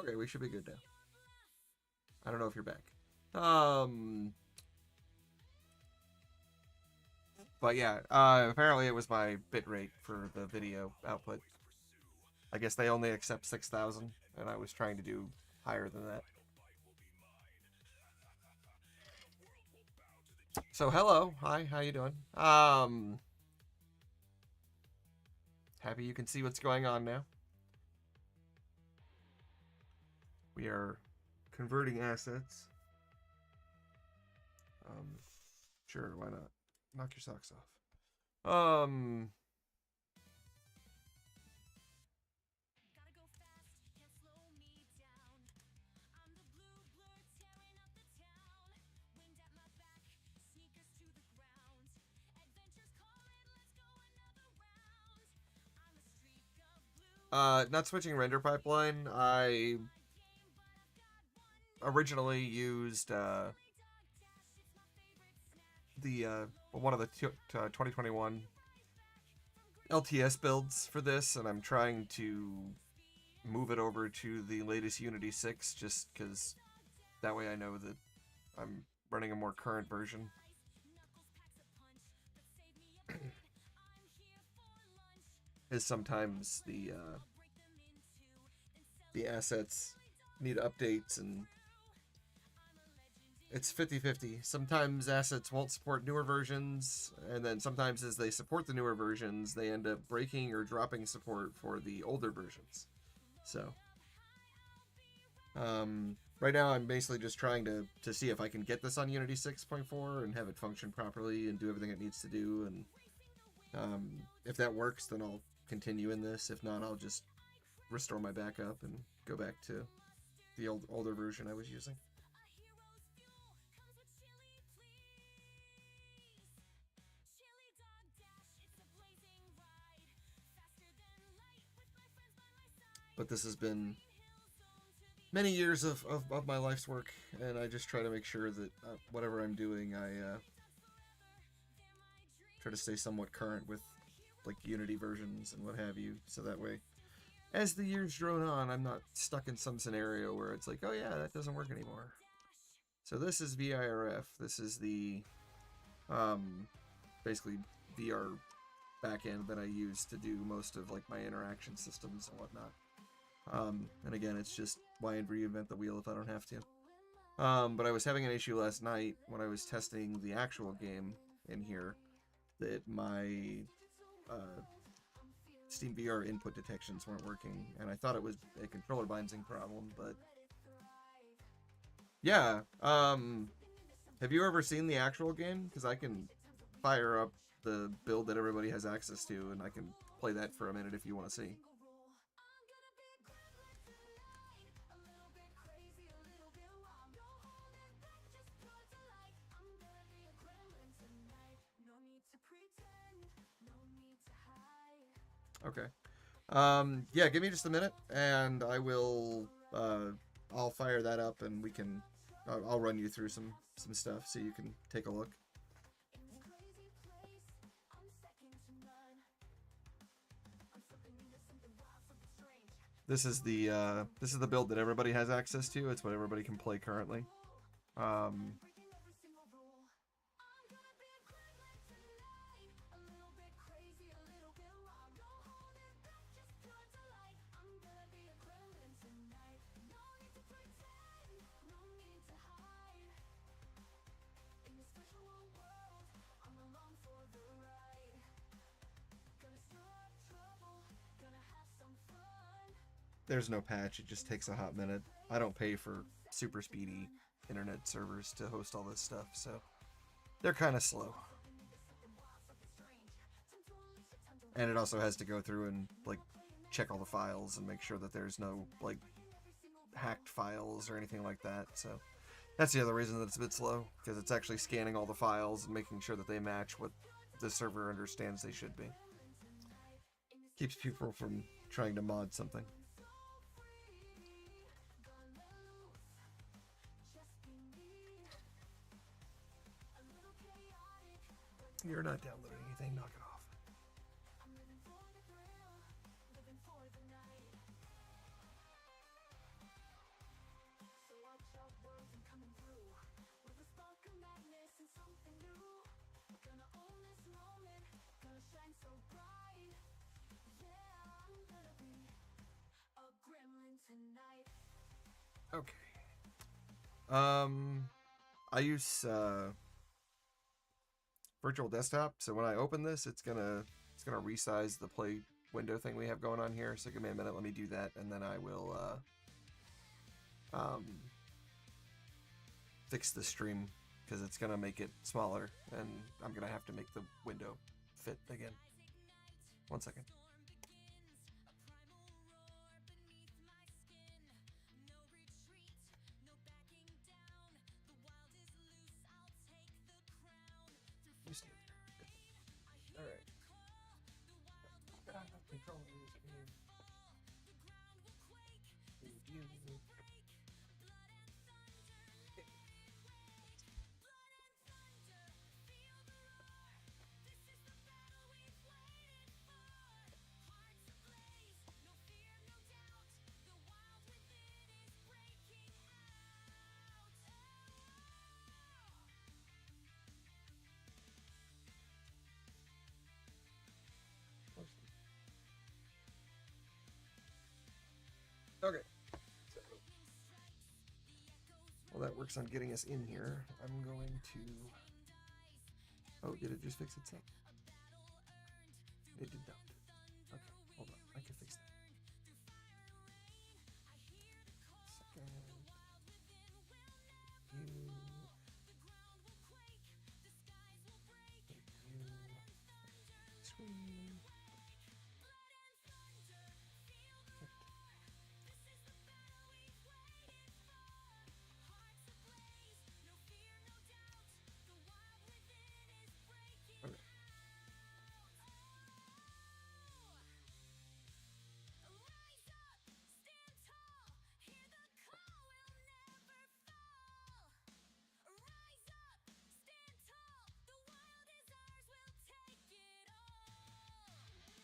Okay, we should be good now. I don't know if you're back. But yeah, apparently it was my bitrate for the video output. I guess they only accept 6,000, and I was trying to do higher than that. So hello, hi, how you doing? Happy you can see what's going on now. We are converting assets. Sure, why not? Knock your socks off. Not switching render pipeline. I originally used one of the 2021 LTS builds for this, and I'm trying to move it over to the latest Unity 6 just because that way I know that I'm running a more current version. Is sometimes the assets need updates, and it's 50-50. Sometimes assets won't support newer versions, and then sometimes as they support the newer versions, they end up breaking or dropping support for the older versions. So, right now I'm basically just trying to see if I can get this on Unity 6.4 and have it function properly and do everything it needs to do, and if that works, then I'll continue in this. If not, I'll just restore my backup and go back to the older version I was using. But this has been many years of my life's work, and I just try to make sure that whatever I'm doing, I try to stay somewhat current with like Unity versions and what have you, so that way as the years drone on, I'm not stuck in some scenario where it's like, oh yeah, that doesn't work anymore. So this is VIRF. This is the basically VR backend that I use to do most of like my interaction systems and whatnot. And again, it's just why reinvent the wheel if I don't have to. But I was having an issue last night when I was testing the actual game in here that my Steam VR input detections weren't working, and I thought it was a controller binding problem, but yeah. Have you ever seen the actual game? Because I can fire up the build that everybody has access to, and I can play that for a minute if you want to see. Okay. Yeah, give me just a minute, and I will, I'll fire that up, and we can, I'll run you through some stuff so you can take a look. This is the build that everybody has access to. It's what everybody can play currently. There's no patch, it just takes a hot minute. I don't pay for super speedy internet servers to host all this stuff, so they're kind of slow. And it also has to go through and like check all the files and make sure that there's no like hacked files or anything like that. So that's the other reason that it's a bit slow, because it's actually scanning all the files and making sure that they match what the server understands they should be. Keeps people from trying to mod something. You're not downloading anything, knock it off. Okay. I use virtual desktop, so when I open this, it's gonna resize the play window thing we have going on here. So give me a minute, let me do that, and then I will fix the stream because it's gonna make it smaller, and I'm gonna have to make the window fit again. 1 second. Alright. Controllers here. Okay. So, well, that works on getting us in here. I'm going to... Oh, did it just fix itself? It did not. Okay, hold on. I can fix that. Second. You. Screen. Okay.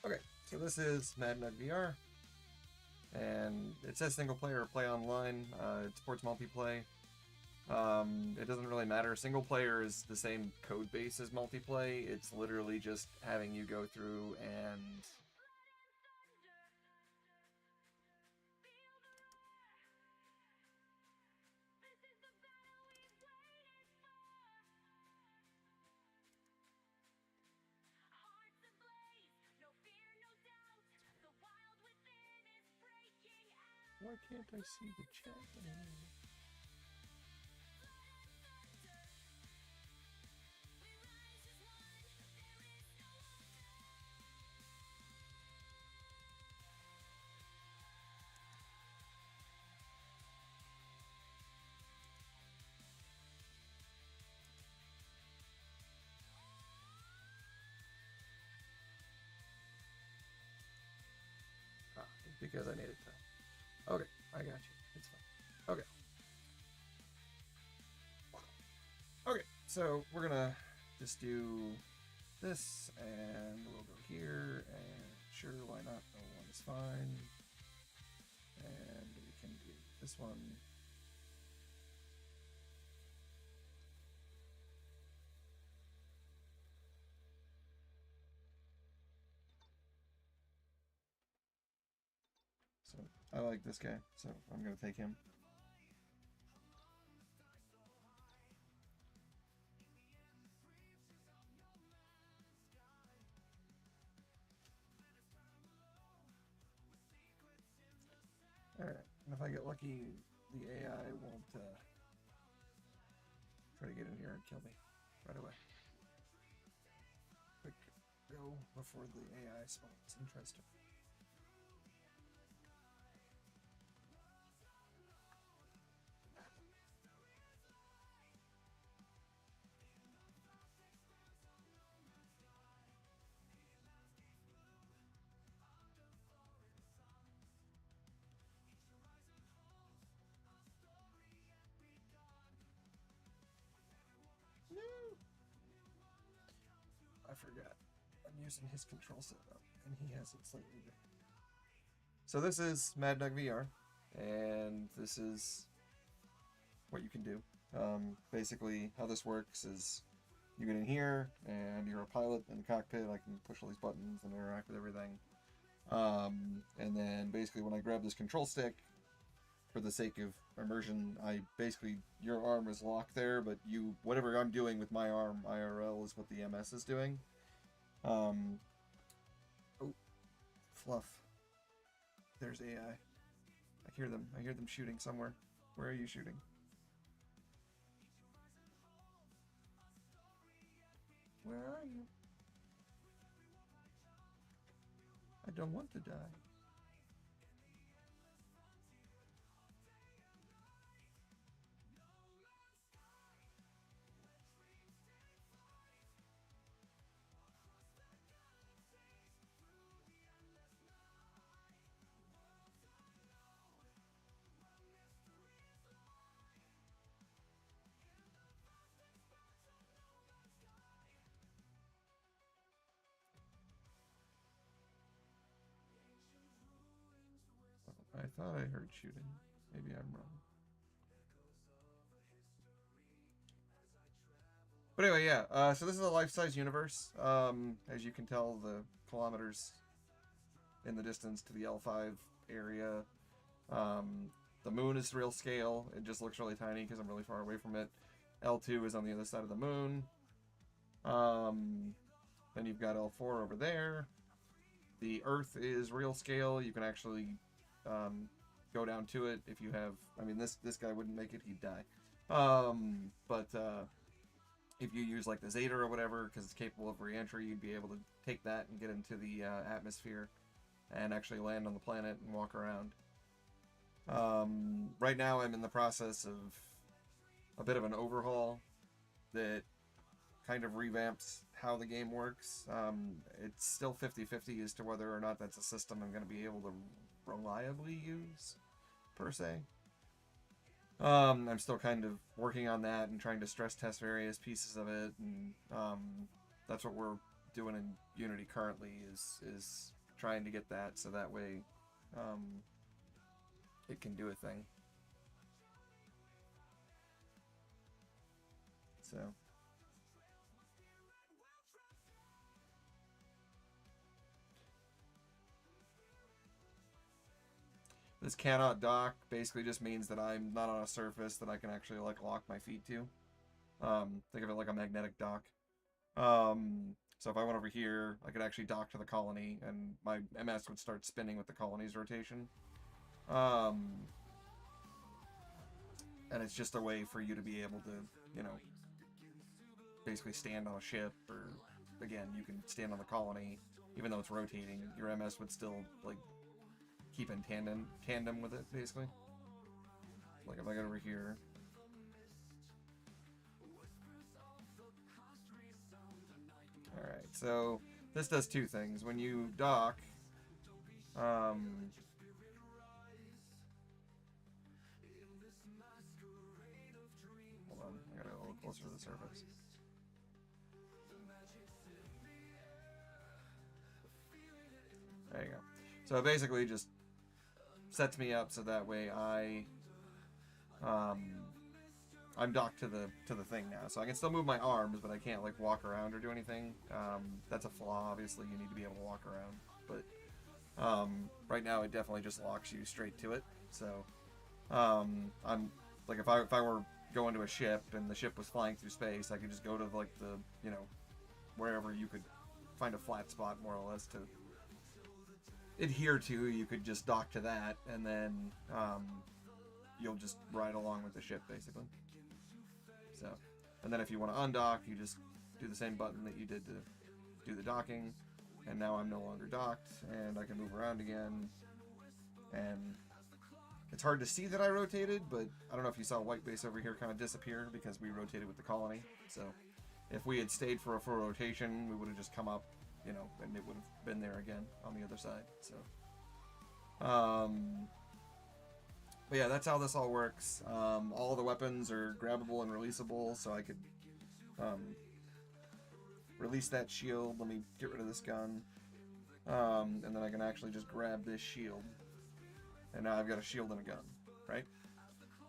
Okay, so this is MADNUGVR, and it says single player or play online. It supports multiplayer. It doesn't really matter. Single player is the same code base as multiplayer. It's literally just having you go through and why can't I see the chat? Ah, because I needed to. Okay, I got you. It's fine. Okay. Okay, so we're gonna just do this, and we'll go here, and sure, why not? No one is fine. And we can do this one. So I like this guy, so I'm gonna take him. Alright, and if I get lucky, the AI won't try to get in here and kill me right away. Quick go before the AI spawns and tries to. No! I forgot. I'm using his control setup, and he has it slightly different. So this is MADNUGVR, and this is what you can do. Basically, how this works is you get in here, and you're a pilot in the cockpit. I can push all these buttons and interact with everything. And then basically when I grab this control stick, for the sake of immersion, I basically, your arm is locked there, but you, whatever I'm doing with my arm, IRL, is what the MS is doing. Oh, fluff. There's AI. I hear them. I hear them shooting somewhere. Where are you shooting? Where are you? I don't want to die. I thought I heard shooting. Maybe I'm wrong. But anyway, yeah. So this is a life-size universe. As you can tell, the kilometers in the distance to the L5 area. The moon is real scale. It just looks really tiny because I'm really far away from it. L2 is on the other side of the moon. Then you've got L4 over there. The Earth is real scale. You can actually go down to it if you have... I mean, this guy wouldn't make it. He'd die. But if you use like the Zeta or whatever, because it's capable of re-entry, you'd be able to take that and get into the atmosphere and actually land on the planet and walk around. Right now I'm in the process of a bit of an overhaul that kind of revamps how the game works. It's still 50-50 as to whether or not that's a system I'm going to be able to reliably use, per se. I'm still kind of working on that and trying to stress test various pieces of it, and that's what we're doing in Unity currently, is trying to get that so that way it can do a thing. So this cannot dock basically just means that I'm not on a surface that I can actually like lock my feet to. Think of it like a magnetic dock. So if I went over here, I could actually dock to the colony, and my MS would start spinning with the colony's rotation. And it's just a way for you to be able to, you know, basically stand on a ship, or, again, you can stand on the colony, even though it's rotating, your MS would still, like, keep in tandem with it, basically. Like, if I get over here... Alright, so this does two things. When you dock, hold on, I gotta go a little closer to the surface. There you go. So it basically just sets me up so that way I'm docked to the thing now, so I can still move my arms, but I can't like walk around or do anything. That's a flaw. Obviously, you need to be able to walk around, but right now it definitely just locks you straight to it. So I'm like, if I were going to a ship and the ship was flying through space, I could just go to like the, you know, wherever you could find a flat spot more or less to adhere to. You could just dock to that, and then you'll just ride along with the ship basically. So, and then if you want to undock, you just do the same button that you did to do the docking, and now I'm no longer docked, and I can move around again. And it's hard to see that I rotated, but I don't know if you saw White Base over here kind of disappear because we rotated with the colony. So if we had stayed for a full rotation, we would have just come up, you know, and it would have been there again on the other side. So but yeah, that's how this all works. All the weapons are grabbable and releasable, so I could release that shield. Let me get rid of this gun. And then I can actually just grab this shield. And now I've got a shield and a gun, right?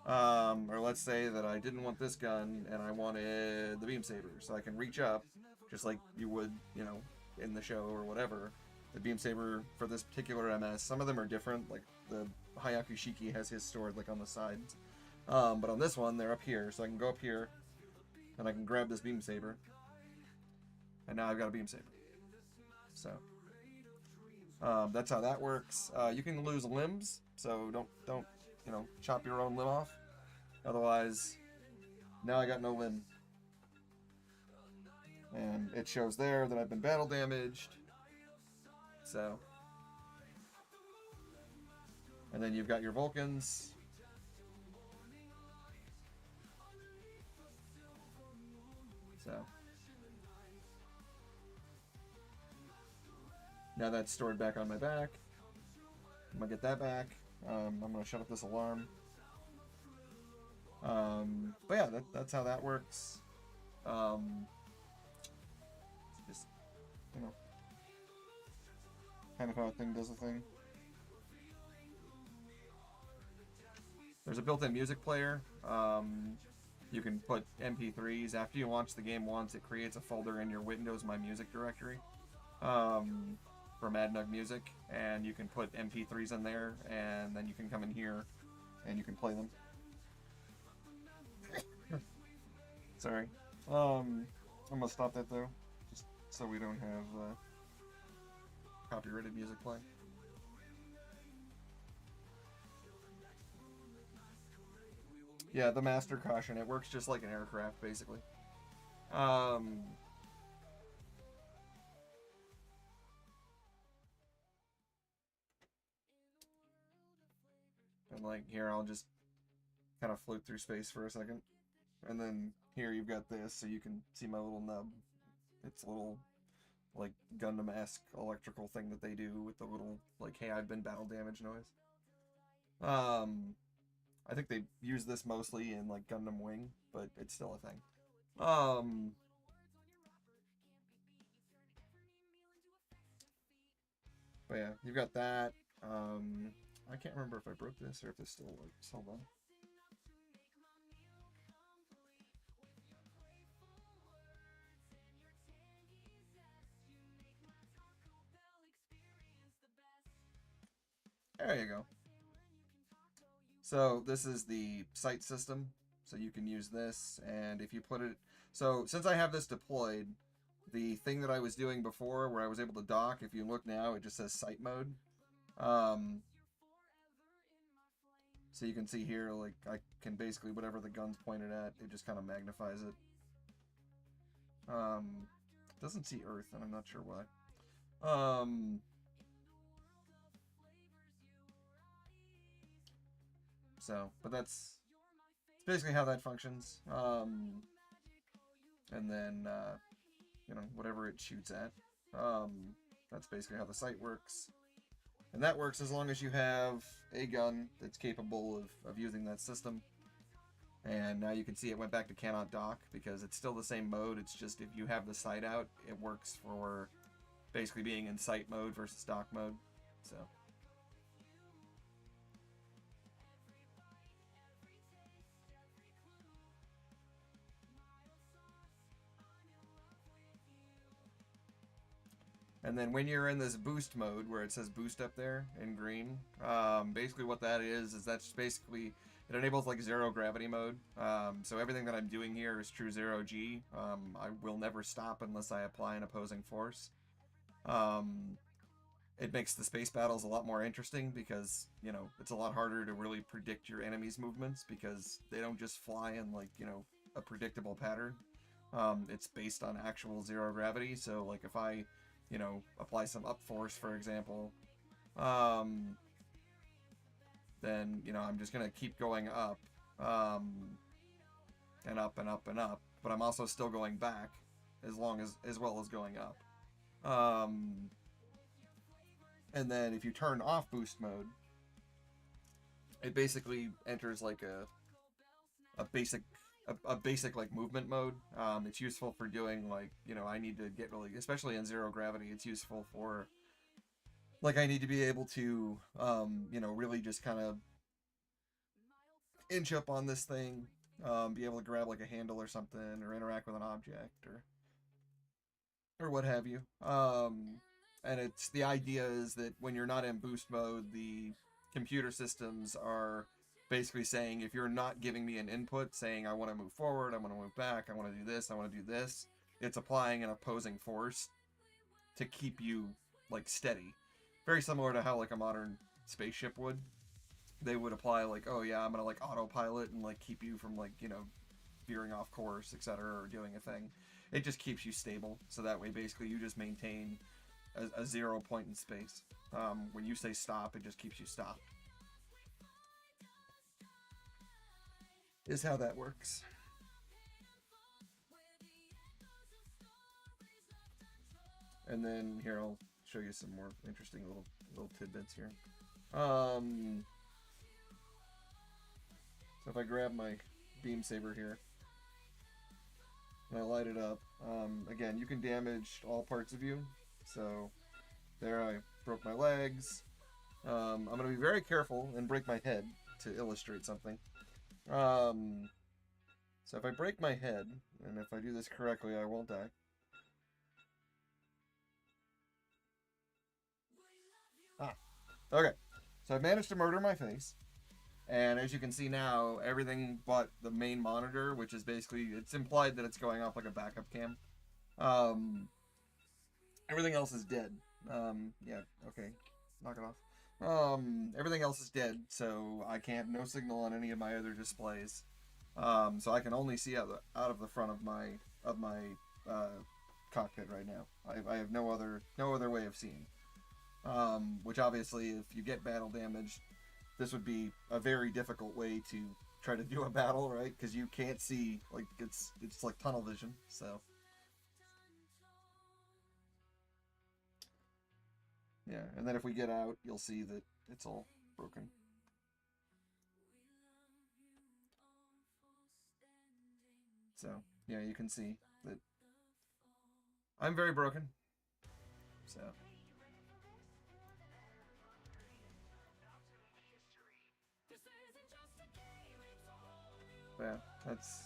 Or let's say that I didn't want this gun and I wanted the beam saber, so I can reach up, just like you would, you know, in the show or whatever, the beam saber for this particular MS. Some of them are different, like the Hayakushiki has his stored like on the sides. But on this one, they're up here, so I can go up here, and I can grab this beam saber, and now I've got a beam saber. So that's how that works. You can lose limbs, so don't chop your own limb off. Otherwise, now I got no limb, and it shows there that I've been battle damaged. So, and then you've got your Vulcans. So now that's stored back on my back. I'm gonna get that back. I'm gonna shut up this alarm. But yeah, that's how that works. Just, kind of how a thing does a thing. There's a built-in music player. You can put MP3s. After you launch the game once, it creates a folder in your Windows My Music directory for MADNUG Music, and you can put MP3s in there, and then you can come in here and you can play them. Sorry. I'm gonna stop that though, just so we don't have copyrighted music playing. Yeah, the master caution, it works just like an aircraft, basically. And like here, I'll just kind of float through space for a second. And then here you've got this, so you can see my little nub. It's a little, like, Gundam-esque electrical thing that they do with the little, like, hey, I've been battle damaged noise. I think they use this mostly in, like, Gundam Wing, but it's still a thing. But yeah, you've got that. I can't remember if I broke this or if this still works. Hold on. There you go. So this is the sight system. So you can use this, and if you put it... So since I have this deployed, the thing that I was doing before where I was able to dock, if you look now, it just says sight mode. So you can see here, like, I can basically, whatever the gun's pointed at, it just kind of magnifies it. Doesn't see Earth, and I'm not sure why. So, but that's basically how that functions. And then, whatever it shoots at. That's basically how the sight works. And that works as long as you have a gun that's capable of using that system. And now you can see it went back to cannot dock because it's still the same mode. It's just if you have the sight out, it works for basically being in sight mode versus dock mode. So. And then when you're in this boost mode, where it says boost up there in green, basically what that is that's basically, it enables like zero gravity mode. So everything that I'm doing here is true zero G. I will never stop unless I apply an opposing force. It makes the space battles a lot more interesting because, it's a lot harder to really predict your enemy's movements because they don't just fly in like, a predictable pattern. It's based on actual zero gravity. So like if I apply some up force, for example, then, I'm just going to keep going up, and up and up and up, but I'm also still going back as well as going up. And then if you turn off boost mode, it basically enters like a basic like movement mode. It's useful for doing like, I need to get really, especially in zero gravity, it's useful for like, I need to be able to, really just kind of inch up on this thing, be able to grab like a handle or something, or interact with an object or what have you. And it's the idea is that when you're not in boost mode, the computer systems are basically saying, if you're not giving me an input saying I want to move forward, I want to move back, I want to do this, I want to do this, it's applying an opposing force to keep you like steady. Very similar to how like a modern spaceship would. They would apply like, oh yeah, I'm gonna like autopilot and like keep you from like, you know, veering off course, etc., or doing a thing. It just keeps you stable, so that way basically you just maintain a 0 point in space. When you say stop, it just keeps you stopped. Is how that works. And then here I'll show you some more interesting little tidbits here. So if I grab my beam saber here and I light it up, again, you can damage all parts of you. So there, I broke my legs. I'm going to be very careful and break my head to illustrate something. So if I break my head, and if I do this correctly, I won't die. Okay. So I've managed to murder my face. And as you can see now, everything but the main monitor, which is basically, it's implied that it's going off like a backup cam. Everything else is dead. Yeah, okay. Knock it off. Everything else is dead, so I can't, no signal on any of my other displays. So I can only see out of the front of my cockpit right now. I have no other way of seeing. Which obviously, if you get battle damaged, this would be a very difficult way to try to do a battle, right? Because you can't see, like, it's like tunnel vision, so. Yeah, and then if we get out, you'll see that it's all broken. So, yeah, you can see that I'm very broken. So. Yeah, that's...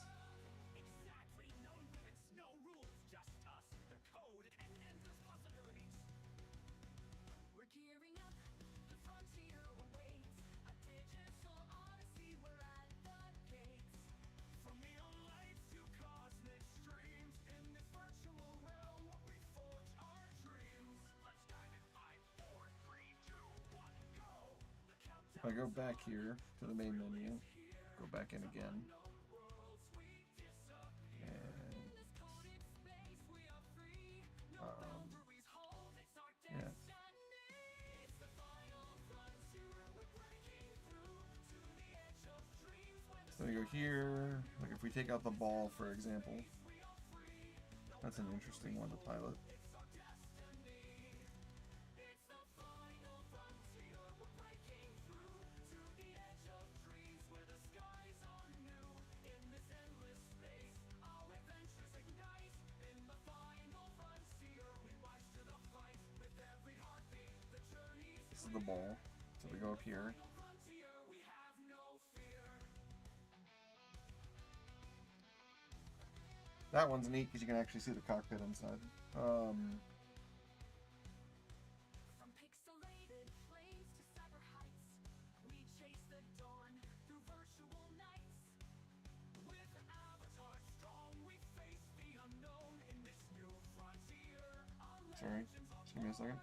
If I go back here to the main menu, go back in again. Yeah. So we go here, like if we take out the ball, for example, that's an interesting one to pilot. This is the ball, so we go up here. That one's neat because you can actually see the cockpit inside. Sorry, just give me a second.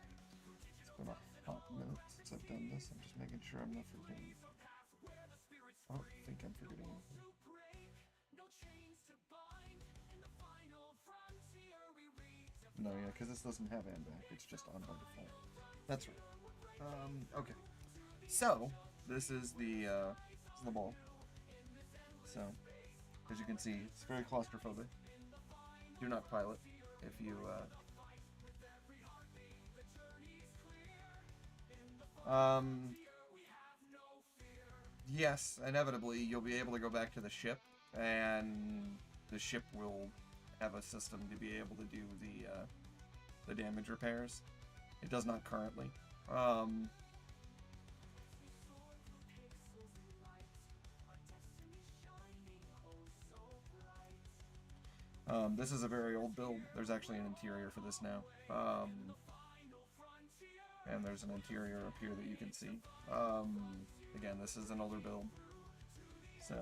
It's been a hot minute since I've done this. I'm just making sure I'm not forgetting. I don't think I'm forgetting anything. No, yeah, because this doesn't have and back. It's just on by default. That's right. Okay. So, this is the ball. So, as you can see, it's very claustrophobic. Do not pilot if you, yes, inevitably, you'll be able to go back to the ship, and the ship will have a system to be able to do the damage repairs. It does not currently. This is a very old build. There's actually an interior for this now. And there's an interior up here that you can see. Again, this is an older build, so.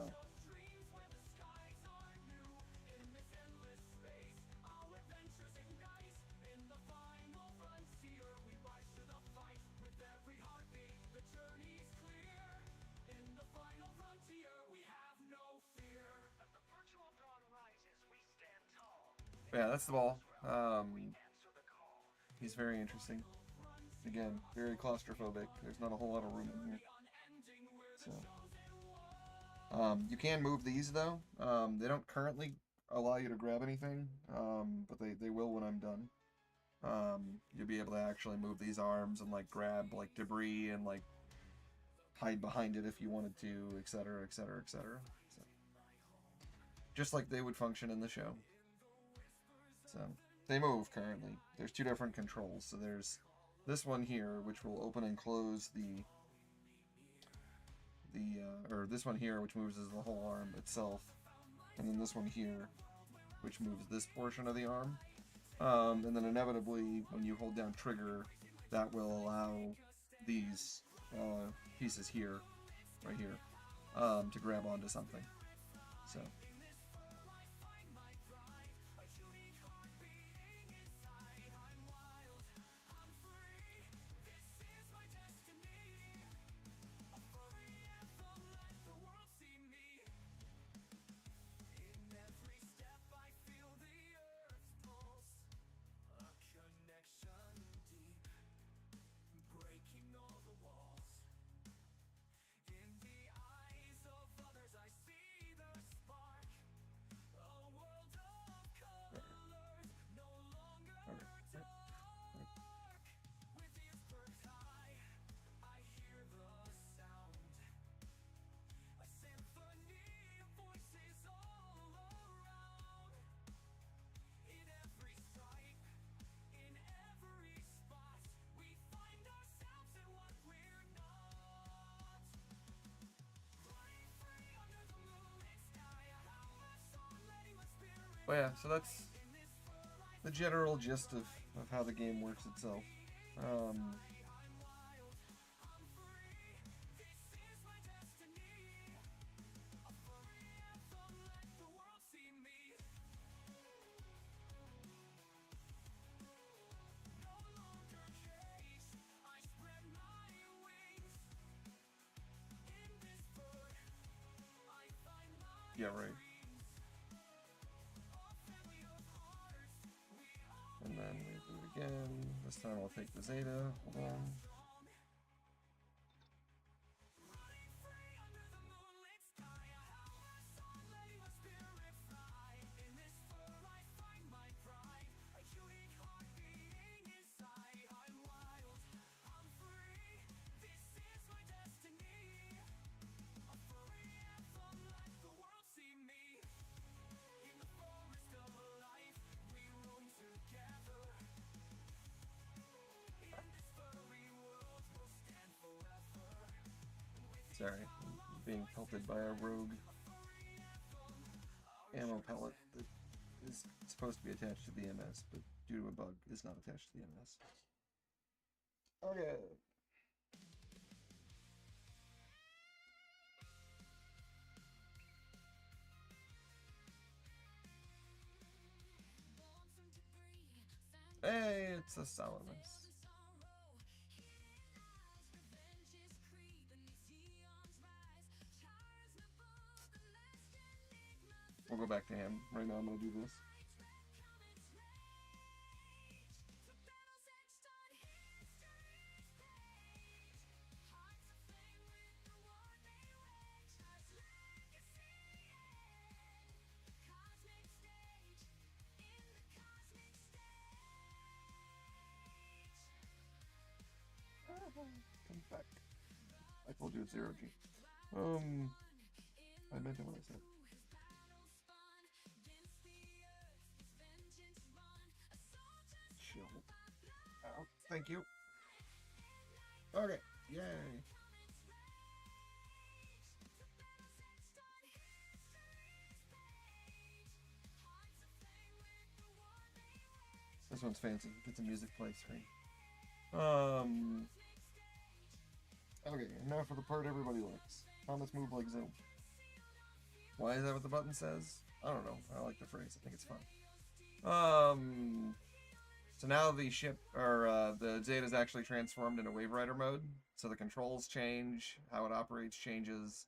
Yeah, that's the ball. He's very interesting. Again, very claustrophobic. There's not a whole lot of room in here. So, you can move these though. They don't currently allow you to grab anything, but they will when I'm done. You'll be able to actually move these arms and like grab like debris and like hide behind it if you wanted to, etc., etc., etc. So, just like they would function in the show. So they move currently. There's two different controls. So there's this one here, which will open and close or this one here, which moves the whole arm itself, and then this one here, which moves this portion of the arm. And then inevitably, when you hold down trigger, that will allow these pieces here, right here, to grab onto something. So. But yeah, so that's the general gist of how the game works itself. Yeah, right. And then we do it again. This time I'll take the Zeta. Hold on. Sorry, I'm being pelted by a rogue ammo pellet that is supposed to be attached to the MS, but due to a bug, is not attached to the MS. Okay. Hey, it's a Salamis. We'll go back to him. Right now I'm going to do this. Come back. I told you it's 0G. I meant it when I said. Chill out. Thank you. Okay. Yay. This one's fancy. It's a music play screen. Okay, and now for the part everybody likes. Thomas move like Zoom. Why is that what the button says? I don't know. I like the phrase. I think it's fun. So now the ship, or the Zeta's actually transformed into Wave Rider mode. So the controls change, how it operates changes.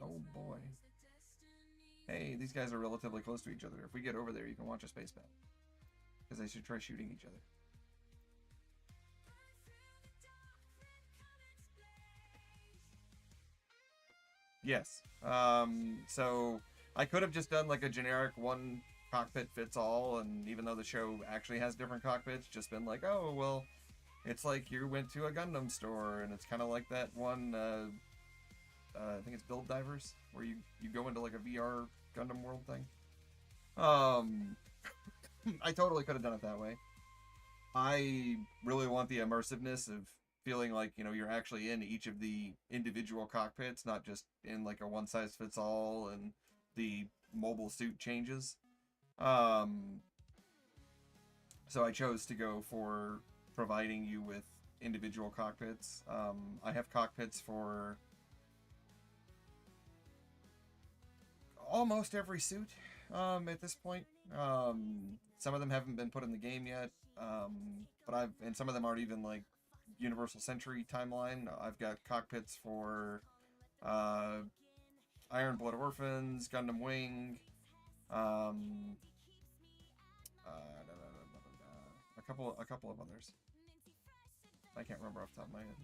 Oh boy. Hey, these guys are relatively close to each other. If we get over there, you can watch a space battle. Because they should try shooting each other. Yes. So I could have just done like a generic one cockpit fits all, and even though the show actually has different cockpits, just been like, oh, well, it's like you went to a Gundam store, and it's kind of like that one, I think it's Build Divers, where you go into like a VR Gundam world thing. I totally could have done it that way. I really want the immersiveness of feeling like, you know, you're actually in each of the individual cockpits, not just in like a one-size-fits-all and the mobile suit changes. So I chose to go for providing you with individual cockpits. I have cockpits for almost every suit at this point. Some of them haven't been put in the game yet, but and some of them aren't even like Universal Century timeline. I've got cockpits for Iron Blood Orphans, Gundam Wing, a couple of others. I can't remember off the top of my head.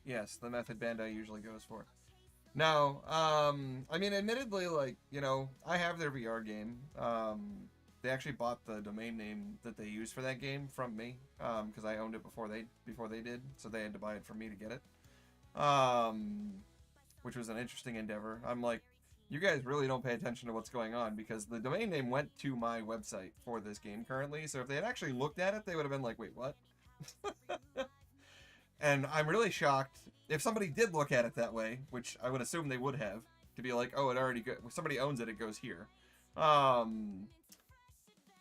Yes, the method Bandai usually goes for. No, I mean, admittedly, like, you know, I have their VR game. They actually bought the domain name that they used for that game from me, because I owned it before they did, so they had to buy it from me to get it. Which was an interesting endeavor. I'm like, you guys really don't pay attention to what's going on, because the domain name went to my website for this game currently, so if they had actually looked at it, they would have been like, wait, what? And I'm really shocked if somebody did look at it that way, which I would assume they would have, to be like, oh, it already somebody owns it, it goes here.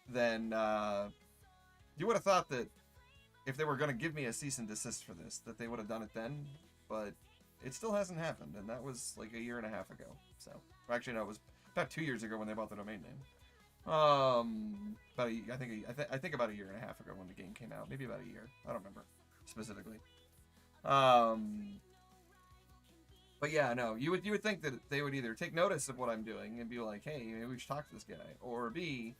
Then you would have thought that if they were going to give me a cease and desist for this, that they would have done it then, but it still hasn't happened, and that was like a year and a half ago. So, actually, no, it was about 2 years ago when they bought the domain name. I think about a year and a half ago when the game came out, maybe about a year. I don't remember specifically. But yeah, no, you would think that they would either take notice of what I'm doing and be like, hey, maybe we should talk to this guy, or B,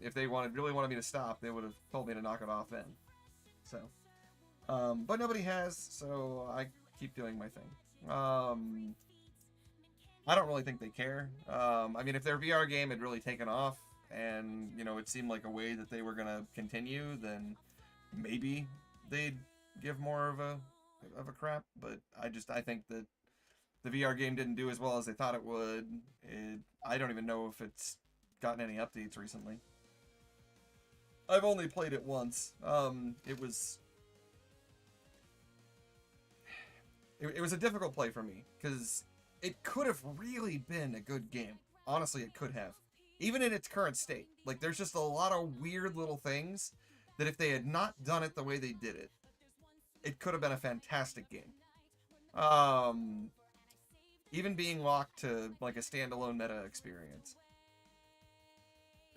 if they really wanted me to stop, they would have told me to knock it off then. So, but nobody has, so I keep doing my thing. I don't really think they care. I mean, if their VR game had really taken off and, you know, it seemed like a way that they were gonna continue, then maybe they'd give more of a crap. But I think that the VR game didn't do as well as they thought it would. I don't even know if it's gotten any updates recently. I've only played it once. It was a difficult play for me, because it could have really been a good game. Honestly, it could have. Even in its current state. Like, there's just a lot of weird little things that if they had not done it the way they did it, it could have been a fantastic game. Even being locked to, like, a standalone meta experience.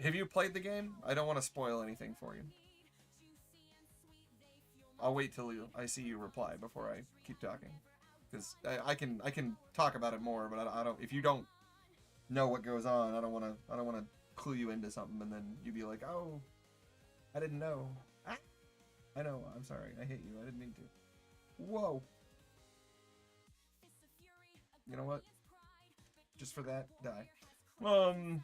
Have you played the game? I don't want to spoil anything for you. I'll wait till I see you reply before I keep talking. Because I can talk about it more, but I don't. If you don't know what goes on, I don't want to clue you into something, and then you be like, oh, I didn't know. Ah! I know. I'm sorry. I hate you. I didn't mean to. Whoa. You know what? Just for that, die. Can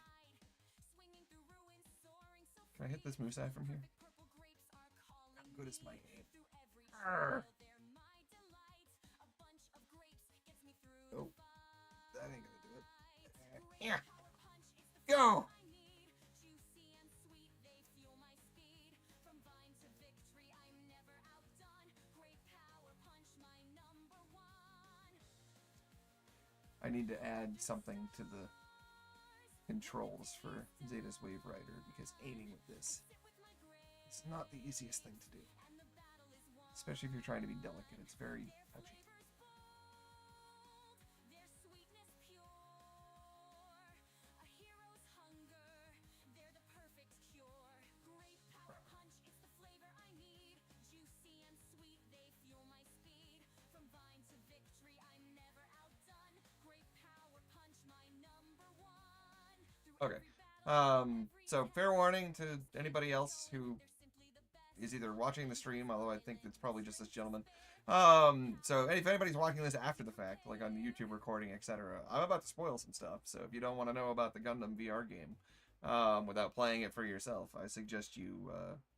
I hit this moveset from here? How good is my aim? Arrgh. Oh, that ain't gonna do it. Yeah. Go! I need to add something to the controls for Zeta's Wave Rider, because aiming with this is not the easiest thing to do. Especially if you're trying to be delicate, it's very touchy. Okay. So fair warning to anybody else who is either watching the stream, although I think it's probably just this gentleman. So if anybody's watching this after the fact, like on the YouTube recording, etc., I'm about to spoil some stuff. So if you don't want to know about the Gundam VR game without playing it for yourself, I suggest you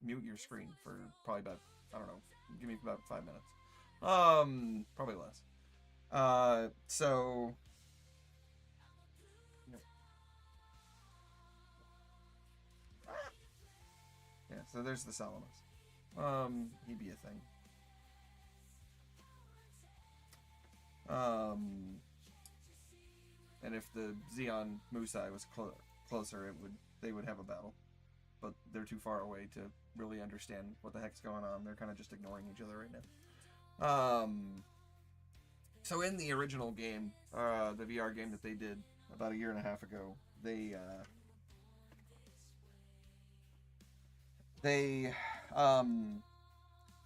mute your screen for probably about, I don't know, give me about 5 minutes. Probably less. So... Yeah, so there's the Salamis. He'd be a thing. And if the Zeon Musai was closer, they would have a battle. But they're too far away to really understand what the heck's going on. They're kind of just ignoring each other right now. So in the original game, the VR game that they did about 1.5 years ago,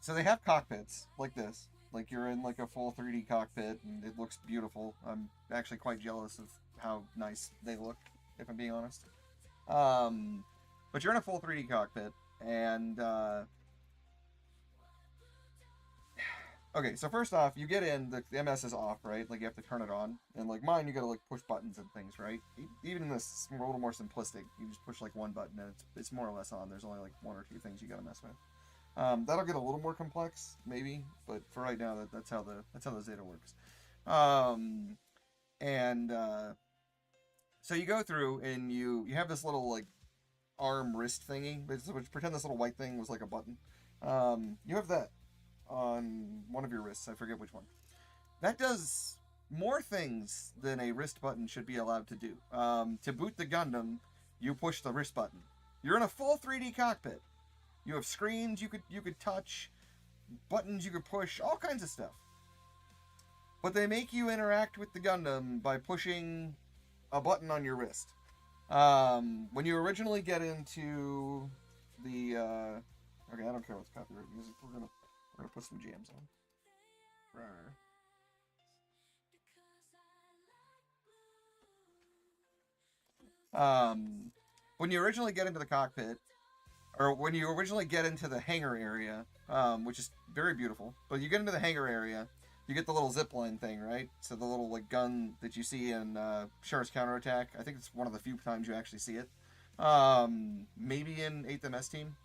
so they have cockpits like this. Like you're in like a full 3D cockpit and it looks beautiful. I'm actually quite jealous of how nice they look, if I'm being honest. But you're in a full 3D cockpit and okay, so first off, you get in, the MS is off, right? Like you have to turn it on. And like mine, you gotta like push buttons and things, right? Even in this, it's a little more simplistic. You just push like one button and it's more or less on. There's only like 1 or 2 things you gotta mess with. That'll get a little more complex, maybe, but for right now, that's how the Zeta works. So you go through and you have this little like arm wrist thingy, which pretend this little white thing was like a button. You have that on one of your wrists, I forget which one. That does more things than a wrist button should be allowed to do. To boot the Gundam, you push the wrist button. You're in a full 3D cockpit. You have screens you could touch, buttons you could push, all kinds of stuff. But they make you interact with the Gundam by pushing a button on your wrist. When you originally get into the okay, I don't care what's copyright music. We're gonna put some jams on. When you originally get into the cockpit, or when you originally get into the hangar area, which is very beautiful, but you get into the hangar area, you get the little zipline thing, right? So the little like gun that you see in Char's Counterattack. I think it's one of the few times you actually see it. Maybe in 8th MS Team,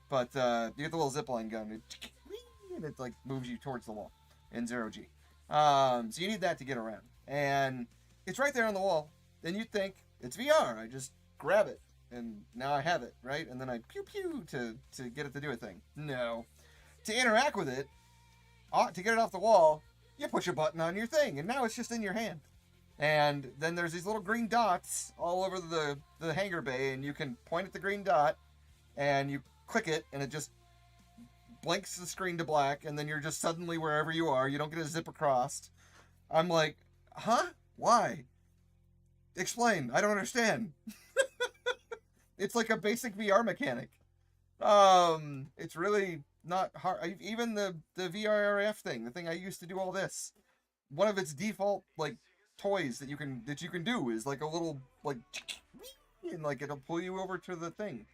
but you get the little zipline gun, and it like moves you towards the wall in 0G. So you need that to get around, and it's right there on the wall. Then you think it's VR. I just grab it. And now I have it, right? And then I pew pew to get it to do a thing. No. To interact with it, to get it off the wall, you push a button on your thing, and now it's just in your hand. And then there's these little green dots all over the hangar bay, and you can point at the green dot, and you click it, and it just blinks the screen to black, and then you're just suddenly wherever you are. You don't get a zip across. I'm like, huh? Why? Explain. I don't understand. It's like a basic VR mechanic. It's really not hard. Even the VRF thing, the thing I used to do all this, one of its default like toys that you can do is like a little like, and like it'll pull you over to the thing.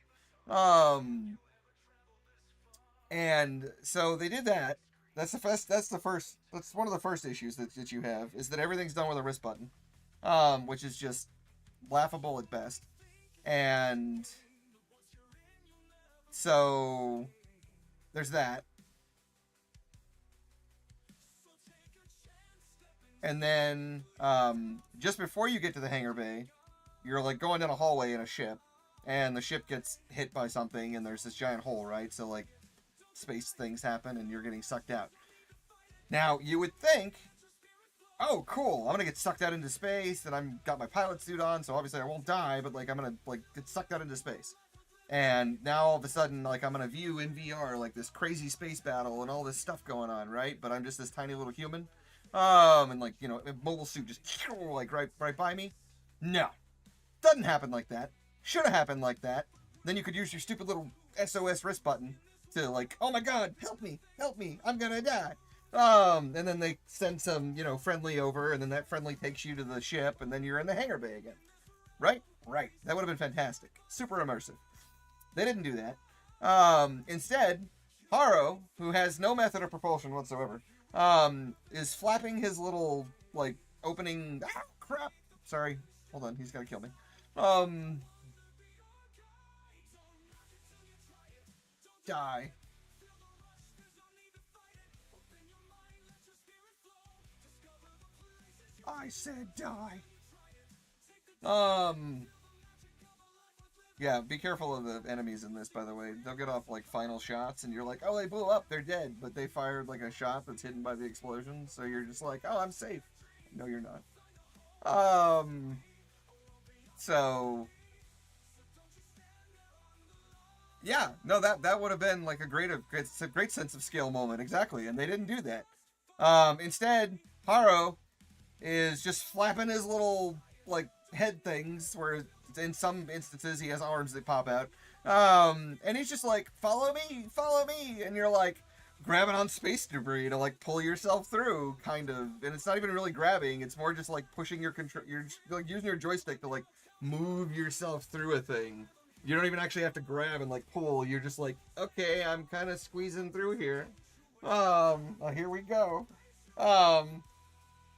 And so they did that. That's one of the first issues that you have, is that everything's done with a wrist button, which is just laughable at best. And so there's that. And then just before you get to the hangar bay, you're like going down a hallway in a ship, and the ship gets hit by something, and there's this giant hole, right? So like space things happen and you're getting sucked out. Now you would think, oh, cool, I'm gonna get sucked out into space, and I'm got my pilot suit on, so obviously I won't die, but like I'm gonna like get sucked out into space. And now all of a sudden, like, I'm gonna view in VR like this crazy space battle and all this stuff going on, right? But I'm just this tiny little human, and like, you know, a mobile suit just like right by me. No, doesn't happen like that. Should have happened like that. Then you could use your stupid little SOS wrist button to like, oh my God, help me, I'm gonna die. And then they send some, you know, friendly over, and then that friendly takes you to the ship, and then you're in the hangar bay again. Right? Right. That would have been fantastic. Super immersive. They didn't do that. Instead, Haro, who has no method of propulsion whatsoever, is flapping his little, like, opening... Ah, crap! Sorry. Hold on, he's gonna kill me. Die. I said die. Yeah, be careful of the enemies in this, by the way. They'll get off, like, final shots, and you're like, oh, they blew up, they're dead. But they fired, like, a shot that's hidden by the explosion, so you're just like, oh, I'm safe. No, you're not. So... yeah, no, that would have been, like, it's a great sense of scale moment, exactly, and they didn't do that. Instead, Haro is just flapping his little, like, head things, where in some instances he has arms that pop out, and he's just like, follow me, and you're like grabbing on space debris to like pull yourself through, kind of, and it's not even really grabbing, it's more just like pushing your control, you're like using your joystick to like move yourself through a thing. You don't even actually have to grab and like pull, you're just like, okay, I'm kind of squeezing through here. Here we go.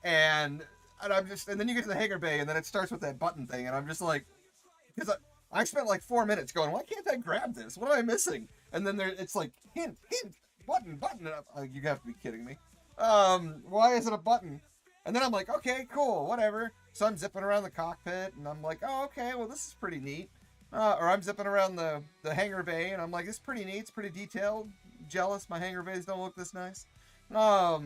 And then you get to the hangar bay, and then it starts with that button thing, and I'm just like, because I spent like 4 minutes going, why can't I grab this? What am I missing? And then it's like, hint, button. You have to be kidding me. Why is it a button? And then I'm like, okay, cool, whatever. So I'm zipping around the cockpit, and I'm like, oh, okay, well, this is pretty neat. Or I'm zipping around the hangar bay, and I'm like, it's pretty neat, it's pretty detailed. Jealous, my hangar bays don't look this nice. So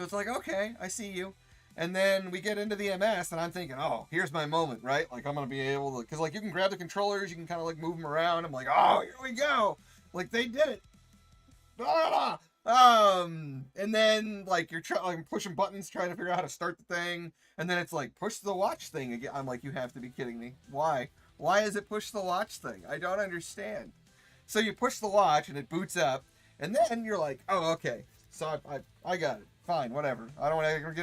it's like, okay, I see you. And then we get into the MS, and I'm thinking, oh, here's my moment, right? Like, I'm going to be able to... because, like, you can grab the controllers, you can kind of, like, move them around. I'm like, oh, here we go. Like, they did it. Blah, blah. And then, like, you're like, pushing buttons, trying to figure out how to start the thing. And then it's like, push the watch thing again. I'm like, you have to be kidding me. Why? Why is it push the watch thing? I don't understand. So you push the watch, and it boots up. And then you're like, oh, okay. So I got it. Fine, whatever. I don't want to don't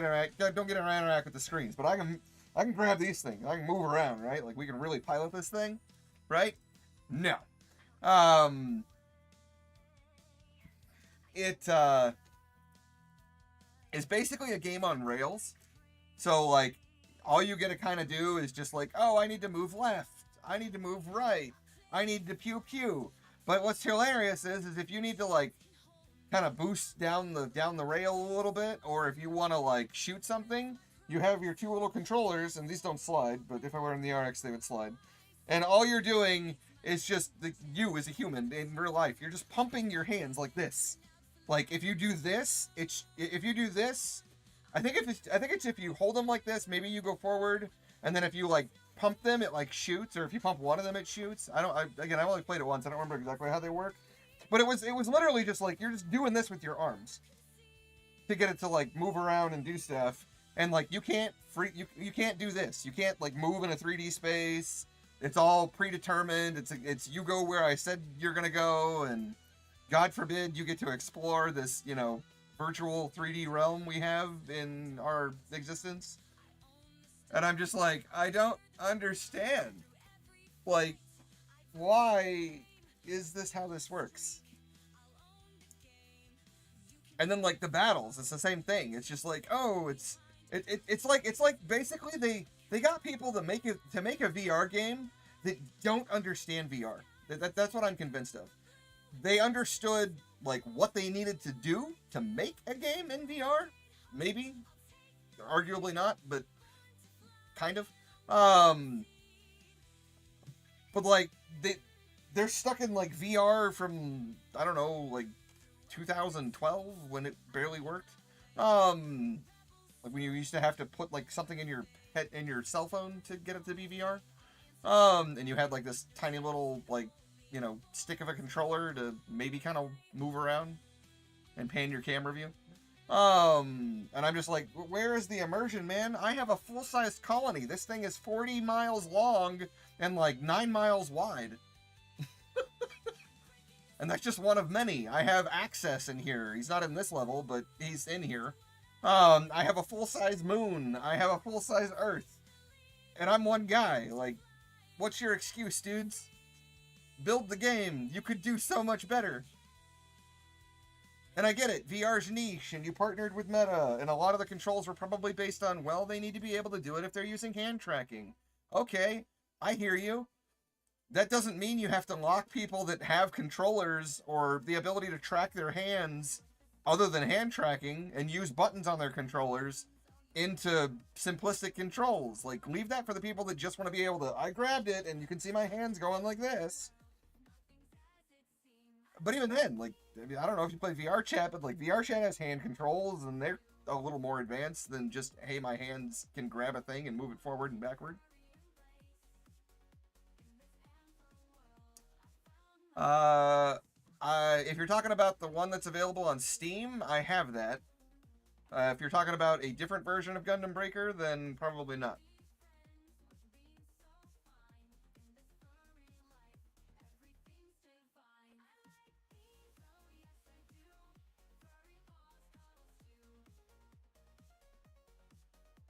get to interact with the screens, but I can grab these things. I can move around, right? Like, we can really pilot this thing, right? No. It is basically a game on rails. So, like, all you get to kind of do is just like, oh, I need to move left. I need to move right. I need to pew pew. But what's hilarious is if you need to, like, kind of boost down the rail a little bit, or if you want to like shoot something, you have your two little controllers, and these don't slide, but if I were in the RX they would slide, and all you're doing is just you as a human in real life, you're just pumping your hands like this. Like, if you do this, I think it's if you hold them like this, maybe you go forward, and then if you like pump them, it like shoots, or if you pump one of them, it shoots. Again, I only played it once, I don't remember exactly how they work. But it was literally just like, you're just doing this with your arms to get it to like move around and do stuff. And like, you can't do this. You can't like move in a 3D space. It's all predetermined. It's you go where I said you're gonna go, and God forbid you get to explore this, you know, virtual 3D realm we have in our existence. And I'm just like, I don't understand. Like, why is this how this works? And then like the battles, it's the same thing. It's just like, oh, it's like basically they got people to make a VR game that don't understand VR. That's what I'm convinced of. They understood like what they needed to do to make a game in VR, maybe, arguably not, but kind of. But like they're stuck in like VR from, I don't know, like 2012 when it barely worked. Like when you used to have to put like something in your cell phone to get it to be VR. And you had like this tiny little like, you know, stick of a controller to maybe kind of move around and pan your camera view. And I'm just like, where is the immersion, man? I have a full-sized colony. This thing is 40 miles long and like 9 miles wide. And that's just one of many. I have Access in here. He's not in this level, but he's in here. I have a full-size moon. I have a full-size Earth. And I'm one guy. Like, what's your excuse, dudes? Build the game. You could do so much better. And I get it. VR's niche, and you partnered with Meta, and a lot of the controls were probably based on, well, they need to be able to do it if they're using hand tracking. Okay, I hear you. That doesn't mean you have to lock people that have controllers or the ability to track their hands other than hand tracking and use buttons on their controllers into simplistic controls. Like, leave that for the people that just want to be able to, I grabbed it and you can see my hands going like this. But even then, like, I mean, I don't know if you play vrchat, but like vrchat has hand controls and they're a little more advanced than just, hey, my hands can grab a thing and move it forward and backward. If you're talking about the one that's available on Steam, I have that. If you're talking about a different version of Gundam Breaker, then probably not.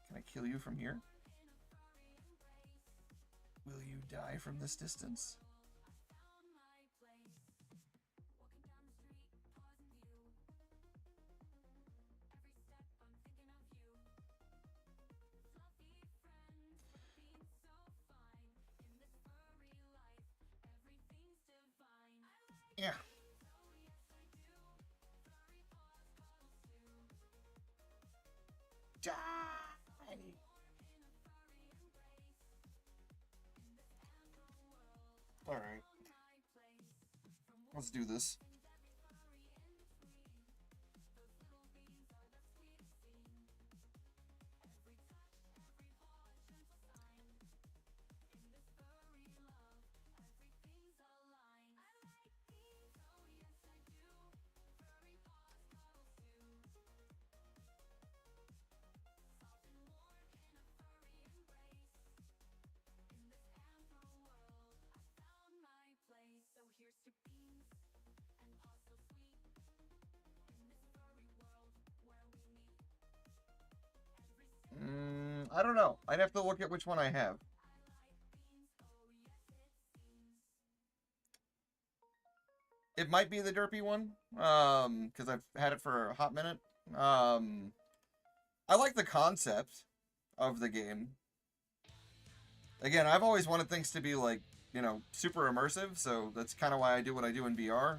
Can I kill you from here? Will you die from this distance? Yeah. Die. All right. Let's do this. I don't know. I'd have to look at which one I have. It might be the derpy one, because I've had it for a hot minute. I like the concept of the game. Again, I've always wanted things to be like, you know, super immersive, so that's kind of why I do what I do in VR.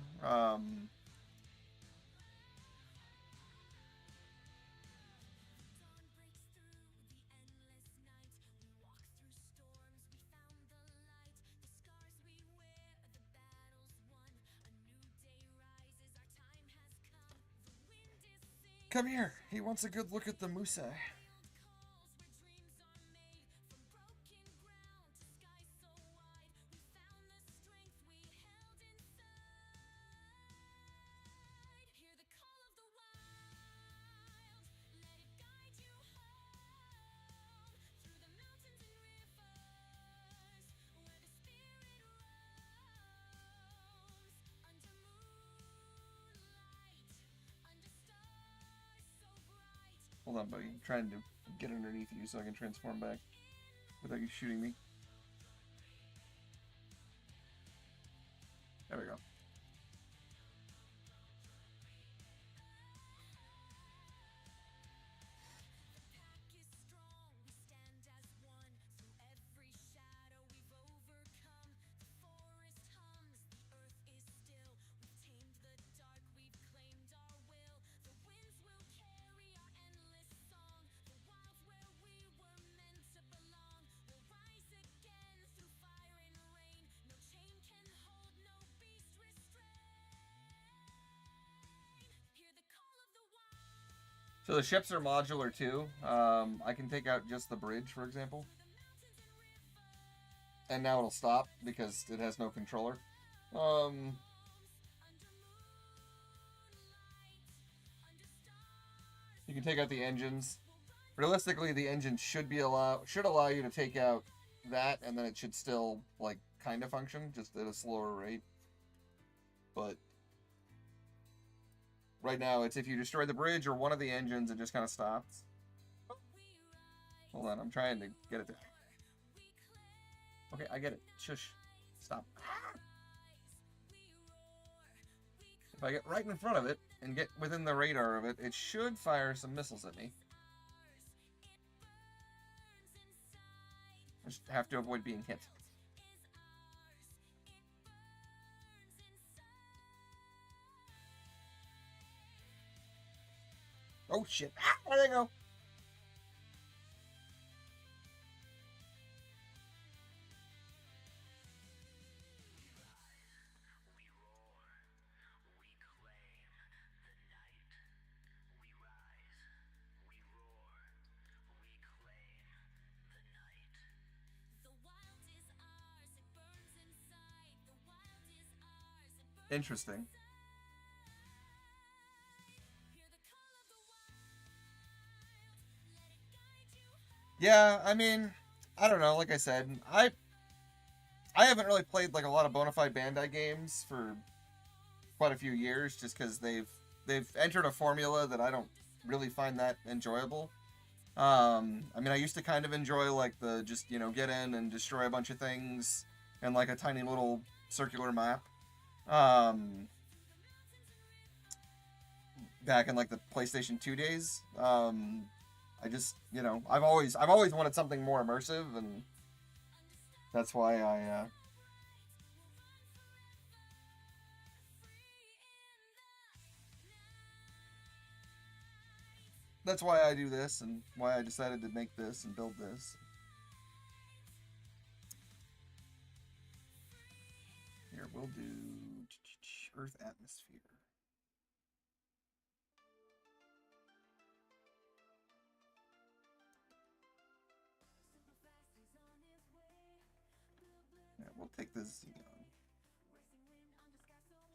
Come here. He wants a good look at the Musai. Hold on, buddy. I'm trying to get underneath you so I can transform back without you shooting me. There we go. So the ships are modular too. I can take out just the bridge, for example. And now it'll stop because it has no controller. You can take out the engines. Realistically, the engine should allow you to take out that, and then it should still like kind of function, just at a slower rate. But right now, it's if you destroy the bridge or one of the engines, it just kind of stops. Hold on, I'm trying to get it to... Okay, I get it. Shush. Stop. If I get right in front of it and get within the radar of it, it should fire some missiles at me. I just have to avoid being hit. Oh shit. Ah, there they go. Interesting. Yeah, I mean, I don't know. Like I said, I haven't really played like a lot of bona fide Bandai games for quite a few years, just because they've entered a formula that I don't really find that enjoyable. I mean, I used to kind of enjoy like the just get in and destroy a bunch of things and like a tiny little circular map. Back in like the PlayStation 2 days. I just, I've always wanted something more immersive, and that's why I do this, and why I decided to make this and build this. Here, we'll do Earth atmosphere. Yeah, we'll take this Xeon.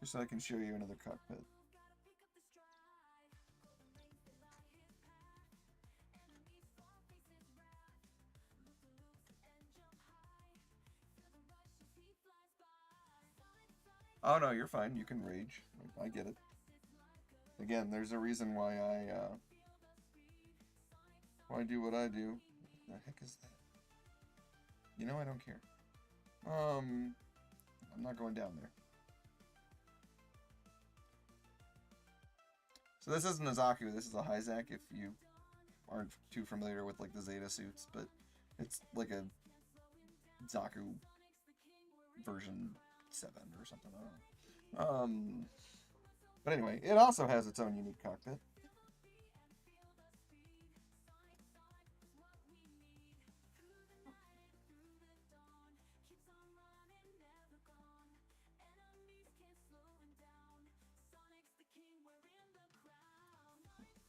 Just so I can show you another cockpit. Oh no, you're fine. You can rage. I get it. Again, there's a reason why I do what I do. What the heck is that? I don't care. I'm not going down there. So this isn't a Zaku, this is a Hyzak, if you aren't too familiar with like the Zeta suits, but it's like a Zaku version 7 or something, I don't know. But anyway, it also has its own unique cockpit.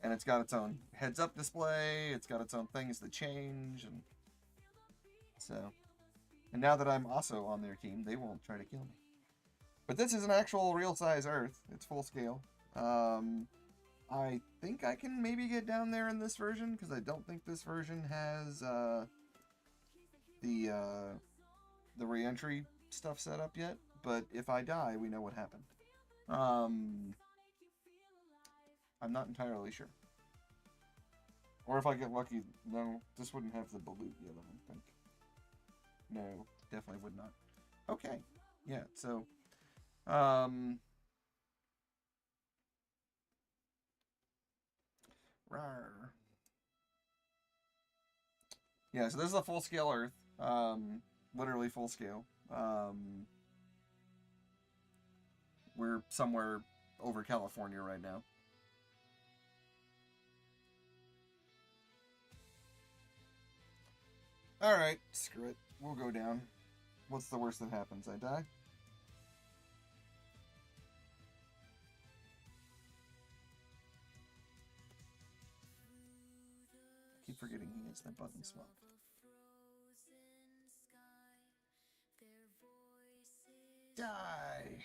And it's got its own heads-up display, it's got its own things that change, and so... And now that I'm also on their team, they won't try to kill me. But this is an actual real-size Earth. It's full scale. I think I can maybe get down there in this version, because I don't think this version has the re-entry stuff set up yet. But if I die, we know what happened. I'm not entirely sure. Or if I get lucky, no, this wouldn't have the balut yet, I don't think. No, definitely would not. Okay, yeah, so, rawr. Yeah, so this is a full-scale Earth, literally full scale. We're somewhere over California right now. Alright, screw it. We'll go down. What's the worst that happens? I die? keep forgetting he has that button swap. Die!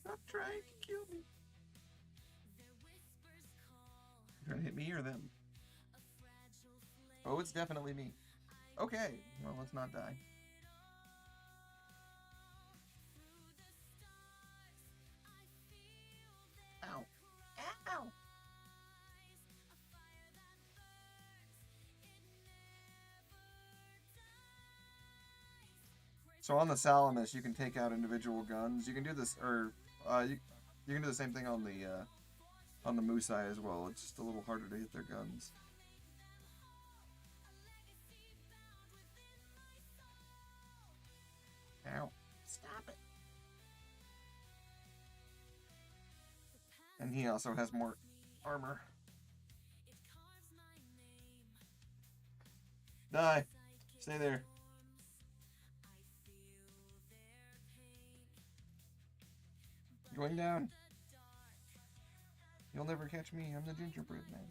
Stop trying to kill me. You trying to hit me or them? Oh, it's definitely me. Okay, well, let's not die. Ow. Ow! So on the Salamis, you can take out individual guns. You can do this, or you can do the same thing on the Musai as well. It's just a little harder to hit their guns. Ow! Stop it! And he also has more armor. Die! Stay there. Going down. You'll never catch me. I'm the gingerbread man.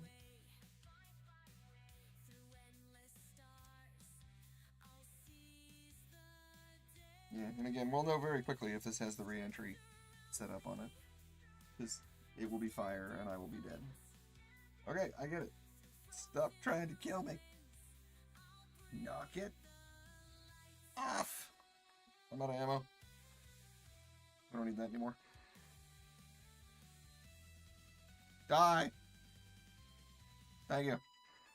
Yeah, and again, we'll know very quickly if this has the re-entry set up on it. Because it will be fire and I will be dead. Okay, I get it. Stop trying to kill me. Knock it off. I'm out of ammo. I don't need that anymore. Die! Thank you.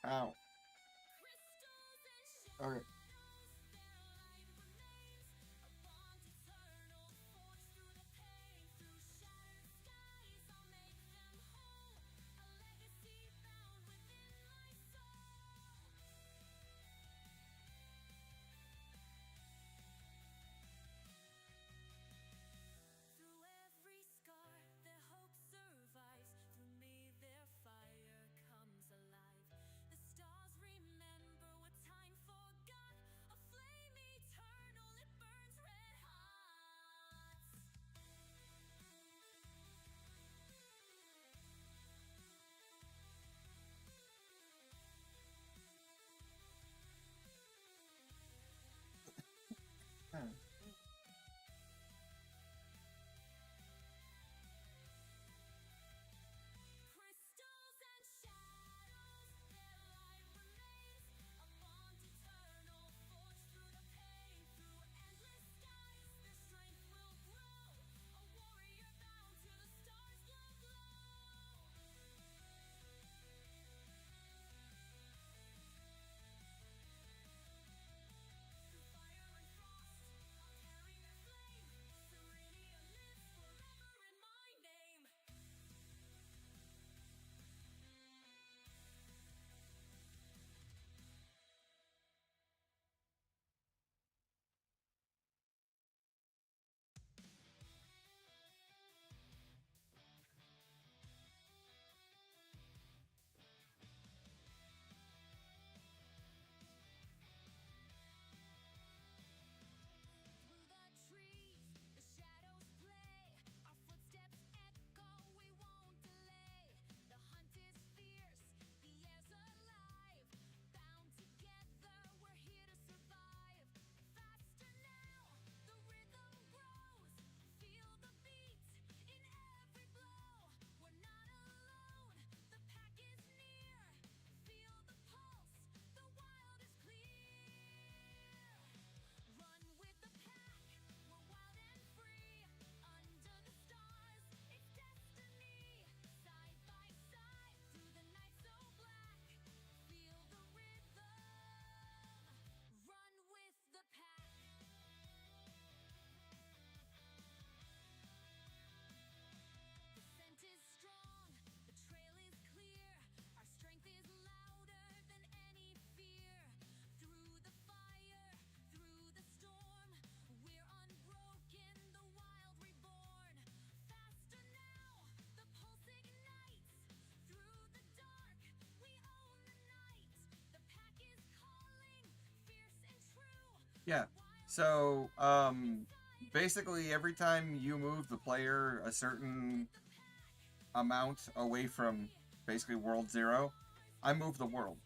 Ow. Okay. Yeah. So, basically, every time you move the player a certain amount away from basically World Zero, I move the world.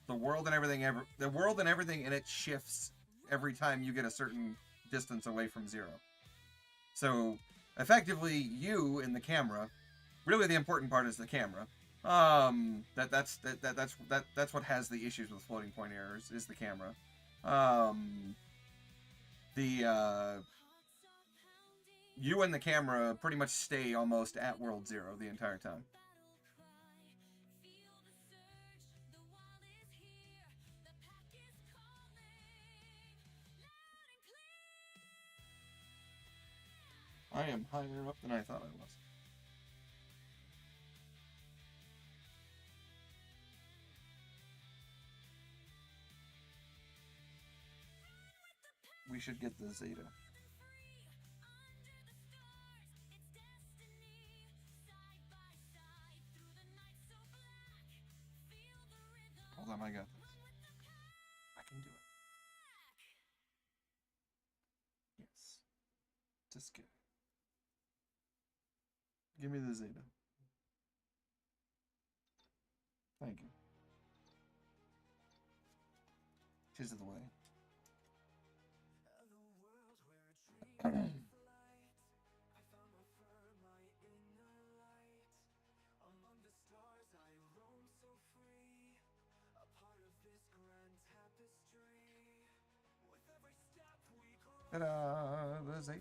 The world and everything in it shifts every time you get a certain distance away from zero. So, effectively, you in the camera, really the important part is the camera. That's what has the issues with floating point errors is the camera. Um, the You and the camera pretty much stay almost at World Zero the entire time. I am higher up than I thought I was. We should get the Zeta. Hold on, I got this. I can do it. Yes. Just kidding. Give me the Zeta. Thank you. Tis of the way. Ta-da! The Zeta.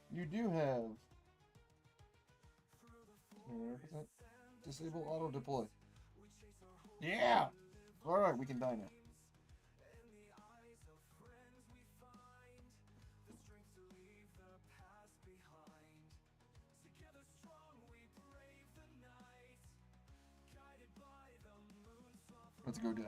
You do have 100% disable auto deploy. Yeah! Alright, we can die now. Let's go die.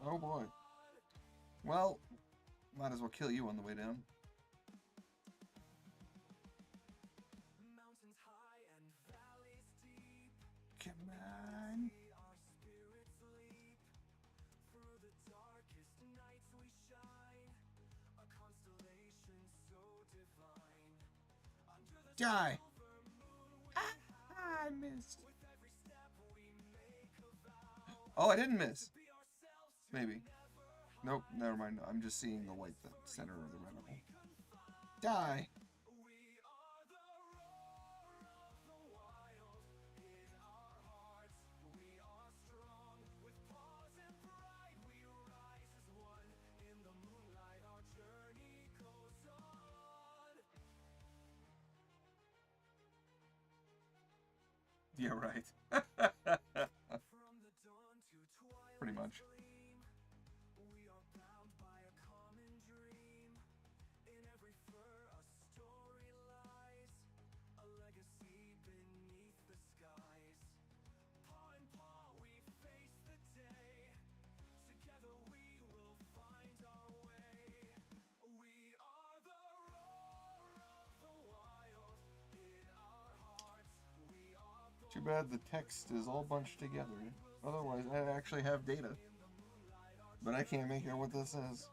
Oh boy. Well, might as well kill you on the way down. Come on. Die! I missed. Oh, I didn't miss. Maybe. Nope, never mind. I'm just seeing the white center of the reticle. Die! Yeah, right. Pretty much. Too bad the text is all bunched together. Otherwise, I'd actually have data. But I can't make out what this is.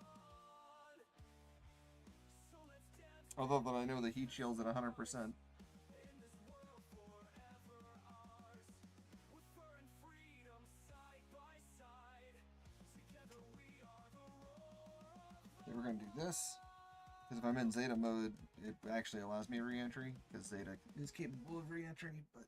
Although that I know the heat shield's at 100%. Okay, we're gonna do this. Because if I'm in Zeta mode, it actually allows me re-entry. Because Zeta is capable of re-entry, but...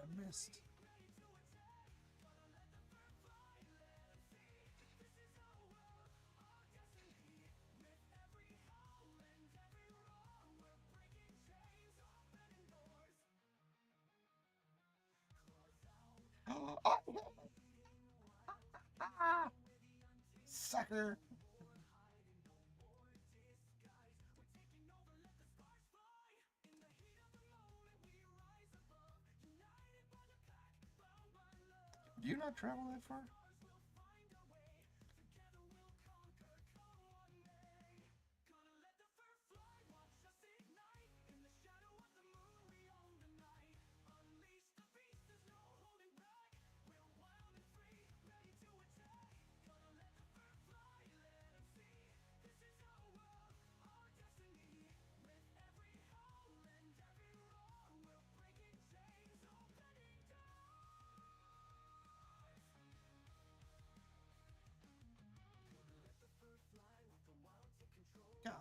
I missed. Sucker! Do you not travel that far? God.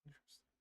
Interesting.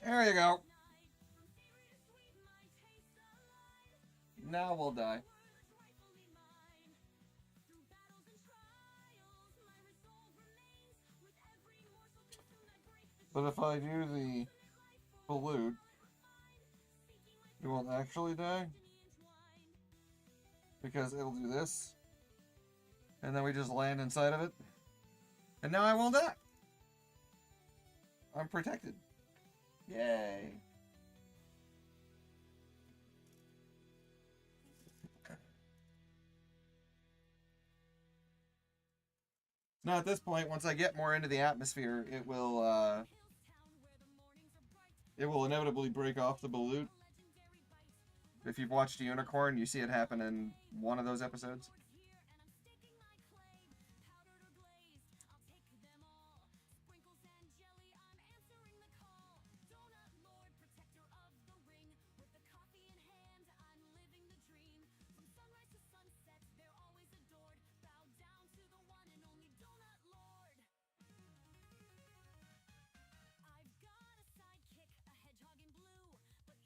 There you go. Now we'll die. But if I do the pollute, you won't actually die. Because it'll do this. And then we just land inside of it. And now I will not. I'm protected. Yay. Now at this point, once I get more into the atmosphere, it will inevitably break off the balut. If you've watched Unicorn, you see it happen in one of those episodes.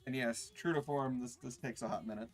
And yes, true to form, this takes a hot minute.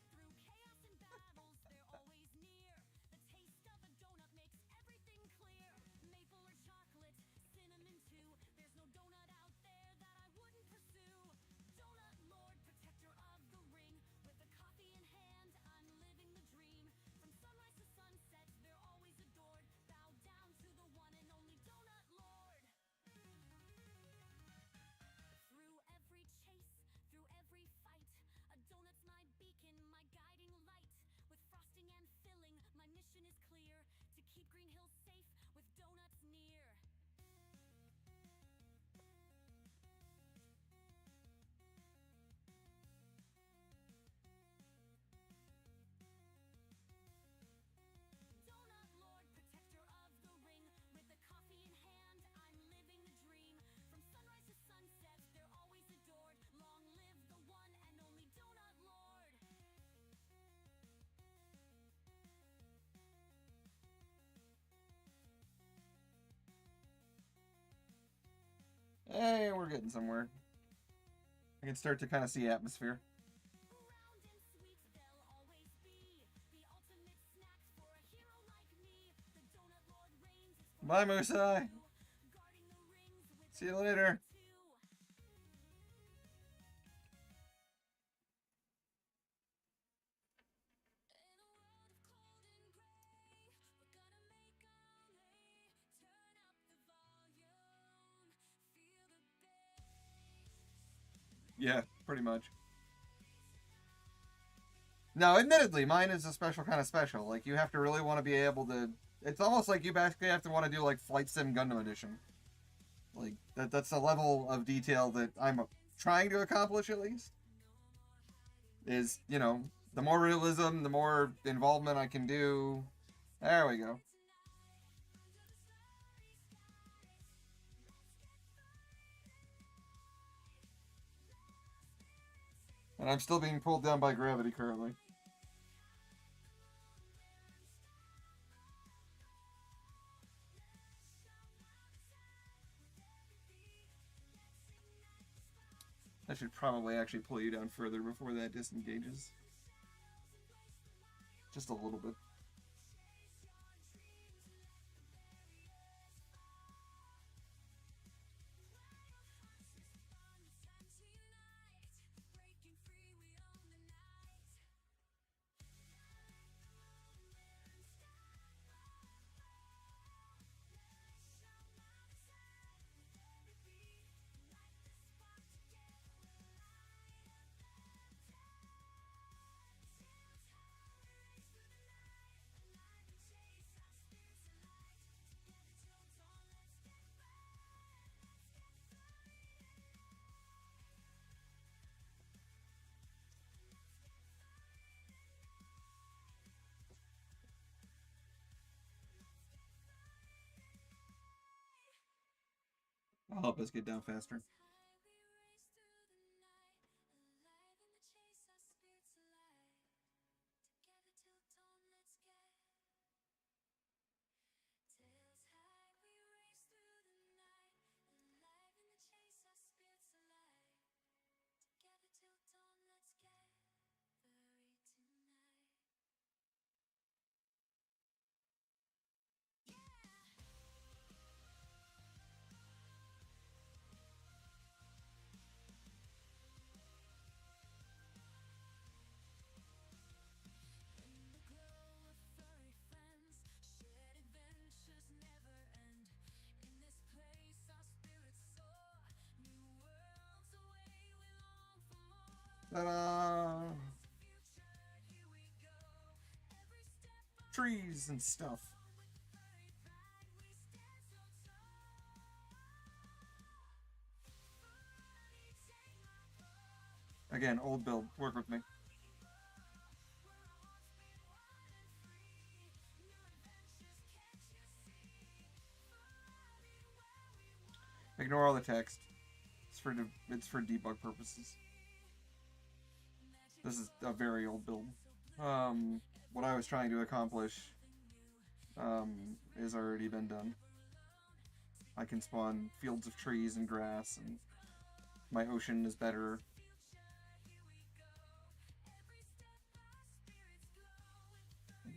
Hey, we're getting somewhere. I can start to kind of see atmosphere. Bye, Musai. See you later. Yeah, pretty much. Now, admittedly, mine is a special kind of special. Like, you have to really want to be able to... It's almost like you basically have to want to do, like, Flight Sim Gundam Edition. Like, that's a level of detail that I'm trying to accomplish, at least. Is, you know, the more realism, the more involvement I can do. There we go. And I'm still being pulled down by gravity currently. I should probably actually pull you down further before that disengages. Just a little bit. I'll help us get down faster. Ta-da! Trees and stuff. Again, old build. Work with me. Ignore all the text. It's for debug purposes. This is a very old build. What I was trying to accomplish has already been done. I can spawn fields of trees and grass, and my ocean is better.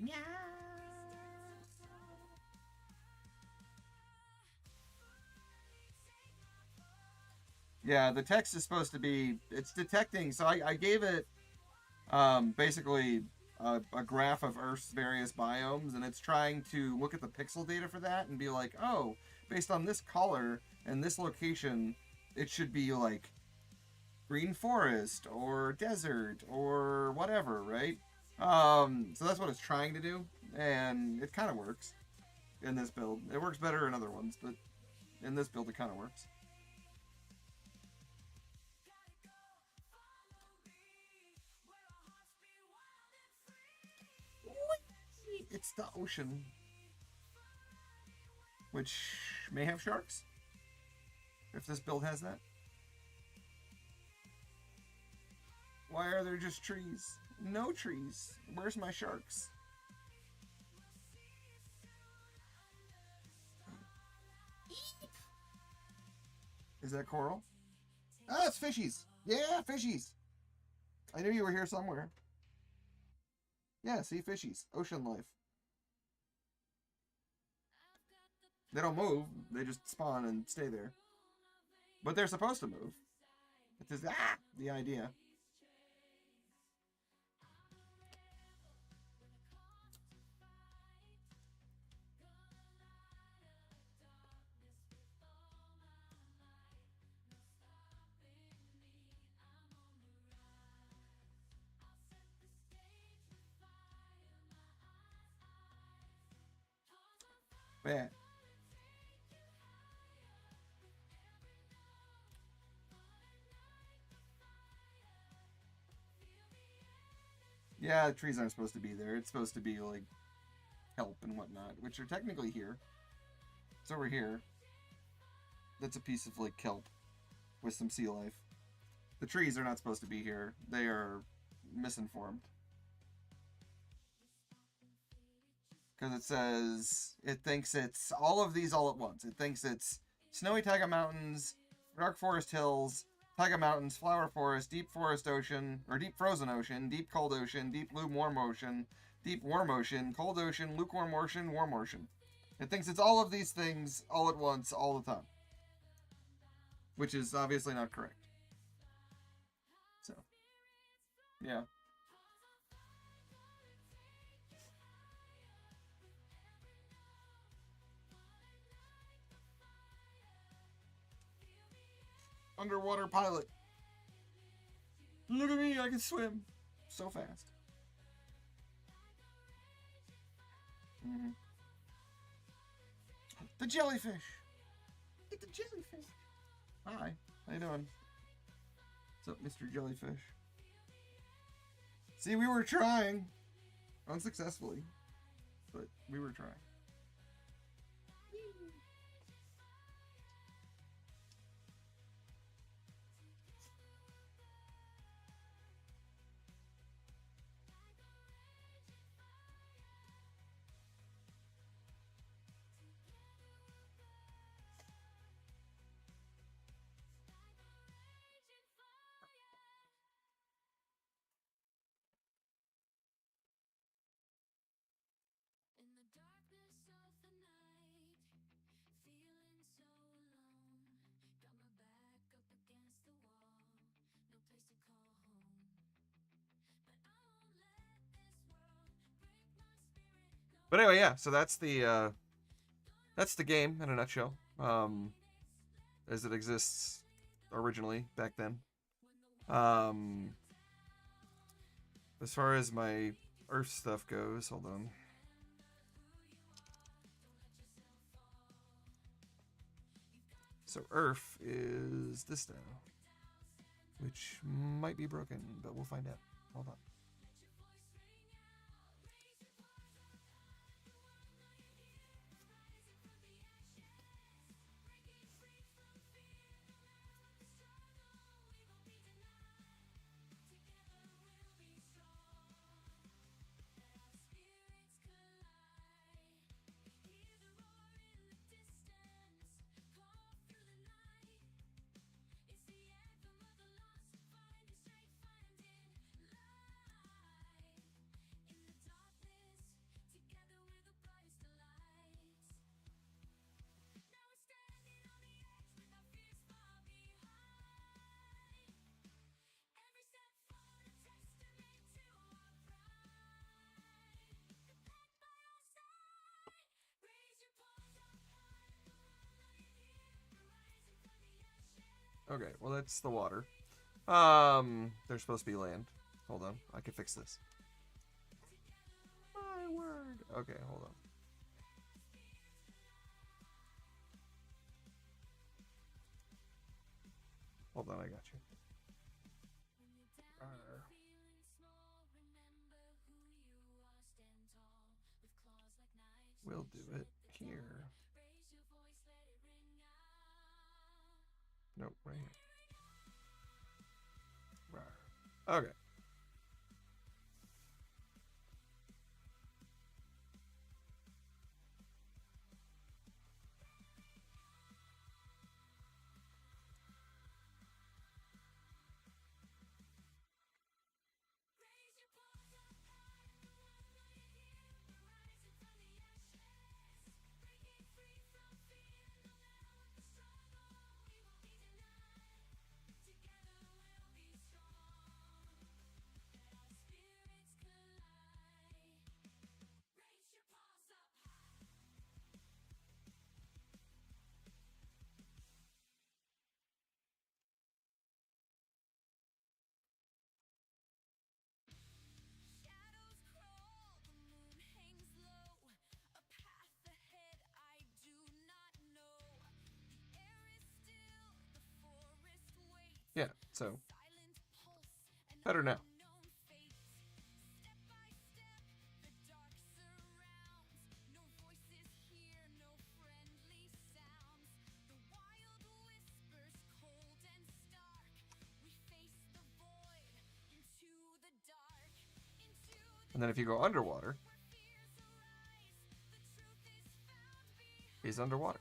Yeah. Yeah, the text is supposed to be, it's detecting, so I gave it basically a graph of Earth's various biomes, and it's trying to look at the pixel data for that and be like, oh, based on this color and this location, it should be like green forest or desert or whatever, right? So that's what it's trying to do, and it kind of works in this build. It works better in other ones, but in this build it kind of works. It's the ocean, which may have sharks, if this build has that. Why are there just trees? No trees. Where's my sharks? Is that coral? Ah, it's fishies. Yeah, fishies. I knew you were here somewhere. Yeah, see, fishies. Ocean life. They don't move. They just spawn and stay there. But they're supposed to move. It's just, the idea. Man. Yeah, the trees aren't supposed to be there. It's supposed to be, like, kelp and whatnot, which are technically here. It's over here. That's a piece of, like, kelp with some sea life. The trees are not supposed to be here. They are misinformed. Because it says, it thinks it's all of these all at once. It thinks it's Snowy Taiga Mountains, Dark Forest Hills, Taiga Mountains, Flower Forest, Deep Forest Ocean, or Deep Frozen Ocean, Deep Cold Ocean, Deep Lukewarm Ocean, Deep Warm Ocean, Cold Ocean, Lukewarm Ocean, Warm Ocean. It thinks it's all of these things all at once, all the time. Which is obviously not correct. So, yeah. Underwater pilot. Look at me, I can swim so fast. Mm-hmm. The jellyfish. Get the jellyfish. Hi, how you doing? What's up, Mr. Jellyfish? See, we were trying. Unsuccessfully. But we were trying. But anyway, yeah. So that's the game in a nutshell, as it exists originally back then. As far as my Earth stuff goes, hold on. So Earth is this now, which might be broken, but we'll find out. Hold on. Okay, well that's the water. There's supposed to be land. Hold on, I can fix this. My word. Okay, hold on. Hold on, I got you. We'll do it here. Nope, right here. Okay. Yeah, so better now. And then if you go underwater, he's underwater.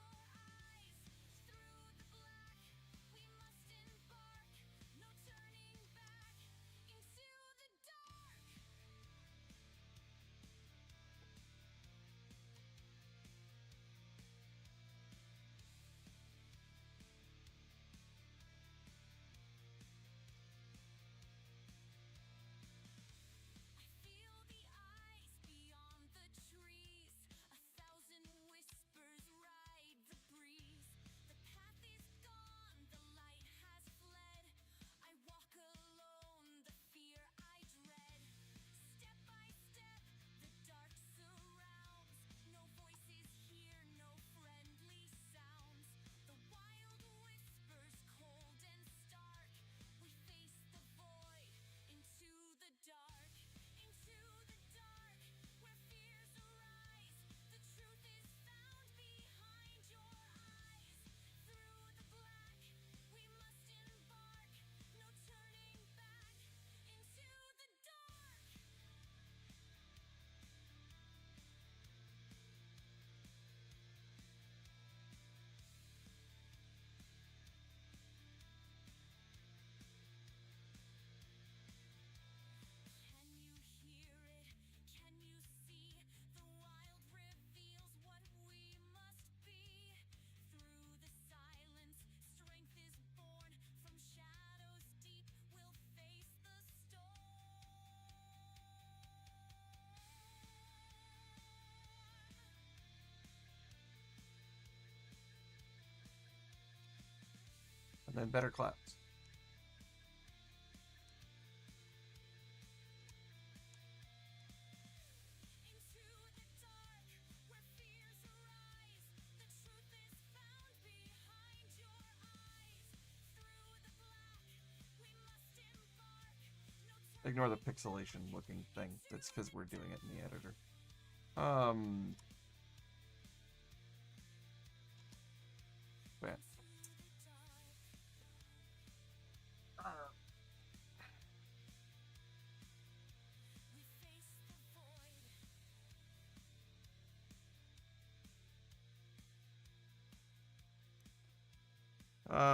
And then better clouds. ignore the pixelation looking thing. That's because we're doing it in the editor. Yeah.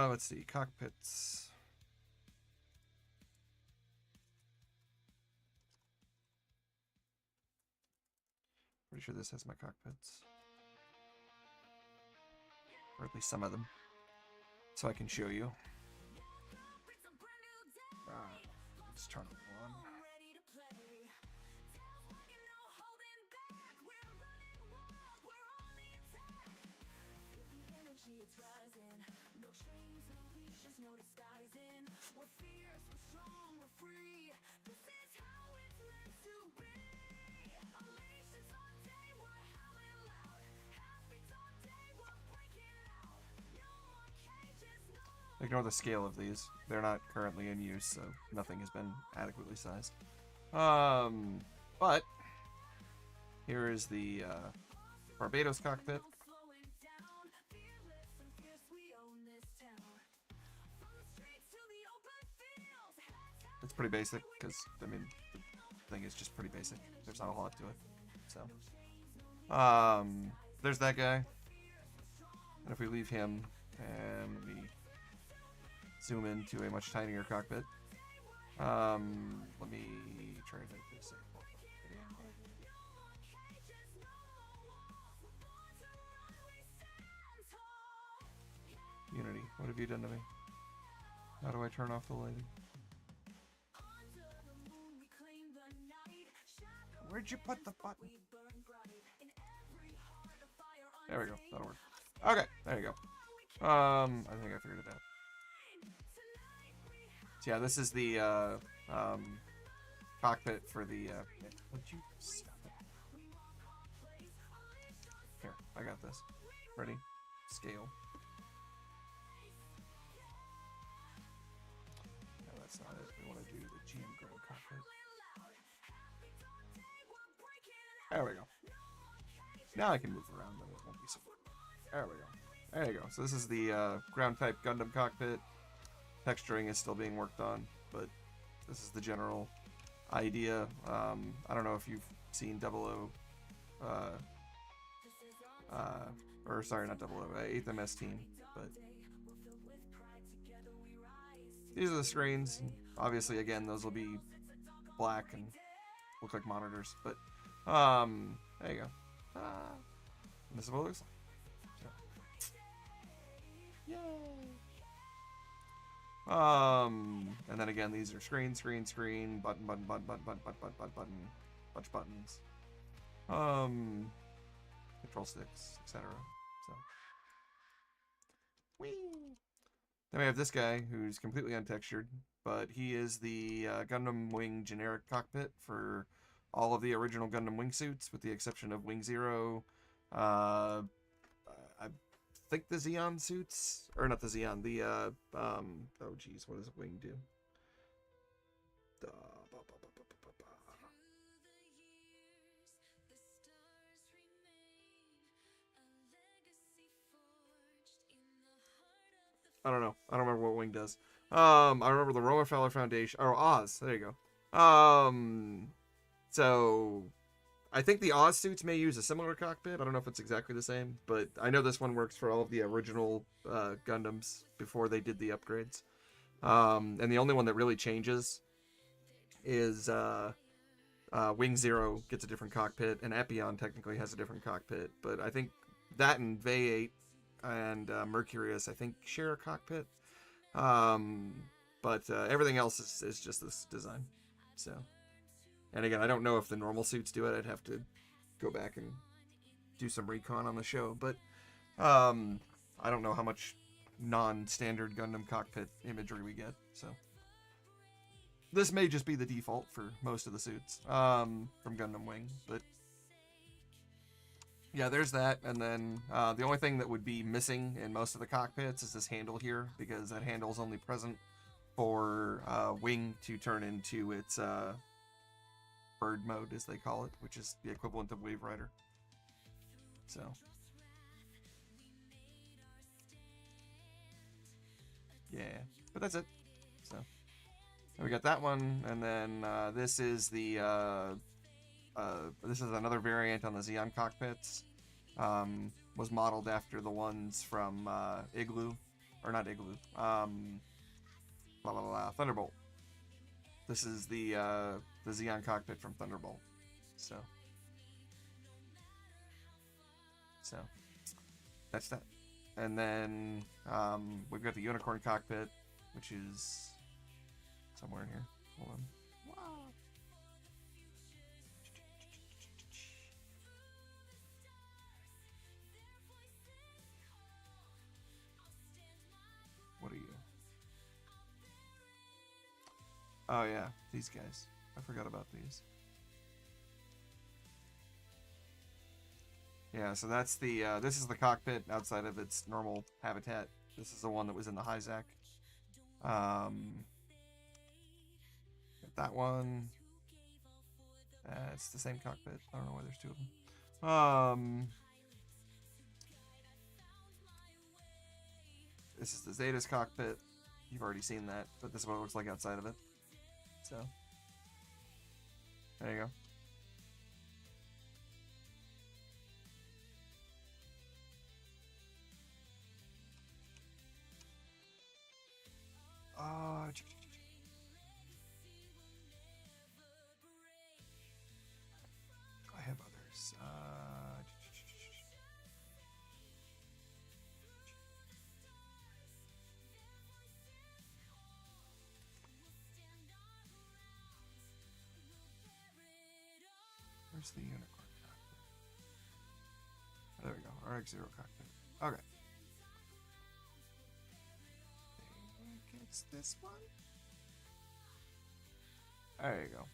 Let's see, cockpits. Pretty sure this has my cockpits. Or at least some of them. So I can show you. Let's turn it on. Ignore the scale of these. They're not currently in use, so nothing has been adequately sized. But here is the Barbados cockpit. It's pretty basic, because, I mean, the thing is just pretty basic. There's not a lot to it. So, there's that guy. And if we leave him, and we zoom into a much tinier cockpit. Let me try to make this simple. Unity, what have you done to me? How do I turn off the lighting? Where'd you put the button? There we go, that'll work. Okay, there you go. I think I figured it out. So yeah, this is the cockpit for the. Would you stop it? Here, I got this. Ready? Scale. No, that's not it. We want to do the GM Grade cockpit. There we go. Now I can move around, but it won't be so. There we go. There you go. So this is the ground type Gundam cockpit. Texturing is still being worked on, but this is the general idea. I don't know if you've seen 00, or sorry, not 00, 8th MS Team, but these are the screens. Obviously, again, those will be black and look like monitors, but there you go. This is what it looks like. So. Yay! And then again, these are screen, button, bunch buttons, control sticks, etc. So, whee! Then we have this guy who's completely untextured, but he is the Gundam Wing generic cockpit for all of the original Gundam wingsuits, with the exception of Wing Zero. I think the Xeon suits, or not the Xeon, the oh geez, what does Wing do? I don't know. I don't remember what Wing does. I remember the Rockefeller Foundation, or Oz. There you go. So I think the Oz suits may use a similar cockpit. I don't know if it's exactly the same, but I know this one works for all of the original Gundams before they did the upgrades. And the only one that really changes is Wing Zero gets a different cockpit, and Epion technically has a different cockpit. But I think that and V8 and Mercurius, I think, share a cockpit. But everything else is just this design. So. And again, I don't know if the normal suits do it. I'd have to go back and do some recon on the show. But I don't know how much non-standard Gundam cockpit imagery we get. So this may just be the default for most of the suits from Gundam Wing. But yeah, there's that. And then the only thing that would be missing in most of the cockpits is this handle here, because that handle is only present for Wing to turn into its bird mode, as they call it, which is the equivalent of Wave Rider. So. Yeah, but that's it. So we got that one, and then this is the this is another variant on the Xeon cockpits. Was modeled after the ones from Igloo, or not Igloo. Thunderbolt. This is the Xeon cockpit from Thunderbolt. So that's that. And then we've got the Unicorn cockpit, which is somewhere in here. Hold on. Wow. What are you? Oh yeah, these guys. I forgot about these. Yeah, so that's the this is the cockpit outside of its normal habitat. This is the one that was in the Hyzak. Got that one. It's the same cockpit. I don't know why there's two of them. This is the Zeta's cockpit. You've already seen that, but this is what it looks like outside of it. So there you go. I have others. Where's the Unicorn cockpit? Oh, there we go. RX-0 cockpit. Okay. I think it's this one. There you go.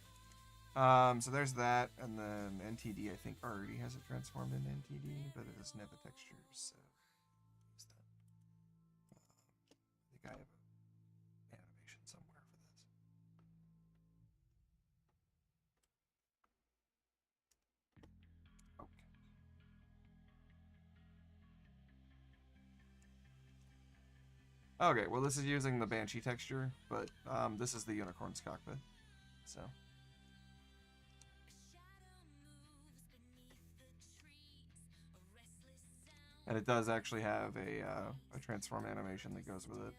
So there's that, and then NTD I think already has it transformed into NTD, but it doesn't have the textures, so use that. I think I have an animation somewhere for this. Okay, well this is using the Banshee texture, but this is the Unicorn's cockpit, so. And it does actually have a transform animation that goes with it.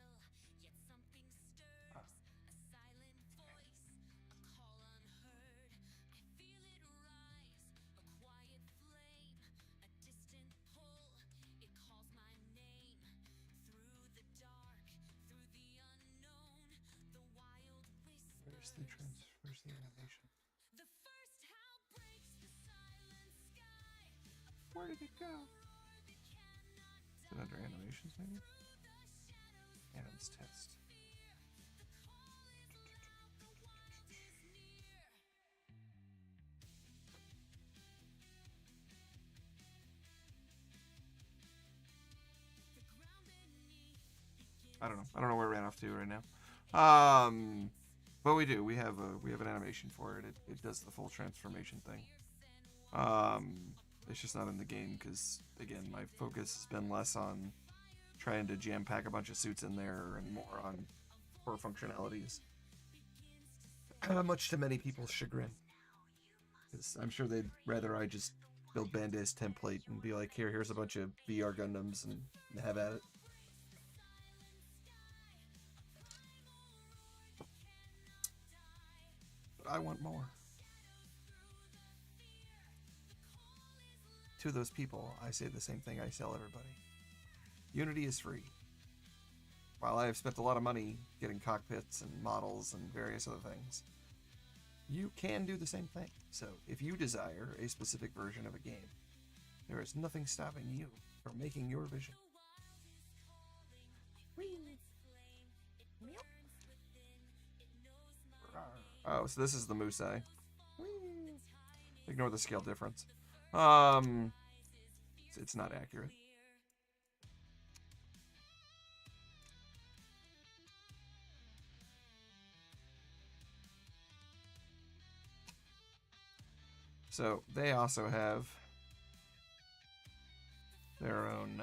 Where's the animation? Where did it go? Is it under animations maybe? Anim's test. I don't know. I don't know where it ran off to right now. But we do. We have an animation for it. It does the full transformation thing. It's just not in the game because, again, my focus has been less on trying to jam pack a bunch of suits in there and more on core functionalities. Much to many people's chagrin. Because I'm sure they'd rather I just build Bandai's template and be like, here's a bunch of VR Gundams and have at it. But I want more. To those people, I say the same thing I tell everybody. Unity is free. While I have spent a lot of money getting cockpits and models and various other things, you can do the same thing. So, if you desire a specific version of a game, there is nothing stopping you from making your vision. Oh, so this is the Musai. Ignore the scale difference. It's not accurate. So they also have their own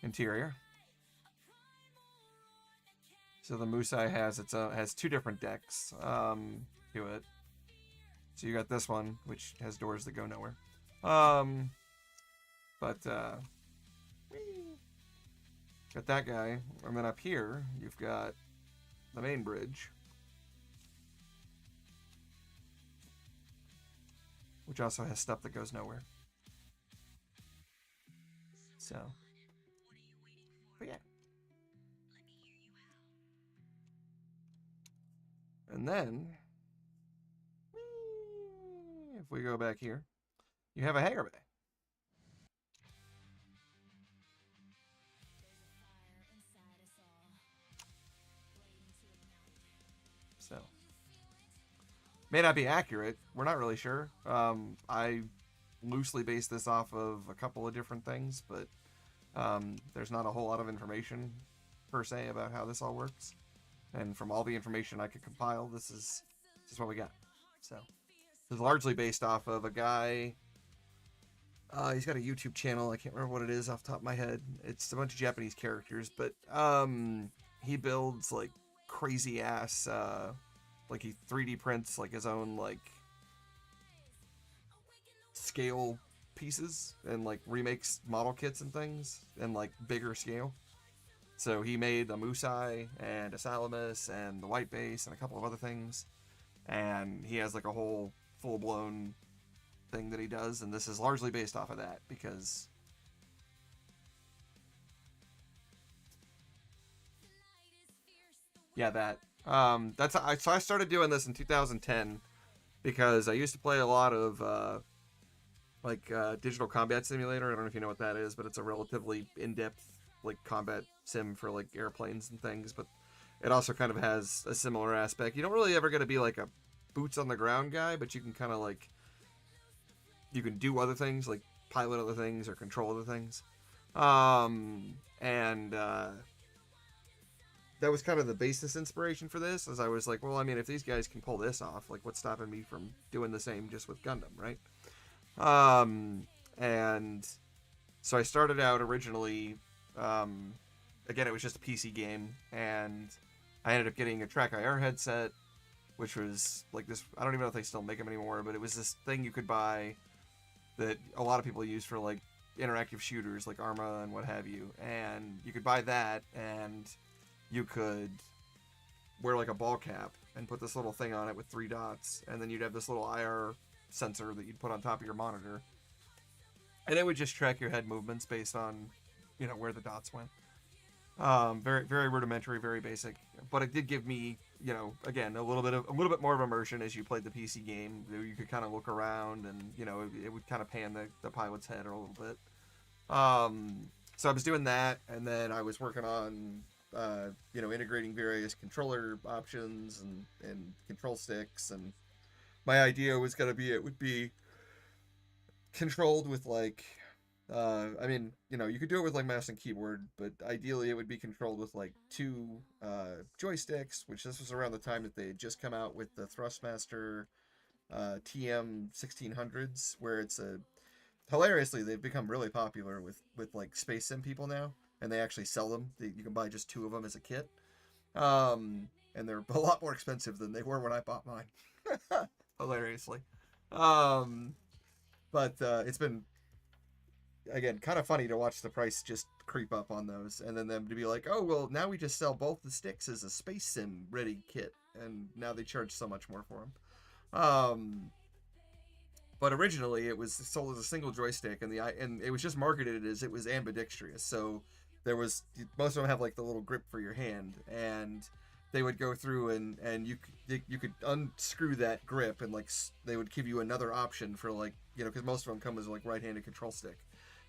interior. So the Musai has two different decks to it. So you got this one, which has doors that go nowhere. But got that guy, and then up here you've got the main bridge, which also has stuff that goes nowhere. So, but yeah. And then, if we go back here, you have a hangar bay. So, may not be accurate. We're not really sure. I loosely based this off of a couple of different things, but there's not a whole lot of information per se about how this all works. And from all the information I could compile, this is what we got. So, it's largely based off of a guy. He's got a YouTube channel. I can't remember what it is off the top of my head. It's a bunch of Japanese characters, but he builds like crazy ass, like he 3D prints like his own like scale pieces and like remakes model kits and things and like bigger scale. So he made a Musai and a Salamis and the White Base and a couple of other things. And he has like a whole full-blown thing that he does. And this is largely based off of that because... yeah, that. So I started doing this in 2010 because I used to play a lot of Digital Combat Simulator. I don't know if you know what that is, but it's a relatively in-depth like combat sim for like airplanes and things, but it also kind of has a similar aspect. You don't really ever get to be like a boots on the ground guy, but you can kind of like, you can do other things like pilot other things or control other things. That was kind of the basis inspiration for this, as I was like, well, I mean, if these guys can pull this off, like what's stopping me from doing the same just with Gundam, right? And so I started out originally, again, it was just a PC game, and I ended up getting a Track IR headset, which was like this, I don't even know if they still make them anymore, but it was this thing you could buy that a lot of people use for like interactive shooters like Arma and what have you, and you could buy that, and you could wear like a ball cap and put this little thing on it with 3 dots, and then you'd have this little IR sensor that you'd put on top of your monitor, and it would just track your head movements based on, you know, where the dots went. Very, very rudimentary, very basic, but it did give me, you know, again, a little bit more of immersion as you played the PC game. You could kind of look around, and you know, it would kind of pan the pilot's head a little bit. So I was doing that, and then I was working on, you know, integrating various controller options and control sticks, and my idea was going to be it would be controlled with like, I mean, you know, you could do it with like mouse and keyboard, but ideally it would be controlled with like 2 joysticks, which this was around the time that they had just come out with the Thrustmaster TM 1600s, where it's hilariously, they've become really popular with like space sim people now, and they actually sell them. You can buy just 2 of them as a kit, and they're a lot more expensive than they were when I bought mine. Hilariously. But it's been, again, kind of funny to watch the price just creep up on those, and then them to be like, oh, well, now we just sell both the sticks as a space sim ready kit, and now they charge so much more for them. But originally it was sold as a single joystick, and it was just marketed as it was ambidextrous. So there was, most of them have like the little grip for your hand, and they would go through and you could unscrew that grip, and like they would give you another option for, like, you know, because most of them come as like right-handed control stick.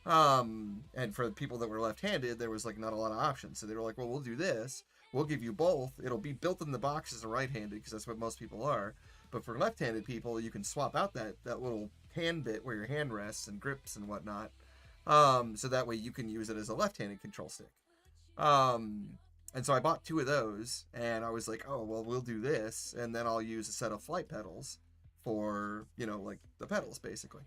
And for the people that were left-handed, there was like not a lot of options. So they were like, well, we'll do this. We'll give you both. It'll be built in the box as a right-handed, because that's what most people are. But for left-handed people, you can swap out that little hand bit where your hand rests and grips and whatnot. So that way you can use it as a left-handed control stick. And so I bought 2 of those, and I was like, oh, well, we'll do this, and then I'll use a set of flight pedals for, you know, like the pedals basically.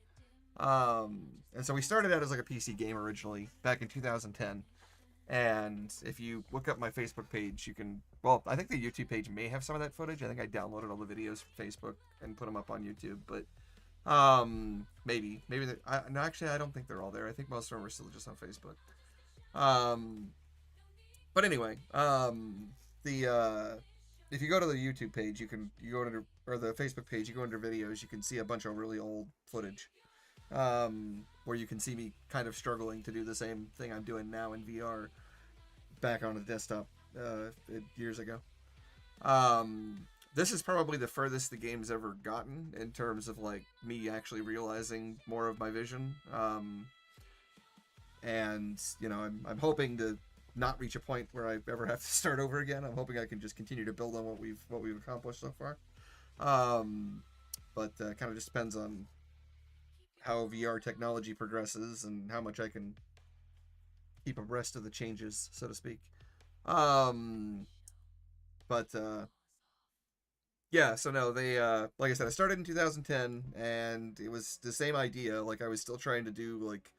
And so we started out as like a PC game originally back in 2010. And if you look up my Facebook page, you can, well, I think the YouTube page may have some of that footage. I think I downloaded all the videos from Facebook and put them up on YouTube, but maybe no, actually I don't think they're all there. I think most of them are still just on Facebook. But anyway, if you go to the YouTube page, you go under, or the Facebook page, you go under videos, you can see a bunch of really old footage, where you can see me kind of struggling to do the same thing I'm doing now in VR back on the desktop years ago. This is probably the furthest the game's ever gotten in terms of like me actually realizing more of my vision. And you know, I'm hoping to not reach a point where I ever have to start over again. I'm hoping I can just continue to build on what we've accomplished so far. But kind of just depends on how VR technology progresses and how much I can keep abreast of the changes, so to speak. Yeah, so no, they, like I said, I started in 2010, and it was the same idea. Like, I was still trying to do, like,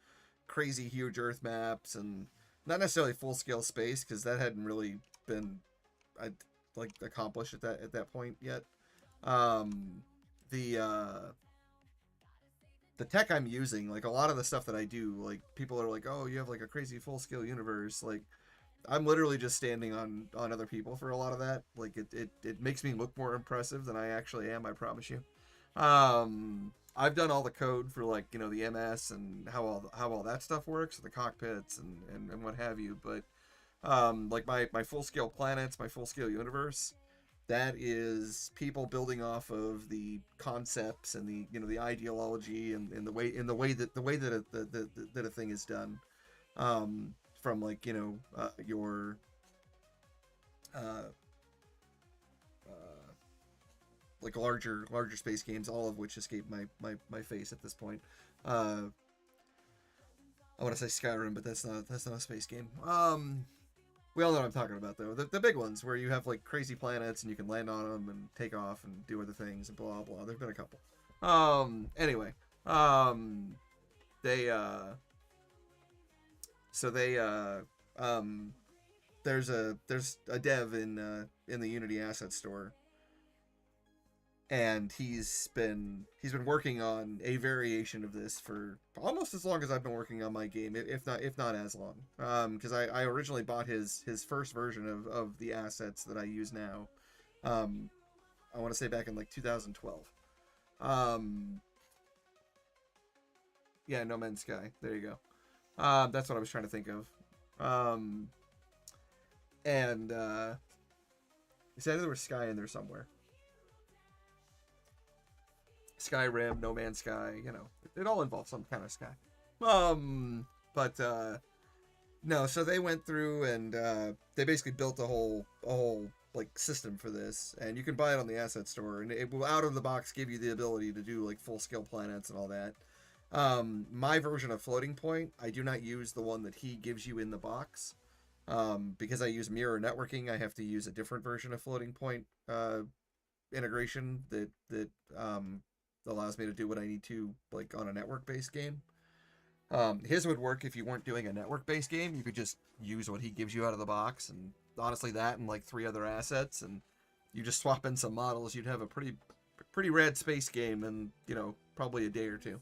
crazy huge Earth maps, and not necessarily full-scale space, because that hadn't really been, accomplished at that point yet. The tech I'm using, like, a lot of the stuff that I do, like, people are like, oh, you have, like, a crazy full-scale universe, like, I'm literally just standing on other people for a lot of that. Like, it makes me look more impressive than I actually am, I promise you. I've done all the code for, like, you know, the MS and how all that stuff works, the cockpits and what have you, but like my full-scale planets, my full-scale universe, that is people building off of the concepts and the, you know, the ideology and the way that a thing is done. From, like, you know, your like larger space games, all of which escape my face at this point. I want to say Skyrim, but that's not a space game. We all know what I'm talking about, though. The big ones where you have, like, crazy planets and you can land on them and take off and do other things and blah blah. There've been a couple. Anyway, there's a dev in the Unity asset store, and he's been working on a variation of this for almost as long as I've been working on my game, if not as long. Because I originally bought his first version of the assets that I use now. I want to say back in like 2012. Yeah, No Man's Sky. There you go. That's what I was trying to think of. And you said there was Sky in there somewhere. Skyrim, No Man's Sky, you know, it all involves some kind of sky. No, so they went through and they basically built a whole like system for this, and you can buy it on the asset store, and it will out of the box give you the ability to do like full scale planets and all that. My version of Floating Point, I do not use the one that he gives you in the box. Because I use mirror networking, I have to use a different version of Floating Point integration that allows me to do what I need to, like, on a network-based game. His would work if you weren't doing a network-based game. You could just use what he gives you out of the box, and honestly that and like 3 other assets, and you just swap in some models, you'd have a pretty rad space game in, you know, probably a day or two.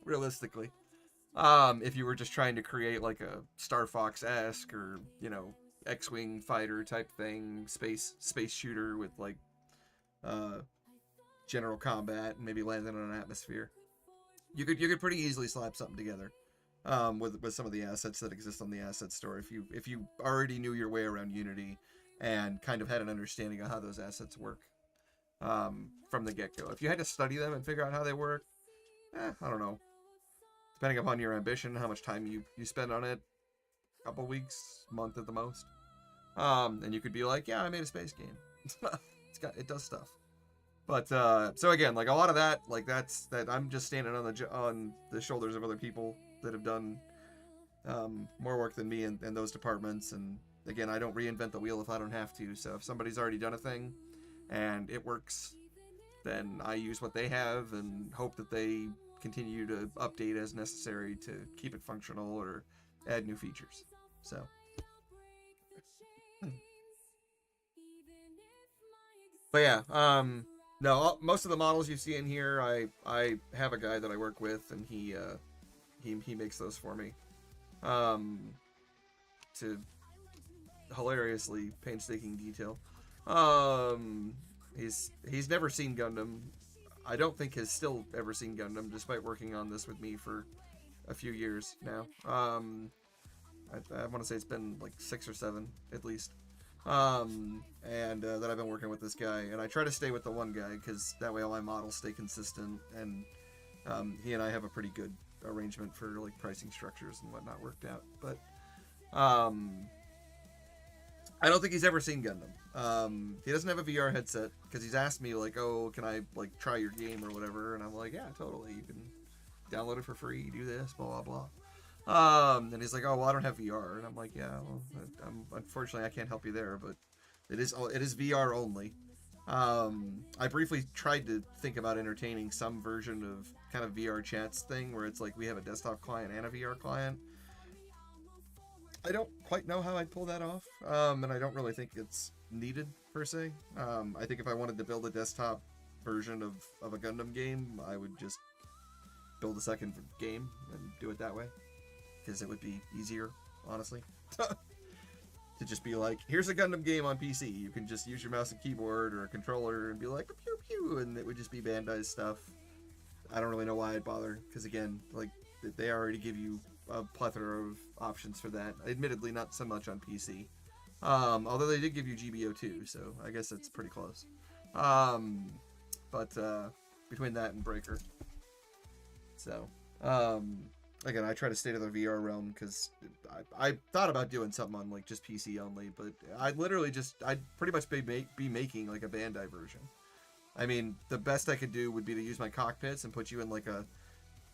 Realistically. If you were just trying to create like a Star Fox-esque or, you know, X-Wing fighter type thing, space shooter with like general combat and maybe landing on an atmosphere, you could pretty easily slap something together with some of the assets that exist on the asset store if you already knew your way around Unity and kind of had an understanding of how those assets work from the get-go. If you had to study them and figure out how they work, I don't know. Depending upon your ambition, how much time you spend on it, a couple weeks, month at the most. And you could be like, yeah, I made a space game. It does stuff. But so again, like a lot of that, like that I'm just standing on the shoulders of other people that have done more work than me in those departments. And again, I don't reinvent the wheel if I don't have to. So if somebody's already done a thing and it works then I use what they have and hope that they continue to update as necessary to keep it functional or add new features. So. But yeah, no, most of the models you see in here, I have a guy that I work with, and he makes those for me. To hilariously painstaking detail. He's never seen Gundam. I don't think has still ever seen Gundam, despite working on this with me for a few years now. I want to say it's been like 6 or 7 at least. And that I've been working with this guy, and I try to stay with the one guy because that way all my models stay consistent, and he and I have a pretty good arrangement for like pricing structures and whatnot worked out. But I don't think he's ever seen Gundam. He doesn't have a VR headset because he's asked me like, oh, can I like try your game or whatever, and I'm like, yeah, totally, you can download it for free, do this, blah blah blah. And he's like, oh, well, I don't have VR, and I'm like, yeah, well, unfortunately I can't help you there, but it is VR only. I briefly tried to think about entertaining some version of kind of VR chats thing where it's like we have a desktop client and a VR client. I don't quite know how I'd pull that off, and I don't really think it's needed per se. I think if I wanted to build a desktop version of a Gundam game, I would just build a second game and do it that way. Because it would be easier, honestly, to just be like, here's a Gundam game on PC. You can just use your mouse and keyboard or a controller and be like, pew pew, and it would just be Bandai's stuff. I don't really know why I'd bother, because again, like, they already give you a plethora of options for that. Admittedly, not so much on PC. Although they did give you GBO too, so I guess that's pretty close. But between that and Breaker. So, again, I try to stay to the VR realm because I thought about doing something on like just PC only, but I'd pretty much be making like a Bandai version. I mean, the best I could do would be to use my cockpits and put you in like a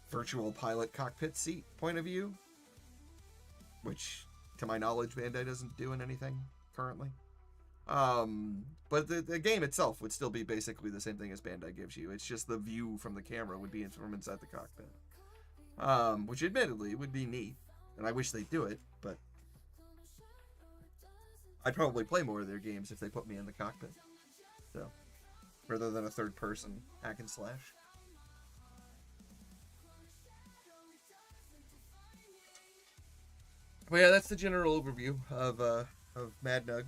virtual pilot cockpit seat point of view, which to my knowledge Bandai doesn't do in anything currently. But the game itself would still be basically the same thing as Bandai gives you. It's just the view from the camera would be from inside the cockpit. Which admittedly would be neat, and I wish they'd do it, but I'd probably play more of their games if they put me in the cockpit, so rather than a third person hack and slash. But yeah, that's the general overview of MADNUG.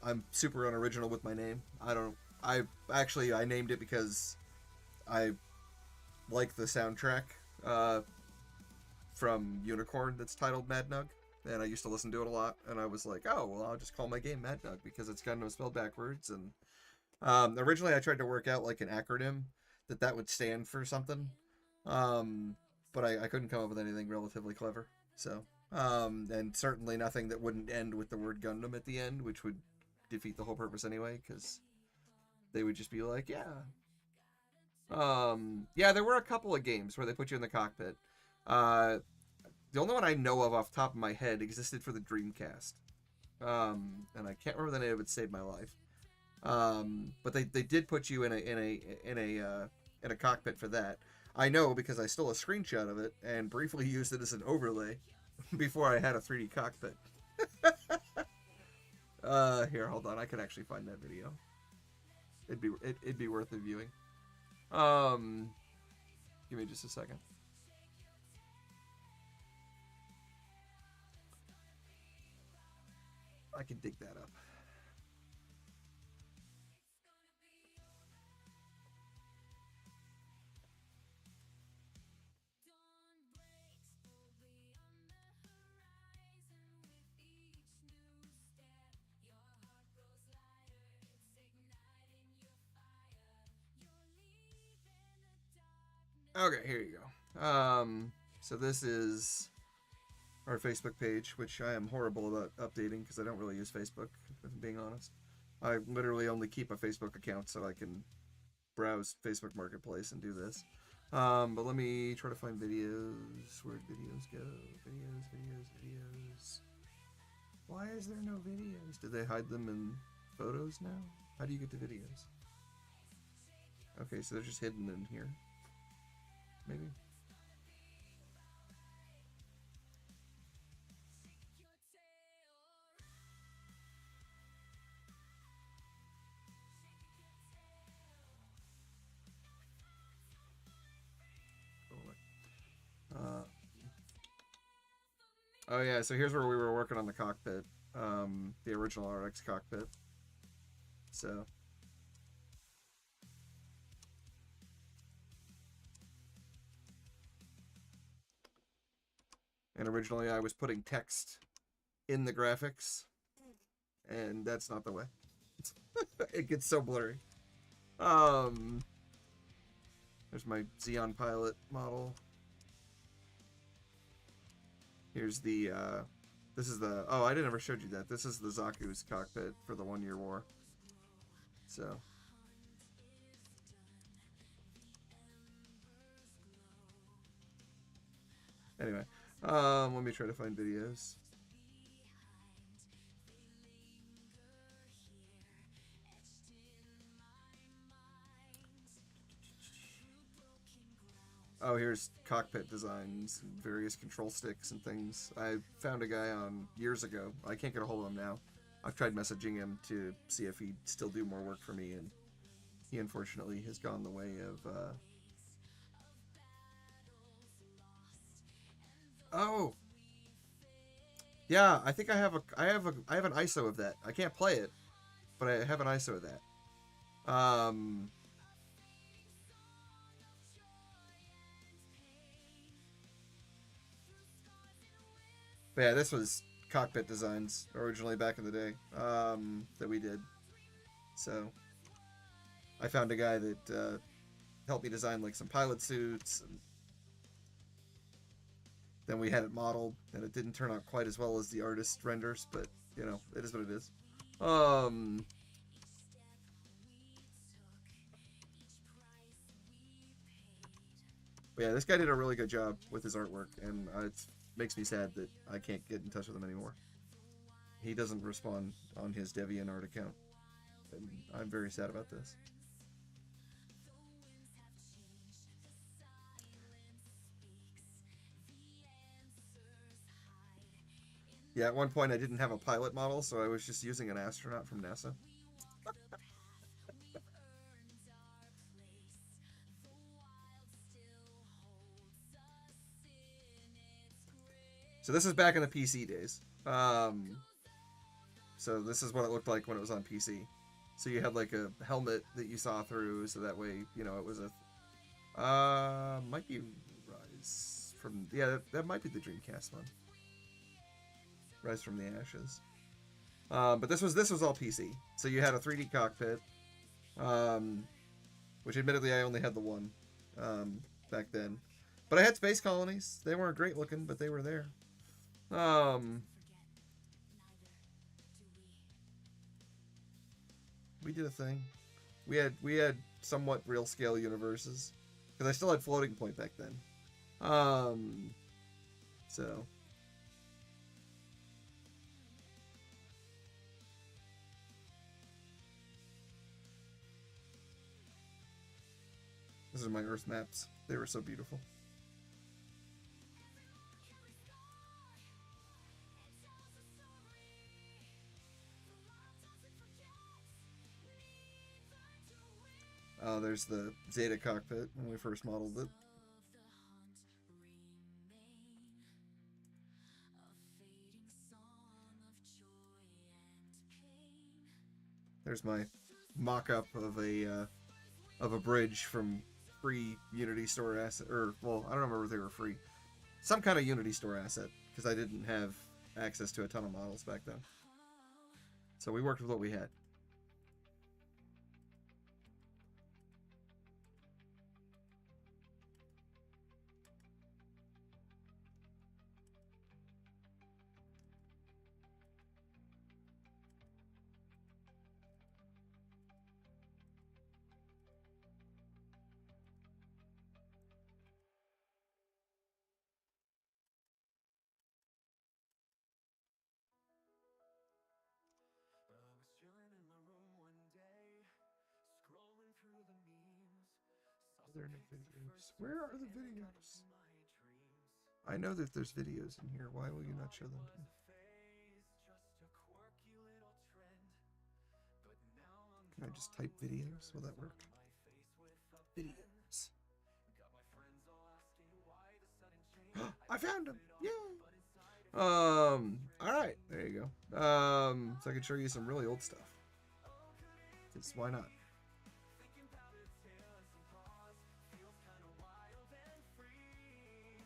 I'm super unoriginal with my name. I named it because I like the soundtrack from Unicorn that's titled MADNUG, and I used to listen to it a lot, and I was like, oh, well, I'll just call my game MADNUG because it's Gundam spelled backwards, and originally I tried to work out like an acronym that would stand for something, but I couldn't come up with anything relatively clever, so, and certainly nothing that wouldn't end with the word Gundam at the end, which would defeat the whole purpose anyway, because they would just be like, yeah, there were a couple of games where they put you in the cockpit. The only one I know of off the top of my head existed for the Dreamcast. And I can't remember the name of it. Saved my life. But they did put you in a cockpit for that. I know because I stole a screenshot of it and briefly used it as an overlay before I had a 3D cockpit. Here, hold on. I could actually find that video. It'd be worth reviewing. Give me just a second. I can dig that up. Okay, here you go. So this is our Facebook page, which I am horrible about updating because I don't really use Facebook, if I'm being honest. I literally only keep a Facebook account so I can browse Facebook Marketplace and do this. But let me try to find videos. Where'd videos go? Videos. Why is there no videos? Did they hide them in photos now? How do you get to videos? Okay, so they're just hidden in here. Maybe. Oh yeah, so here's where we were working on the cockpit, the original RX cockpit. So. And originally I was putting text in the graphics, and that's not the way. It gets so blurry. There's my Xeon Pilot model. Here's the, this is the, oh, I never showed you that. This is the Zaku's cockpit for the 1 Year War. So. Anyway, let me try to find videos. Oh, here's cockpit designs, and various control sticks and things. I found a guy on years ago. I can't get a hold of him now. I've tried messaging him to see if he'd still do more work for me, and he unfortunately has gone the way of, Oh! Yeah, I think I have an ISO of that. I can't play it, but I have an ISO of that. But yeah, this was cockpit designs originally back in the day, that we did. So I found a guy that helped me design like some pilot suits, and then we had it modeled, and it didn't turn out quite as well as the artist renders, but you know, it is what it is. But yeah, this guy did a really good job with his artwork, and it makes me sad that I can't get in touch with him anymore. He doesn't respond on his DeviantArt account, and I'm very sad about this. Yeah, at one point I didn't have a pilot model, so I was just using an astronaut from NASA. So this is back in the PC days. So this is what it looked like when it was on PC. So you had like a helmet that you saw through, so that way, you know, it was a... might be Rise from... Yeah, that might be the Dreamcast one. Rise from the Ashes. But this was all PC. So you had a 3D cockpit, which admittedly I only had the one back then. But I had space colonies. They weren't great looking, but they were there. We did a thing. We had somewhat real scale universes, because I still had floating point back then. So these are my Earth maps. They were so beautiful. Oh, there's the Zeta cockpit when we first modeled it. There's my mock-up of a bridge from free Unity Store asset, or well, I don't remember if they were free. Some kind of Unity Store asset, because I didn't have access to a ton of models back then. So we worked with what we had. there no videos? Where are the videos? I know that there's videos in here. Why will you not show them to me? Can I just type videos? Will that work? Videos. I found them! Yay! Alright, there you go. So I can show you some really old stuff. Because why not?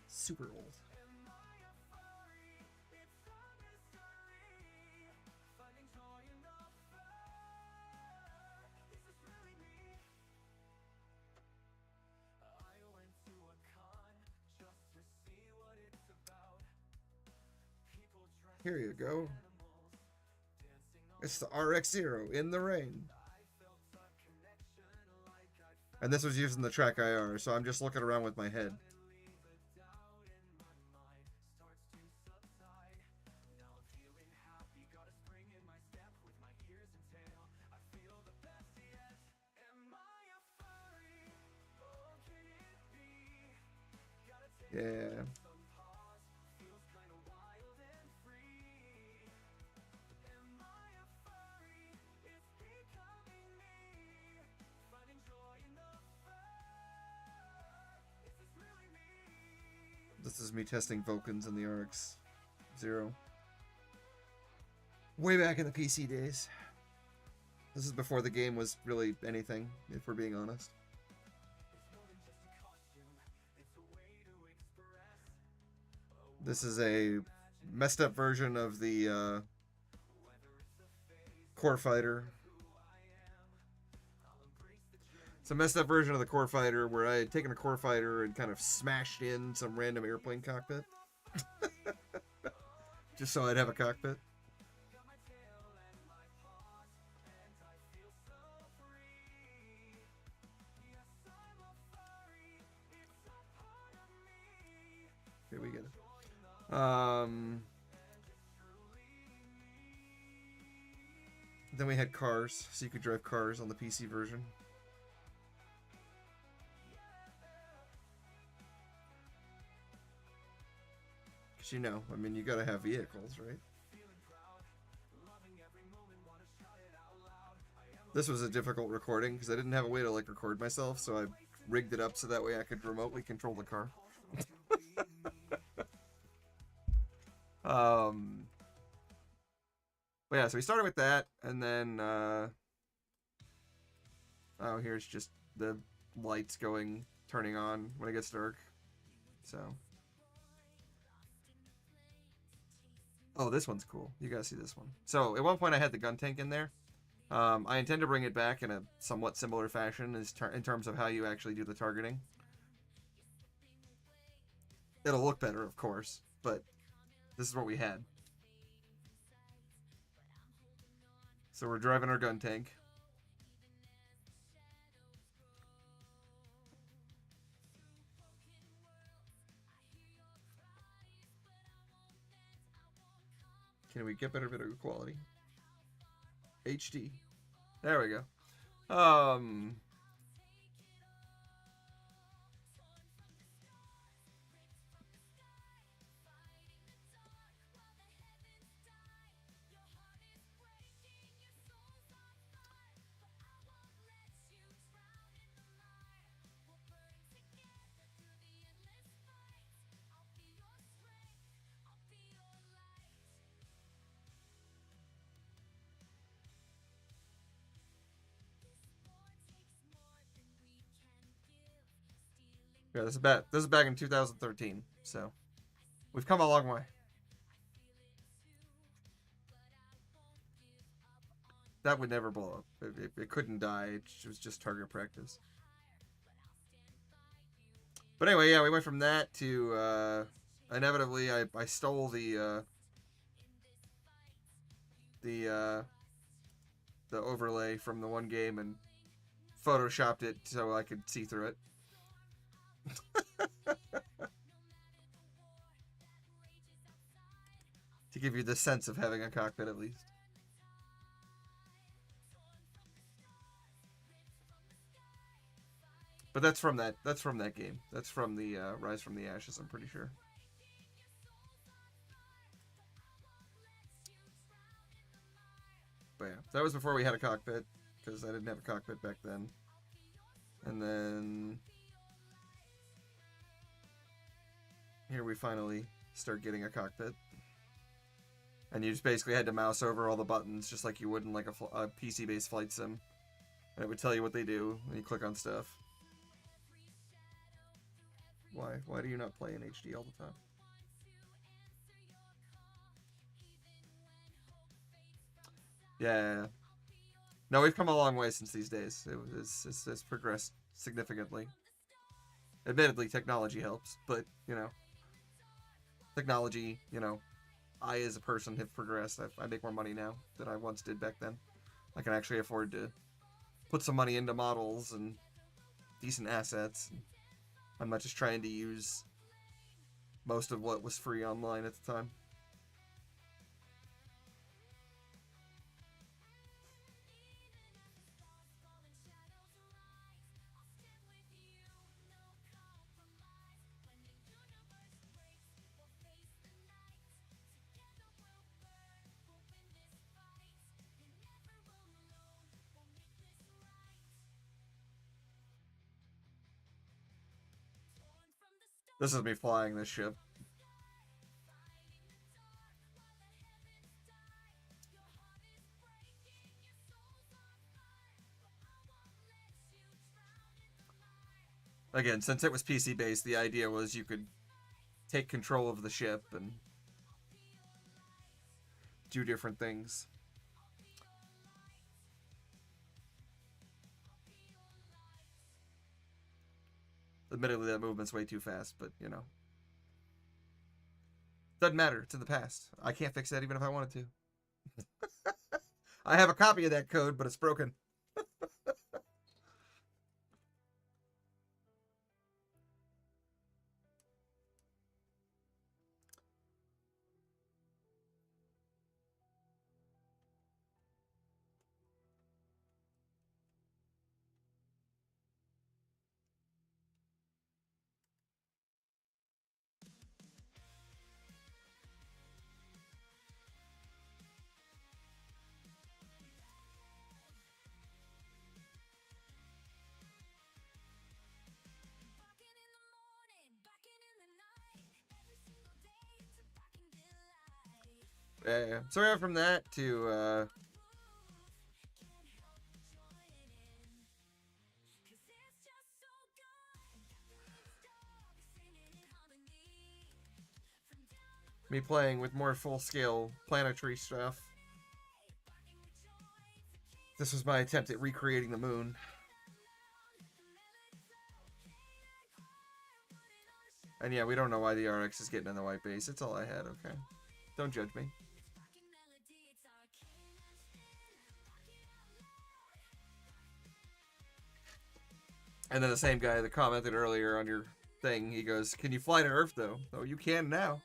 Super old. Here you go. It's the RX-0 in the rain. And this was using the track IR, so I'm just looking around with my head. Yeah. This is me testing Vulcans in the RX-0. Way back in the PC days. This is before the game was really anything, if we're being honest. This is a messed up version of the Core Fighter. It's a messed up version of the Core Fighter where I had taken a Core Fighter and kind of smashed in some random airplane cockpit. Just so I'd have a cockpit. Here we get it. Then we had cars, so you could drive cars on the PC version. Because, you know, I mean, you gotta have vehicles, right? This was a difficult recording because I didn't have a way to, like, record myself, so I rigged it up so that way I could remotely control the car. But yeah, so we started with that, and then, oh, here's just the lights turning on when it gets dark, so. Oh, this one's cool. You gotta see this one. So, at one point I had the gun tank in there. I intend to bring it back in a somewhat similar fashion in terms of how you actually do the targeting. It'll look better, of course, but this is what we had. So we're driving our gun tank. Can we get better video quality? HD. There we go. Yeah, this is back in 2013, so we've come a long way. That would never blow up. It couldn't die. It was just target practice. But anyway, yeah, we went from that to inevitably I stole the overlay from the one game and photoshopped it so I could see through it. To give you the sense of having a cockpit, at least. But that's from that game. That's from the Rise from the Ashes, I'm pretty sure. But yeah, that was before we had a cockpit, because I didn't have a cockpit back then. And then here we finally start getting a cockpit. And you just basically had to mouse over all the buttons, just like you would in like a PC-based flight sim. And it would tell you what they do, and you click on stuff. Why? Why do you not play in HD all the time? Yeah. No, we've come a long way since these days. It's progressed significantly. Admittedly, technology helps, but, you know, technology, you know, I as a person have progressed. I make more money now than I once did back then. I can actually afford to put some money into models and decent assets. I'm not just trying to use most of what was free online at the time. This is me flying this ship. Again, since it was PC based, the idea was you could take control of the ship and do different things. Admittedly, that movement's way too fast, but, you know. Doesn't matter. It's in the past. I can't fix that even if I wanted to. I have a copy of that code, but it's broken. Yeah. So we went from that to me playing with more full-scale planetary stuff. This was my attempt at recreating the moon. And yeah, we don't know why the RX is getting in the white base. It's all I had, okay? Don't judge me. And then the same guy that commented earlier on your thing, he goes, "Can you fly to Earth, though?" Oh, you can now.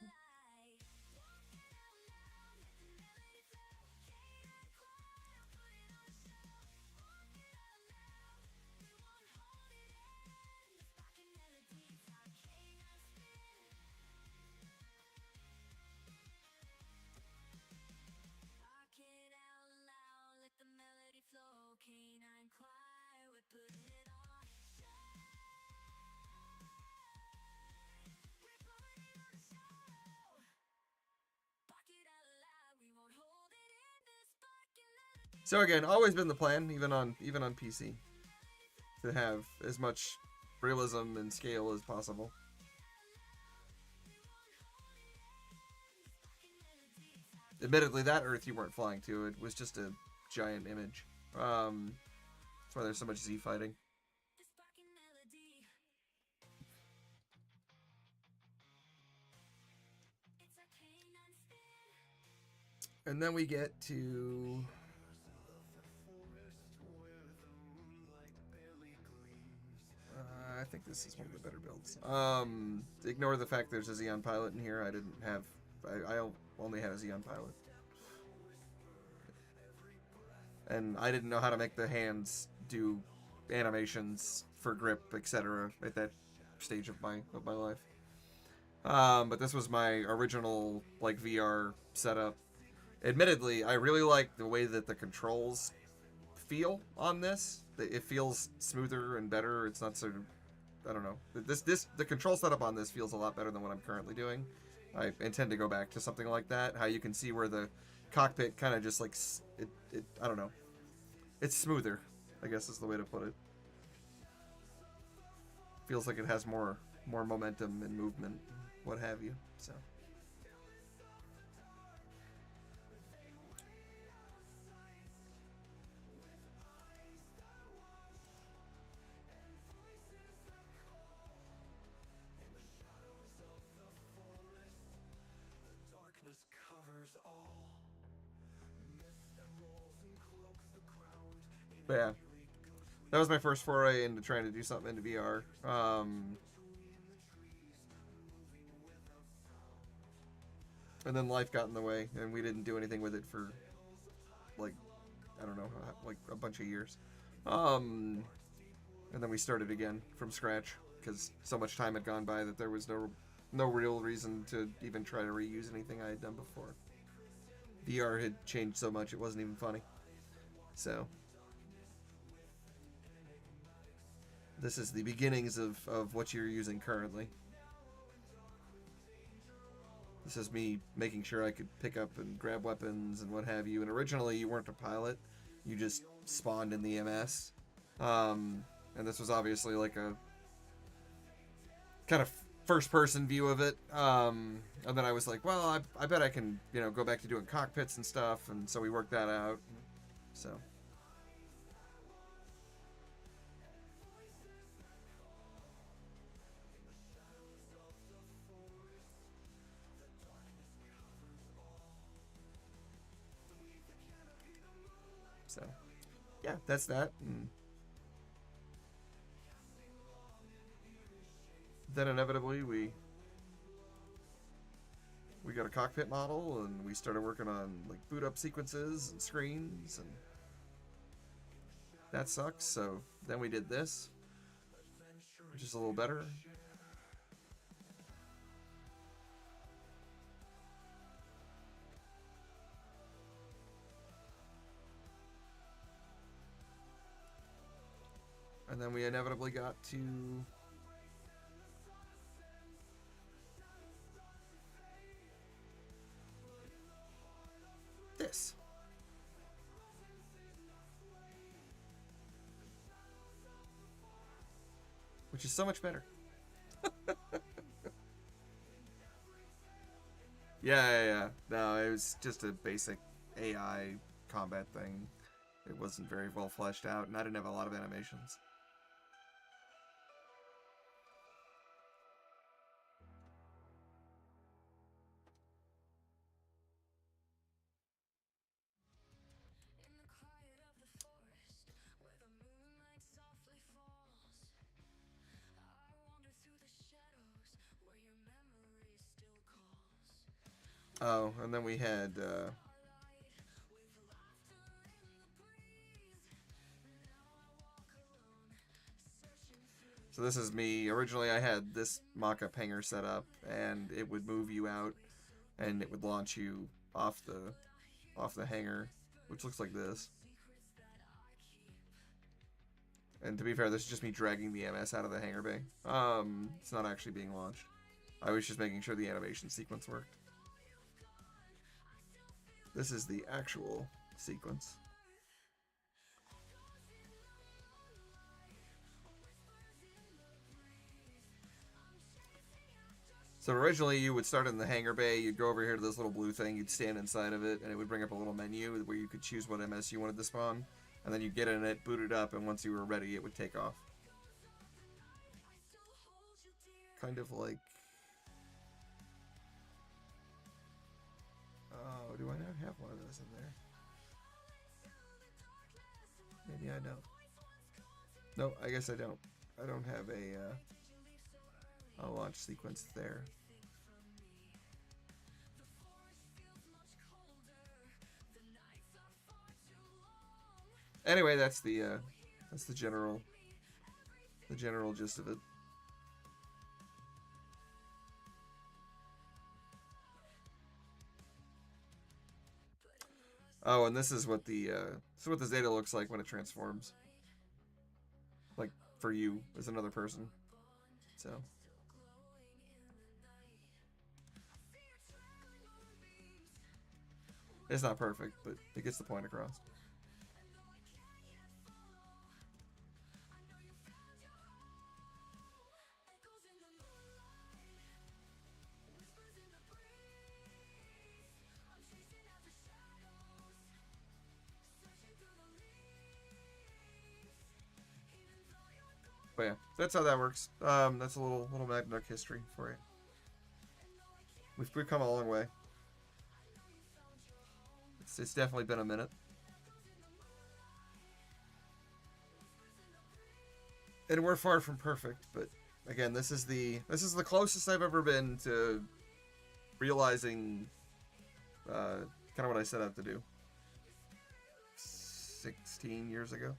So again, always been the plan, even on PC, to have as much realism and scale as possible. Admittedly, that Earth you weren't flying to, it was just a giant image. That's why there's so much Z fighting. And then we get to I think this is one of the better builds. Ignore the fact there's a Xeon pilot in here. I didn't have. I only had a Xeon pilot, and I didn't know how to make the hands do animations for grip, etc. at that stage of my life. But this was my original like VR setup. Admittedly, I really like the way that the controls feel on this. It feels smoother and better. It's not so, I don't know. The control setup on this feels a lot better than what I'm currently doing. I intend to go back to something like that. How you can see where the cockpit kind of just like it I don't know. It's smoother, I guess is the way to put it. Feels like it has more momentum and movement, what have you. So. But yeah, that was my first foray into trying to do something into VR. And then life got in the way, and we didn't do anything with it for, like, I don't know, like a bunch of years. And then we started again from scratch because so much time had gone by that there was no real reason to even try to reuse anything I had done before. VR had changed so much it wasn't even funny. So this is the beginnings of what you're using currently. This is me making sure I could pick up and grab weapons and what have you. And originally you weren't a pilot. You just spawned in the MS. And this was obviously like a kind of first-person view of it. And then I was like, well, I bet I can, go back to doing cockpits and stuff. And so we worked that out. So. So, yeah, that's that. And then inevitably we got a cockpit model and we started working on like boot up sequences and screens, and that sucks. So then we did this, which is a little better. And then we inevitably got to this. Which is so much better. Yeah. No, it was just a basic AI combat thing. It wasn't very well fleshed out, and I didn't have a lot of animations. Oh, and then we had so this is me. Originally I had this mock-up hangar set up, and it would move you out, and it would launch you off the hangar, which looks like this. And to be fair, this is just me dragging the MS out of the hangar bay. It's not actually being launched. I was just making sure the animation sequence worked. This is the actual sequence. So originally you would start in the hangar bay, you'd go over here to this little blue thing, you'd stand inside of it, and it would bring up a little menu where you could choose what MS you wanted to spawn, and then you'd get in it, boot it up, and once you were ready, it would take off. Kind of like... Oh, do I not have one of those in there? Maybe I don't. No, I guess I don't. I don't have a launch sequence there. Anyway, that's the general the general gist of it. Oh, and this is what the Zeta looks like when it transforms. Like for you as another person. So it's not perfect, but it gets the point across. But yeah, that's how that works. That's a little MADNUGVR history for you. We've come a long way. It's definitely been a minute. And we're far from perfect, but again, this is the closest I've ever been to realizing kind of what I set out to do 16 years ago.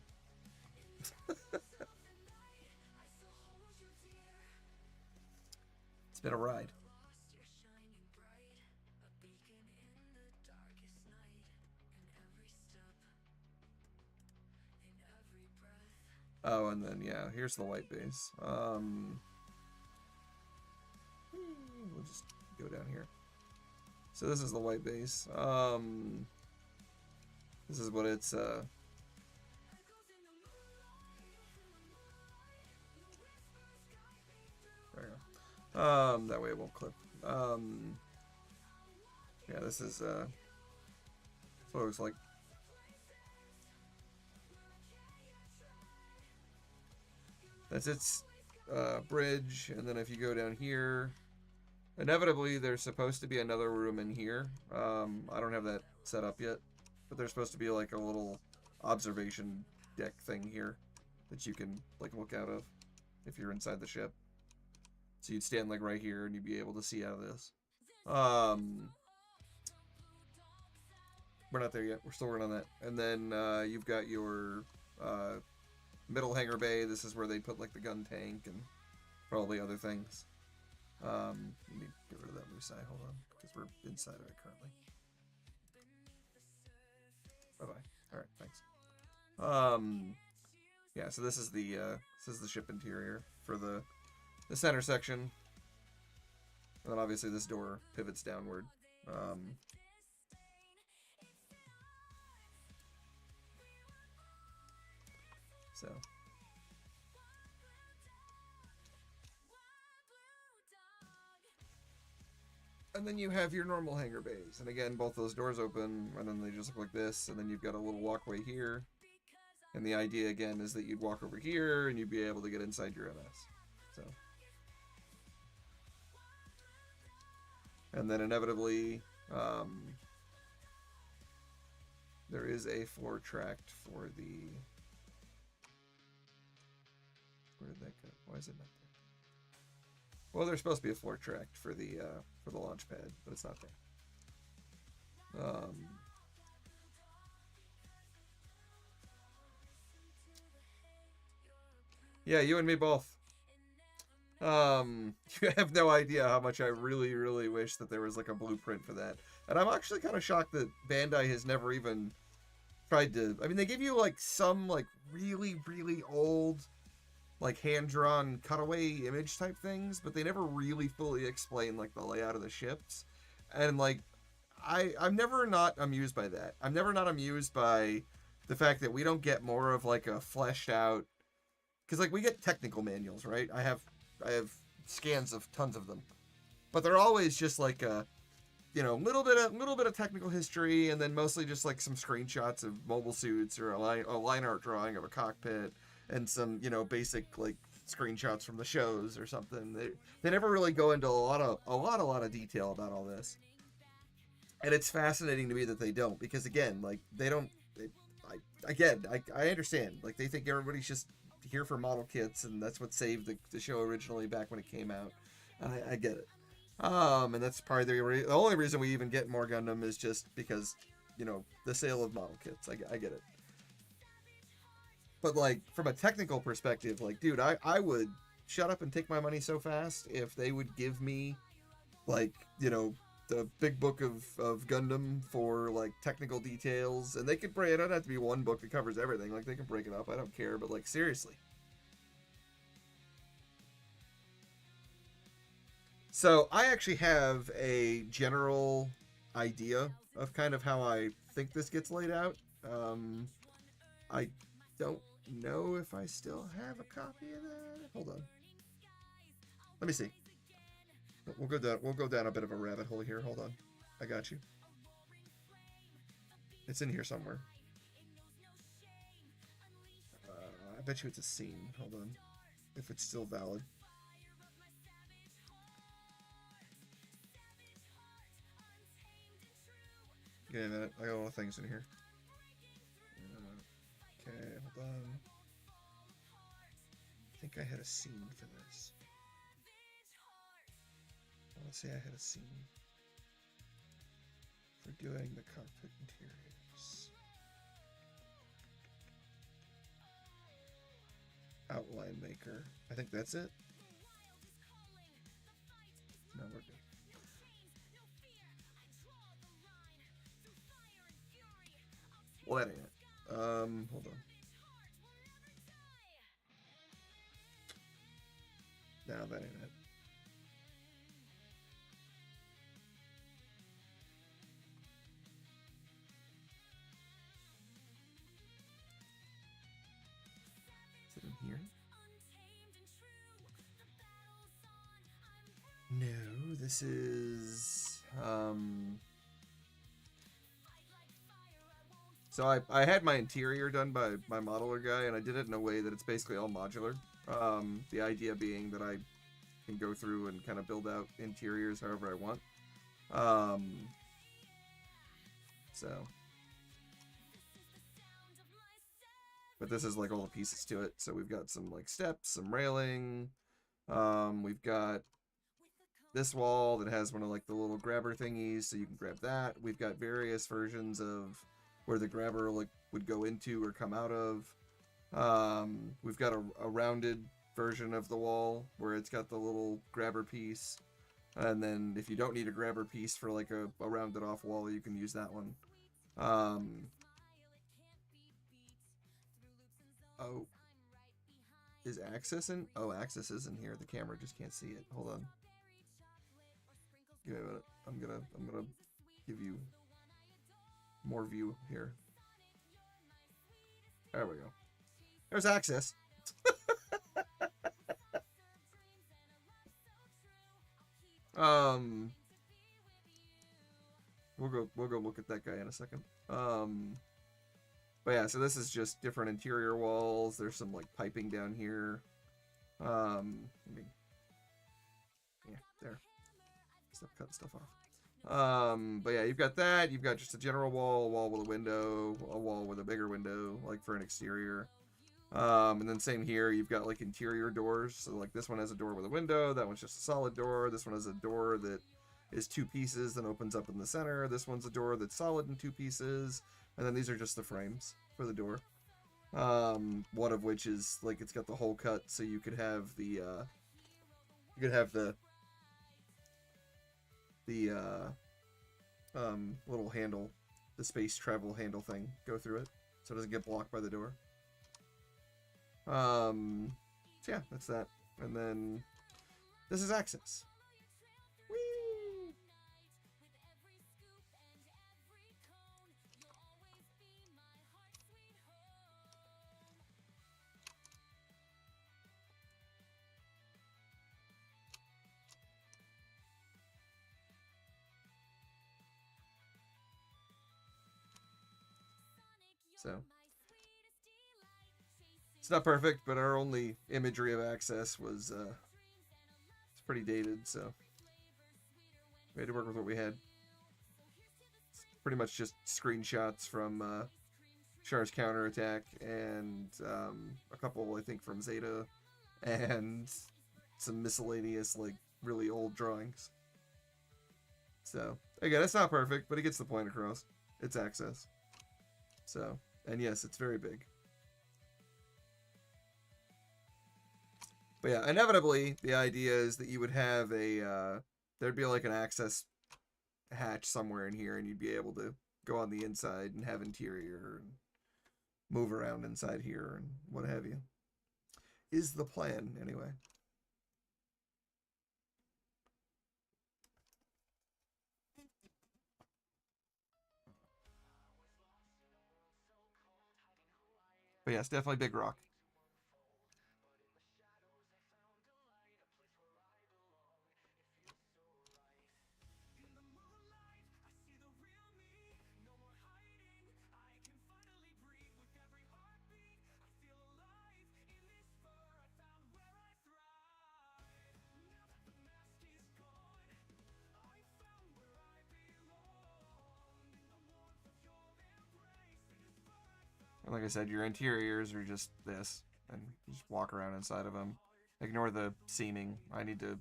It's been a ride. Oh, and then yeah, here's the white base. We'll just go down here. So this is the white base. This is what it's there we go. That way it won't clip. Yeah, this is what it looks like. That's its bridge, and then if you go down here, inevitably there's supposed to be another room in here. I don't have that set up yet, but there's supposed to be like a little observation deck thing here that you can like look out of if you're inside the ship. So you'd stand like right here and you'd be able to see out of this. We're not there yet. We're still working on that. And then you've got your middle hangar bay. This is where they put like the gun tank and probably other things. Let me get rid of that loose eye. Hold on, because we're inside of it currently. Bye bye. All right, thanks. Yeah. So this is the ship interior for the center section, and then obviously this door pivots downward. So. And then you have your normal hangar bays. And again, both those doors open, and then they just look like this, and then you've got a little walkway here. And the idea, again, is that you'd walk over here, and you'd be able to get inside your MS. So. And then inevitably, there is a floor tract for the... Where did that go? Why is it not there? Well, there's supposed to be a floor tract for the launch pad, but it's not there. Yeah, you and me both. You have no idea how much I really, really wish that there was like a blueprint for that. And I'm actually kind of shocked that Bandai has never even tried to... I mean, they give you like some like really, really old... like hand-drawn cutaway image type things, but they never really fully explain like the layout of the ships. And like I'm never not amused by that. I'm never not amused by the fact that we don't get more of like a fleshed out, because like we get technical manuals, right? I have scans of tons of them, but they're always just like a, you know, little bit of technical history, and then mostly just like some screenshots of mobile suits or a line art drawing of a cockpit, and some, you know, basic like screenshots from the shows or something. They never really go into a lot of detail about all this, and it's fascinating to me that they don't, because again, like they don't. I understand. Like they think everybody's just here for model kits, and that's what saved the show originally back when it came out. And I get it. And that's probably the only reason we even get more Gundam is just because, you know, the sale of model kits. I get it. But like from a technical perspective, like dude, I would shut up and take my money so fast if they would give me like, you know, the big book of Gundam for like technical details, and they could break it. Don't have to be one book that covers everything. Like they can break it up. I don't care, but like seriously. So I actually have a general idea of kind of how I think this gets laid out. I don't know if I still have a copy of that. Hold on. Let me see. We'll go down. We'll go down a bit of a rabbit hole here. Hold on. I got you. It's in here somewhere. I bet you it's a scene. Hold on. If it's still valid. Give me a minute. I got a lot of things in here. Okay, hold on. I think I had a scene for this. Let's say I had a scene for doing the cockpit interiors. Outline maker. I think that's it. No, we're good. Well, that ain't it. Hold on. No, that ain't it. Is it in here? No, this is so I had my interior done by my modeler guy, and I did it in a way that it's basically all modular. The idea being that I can go through and kind of build out interiors however I want. But this is like all the pieces to it. So we've got some like steps, some railing. We've got this wall that has one of like the little grabber thingies, so you can grab that. We've got various versions of where the grabber like would go into or come out of. We've got a rounded version of the wall where it's got the little grabber piece, and then if you don't need a grabber piece for like a rounded off wall, you can use that one. Oh, is Access in? Oh, Access is in here. The camera just can't see it. Hold on. Give me a minute. I'm gonna give you more view here. There we go. There's Access. We'll go look at that guy in a second. But yeah, so this is just different interior walls. There's some like piping down here. Yeah, there. Stop cutting stuff off. But yeah, you've got that. You've got just a general wall, a wall with a window, a wall with a bigger window, like for an exterior. And then same here, you've got like interior doors. So like this one has a door with a window. That one's just a solid door. This one has a door that is two pieces that opens up in the center. This one's a door that's solid in two pieces. And then these are just the frames for the door. One of which is like it's got the hole cut, so you could have the little handle, the space travel handle thing, go through it, so it doesn't get blocked by the door. So yeah, that's that. And then this is Access. Whee! So it's not perfect, but our only imagery of Access was it's pretty dated, so we had to work with what we had. It's pretty much just screenshots from Char's counterattack and a couple, I think, from Zeta, and some miscellaneous, like, really old drawings. So again, it's not perfect, but it gets the point across. It's Access. So, and yes, it's very big. But yeah, inevitably, the idea is that you would have a, there'd be like an access hatch somewhere in here, and you'd be able to go on the inside and have interior and move around inside here and what have you. Is the plan, anyway. But yes, definitely Big Rock. And like I said, your interiors are just this, and you just walk around inside of them. Ignore the seaming. I need to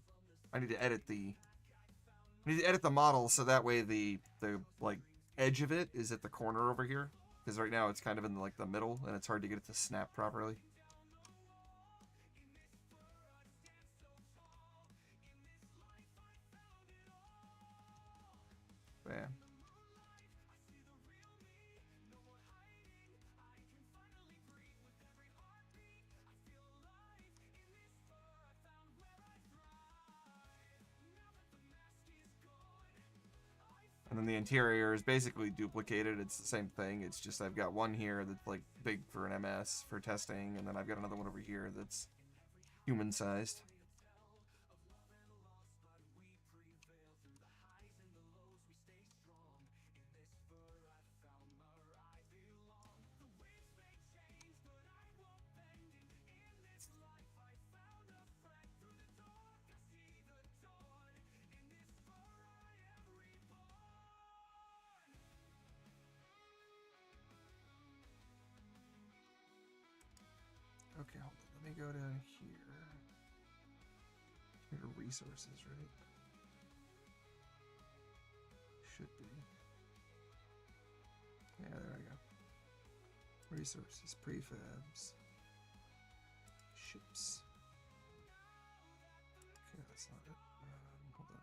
edit the model so that way the like edge of it is at the corner over here, because right now it's kind of in like the middle and it's hard to get it to snap properly. But yeah. And then the interior is basically duplicated. It's the same thing. It's just I've got one here that's like big for an MS for testing, and then I've got another one over here that's human sized. Okay, hold on. Let me go down here. Here are resources, right? Should be. Yeah, there we go. Resources, prefabs, ships. Okay, that's not it. Hold on.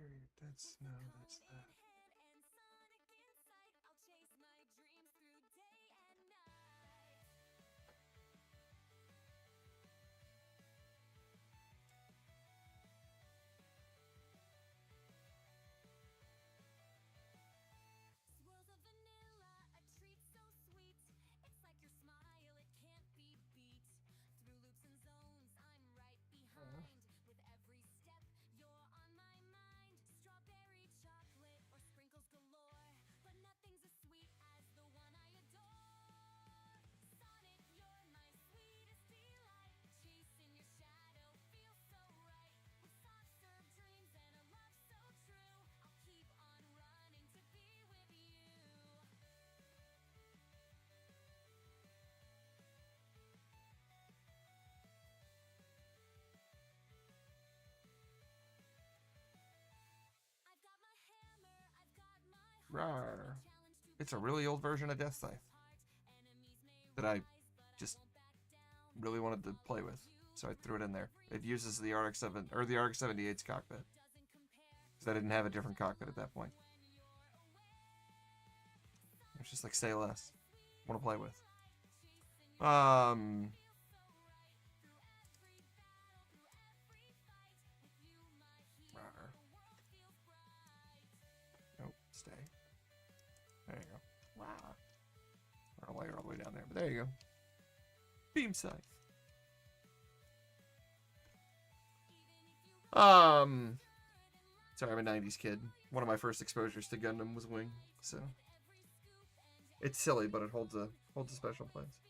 Interior, that's no, that's that. Rawr. It's a really old version of Death Scythe that I just really wanted to play with, so I threw it in there. It uses the RX-7 or the RX-78's cockpit because I didn't have a different cockpit at that point. It's just like say less. Want to play with. Stay. There you go. Wow. Or layer all the way down there, but there you go. Beam scythe. Sorry, I'm a 90s kid. One of my first exposures to Gundam was Wing, so it's silly, but it holds a special place.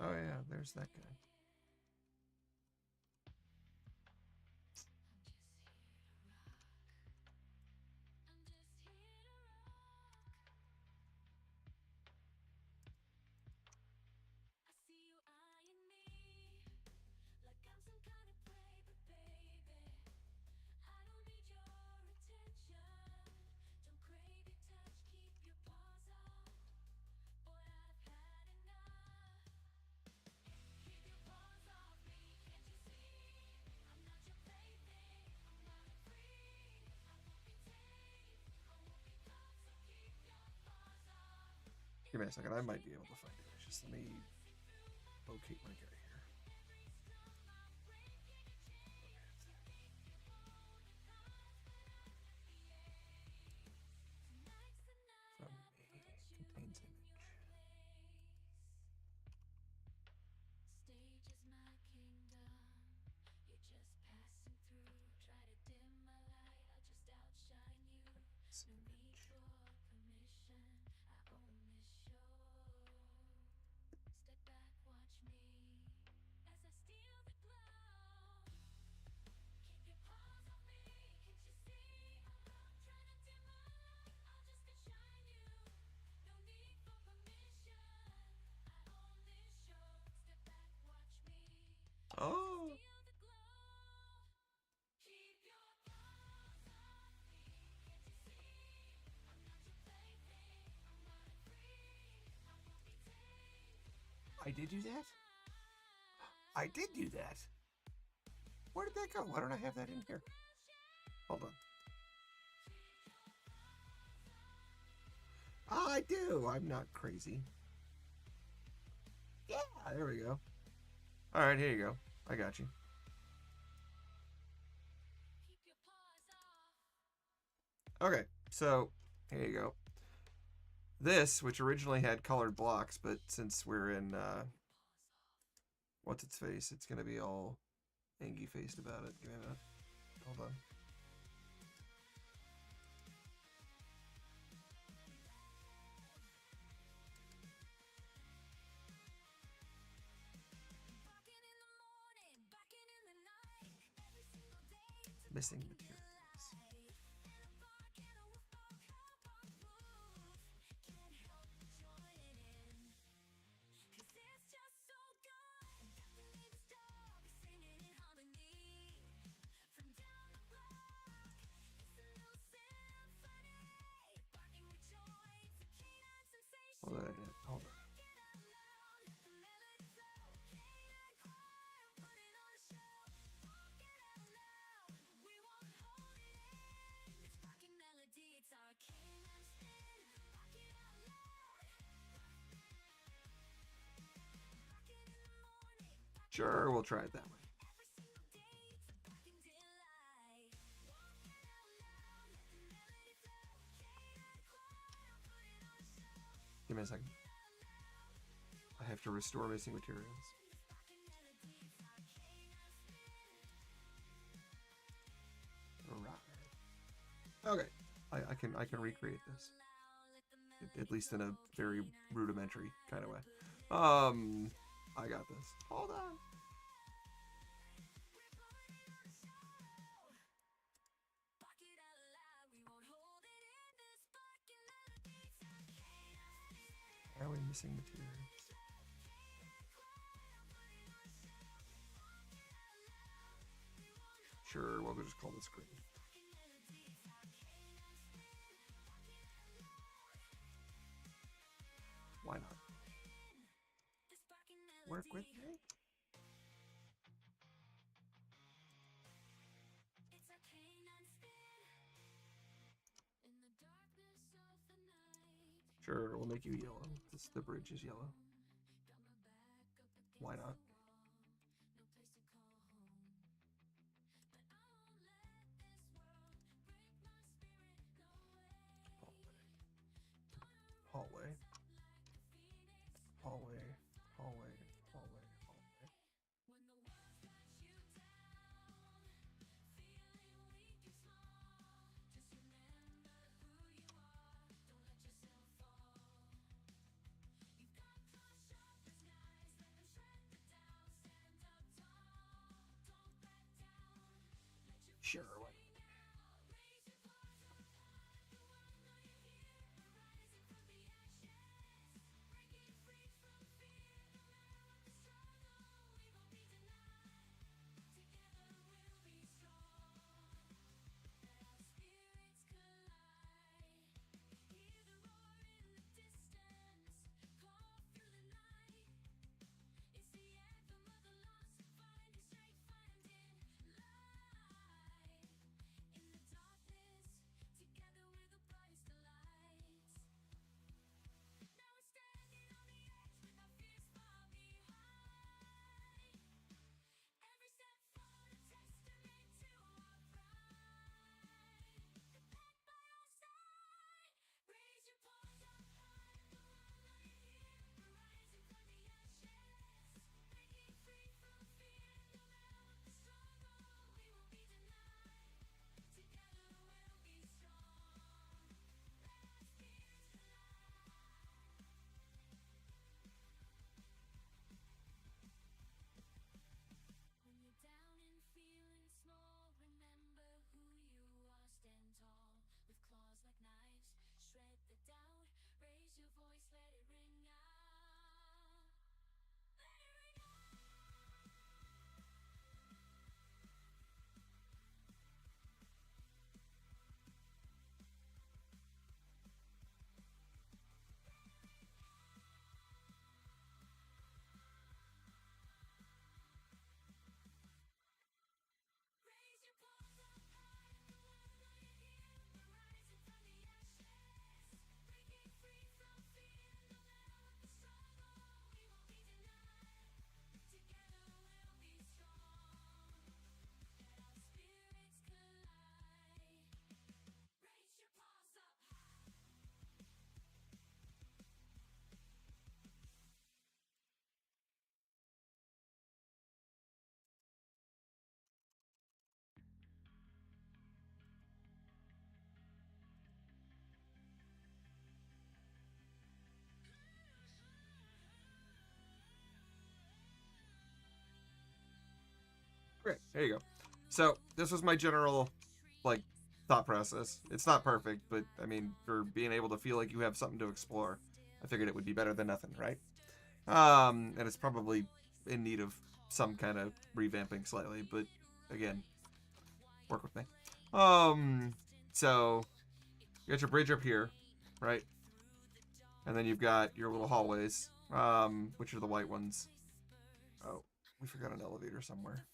Oh yeah, there's that guy. Give me a second, I might be able to find it. Just let me locate my guy here. From a contains image. This image. Oh. I did do that? I did do that. Where did that go? Why don't I have that in here? Hold on. I do. I'm not crazy. Yeah, there we go. All right, here you go. I got you. Okay, so here you go. This, which originally had colored blocks, but since we're in what's its face, it's gonna be all angry faced about it. Give me a minute. Hold on. Missing materials. Hold on. Hold on. Sure, we'll try it that way. Give me a second. I have to restore missing materials. Right. Okay, I can recreate this, at least in a very rudimentary kind of way. I got this. Hold on. Why are we missing materials? Sure, we'll just call this green. Why not? Work with me? Sure, we'll make you yellow. The bridge is yellow. Why not? Hallway. Hallway. Hallway. Hallway. Hallway. Sure. Great, there you go. So this was my general, like, thought process. It's not perfect, but I mean, for being able to feel like you have something to explore, I figured it would be better than nothing, right? And it's probably in need of some kind of revamping slightly, but again, work with me. So you got your bridge up here, right? And then you've got your little hallways, which are the white ones. Oh, we forgot an elevator somewhere.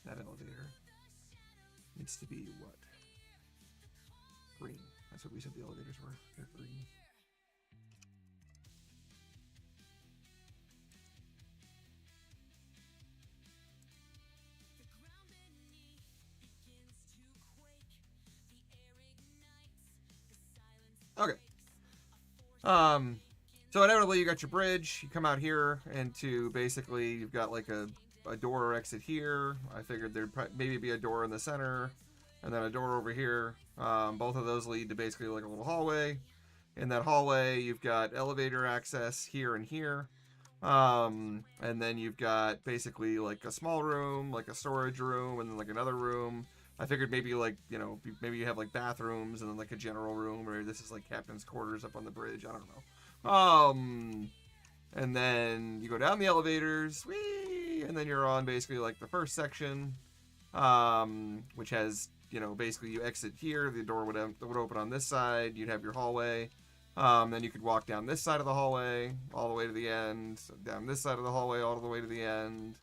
That elevator needs to be what? Green. That's what we said the elevators were. They're green. Okay. So inevitably you got your bridge. You come out here into basically you've got like a door or exit here. I figured there'd maybe be a door in the center, and then a door over here. Both of those lead to basically like a little hallway. In that hallway, you've got elevator access here and here. And then you've got basically like a small room, like a storage room, and then like another room. I figured maybe like, you know, maybe you have like bathrooms and then like a general room, or this is like captain's quarters up on the bridge. I don't know. And then you go down the elevators, whee, and then you're on basically like the first section, which has, you know, basically you exit here, the door would open on this side, you'd have your hallway. Then you could walk down this side of the hallway all the way to the end, down this side of the hallway all the way to the end.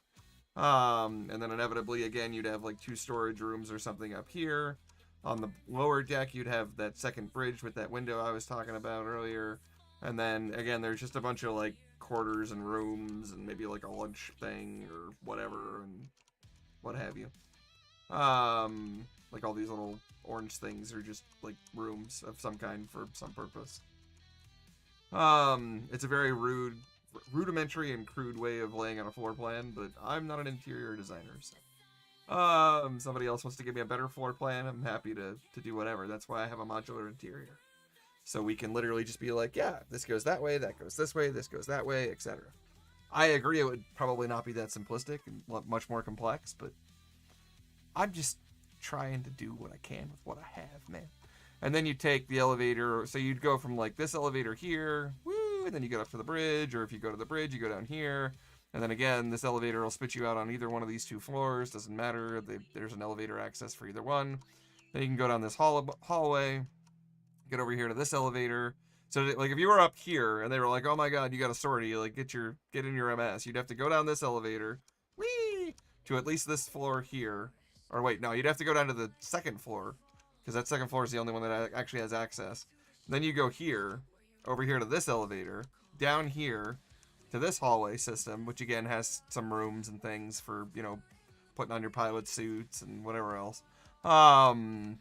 And then inevitably, again, you'd have like 2 storage rooms or something up here. On the lower deck, you'd have that second bridge with that window I was talking about earlier. And then, again, there's just a bunch of like quarters and rooms and maybe like a lunch thing or whatever and what have you. Like all these little orange things are just like rooms of some kind for some purpose. It's a very rudimentary and crude way of laying out a floor plan, but I'm not an interior designer, so somebody else wants to give me a better floor plan, I'm happy to do whatever. That's why I have a modular interior, so we can literally just be like, yeah, this goes that way, that goes this way, this goes that way, etc. I agree it would probably not be that simplistic and much more complex, but I'm just trying to do what I can with what I have, man. And then you take the elevator, so you'd go from like this elevator here, woo, and then you get up to the bridge, or if you go to the bridge, you go down here. And then again, this elevator will spit you out on either one of these 2 floors, doesn't matter, there's an elevator access for either one. Then you can go down this hallway, get over here to this elevator. So like if you were up here and they were like, oh my god, you got a sortie, like get in your MS, you'd have to go down this elevator, whee, to at least this floor here. Or wait, no, you'd have to go down to the 2nd floor, because that 2nd floor is the only one that actually has access. Then you go here, over here to this elevator, down here to this hallway system, which again has some rooms and things for, you know, putting on your pilot suits and whatever else. And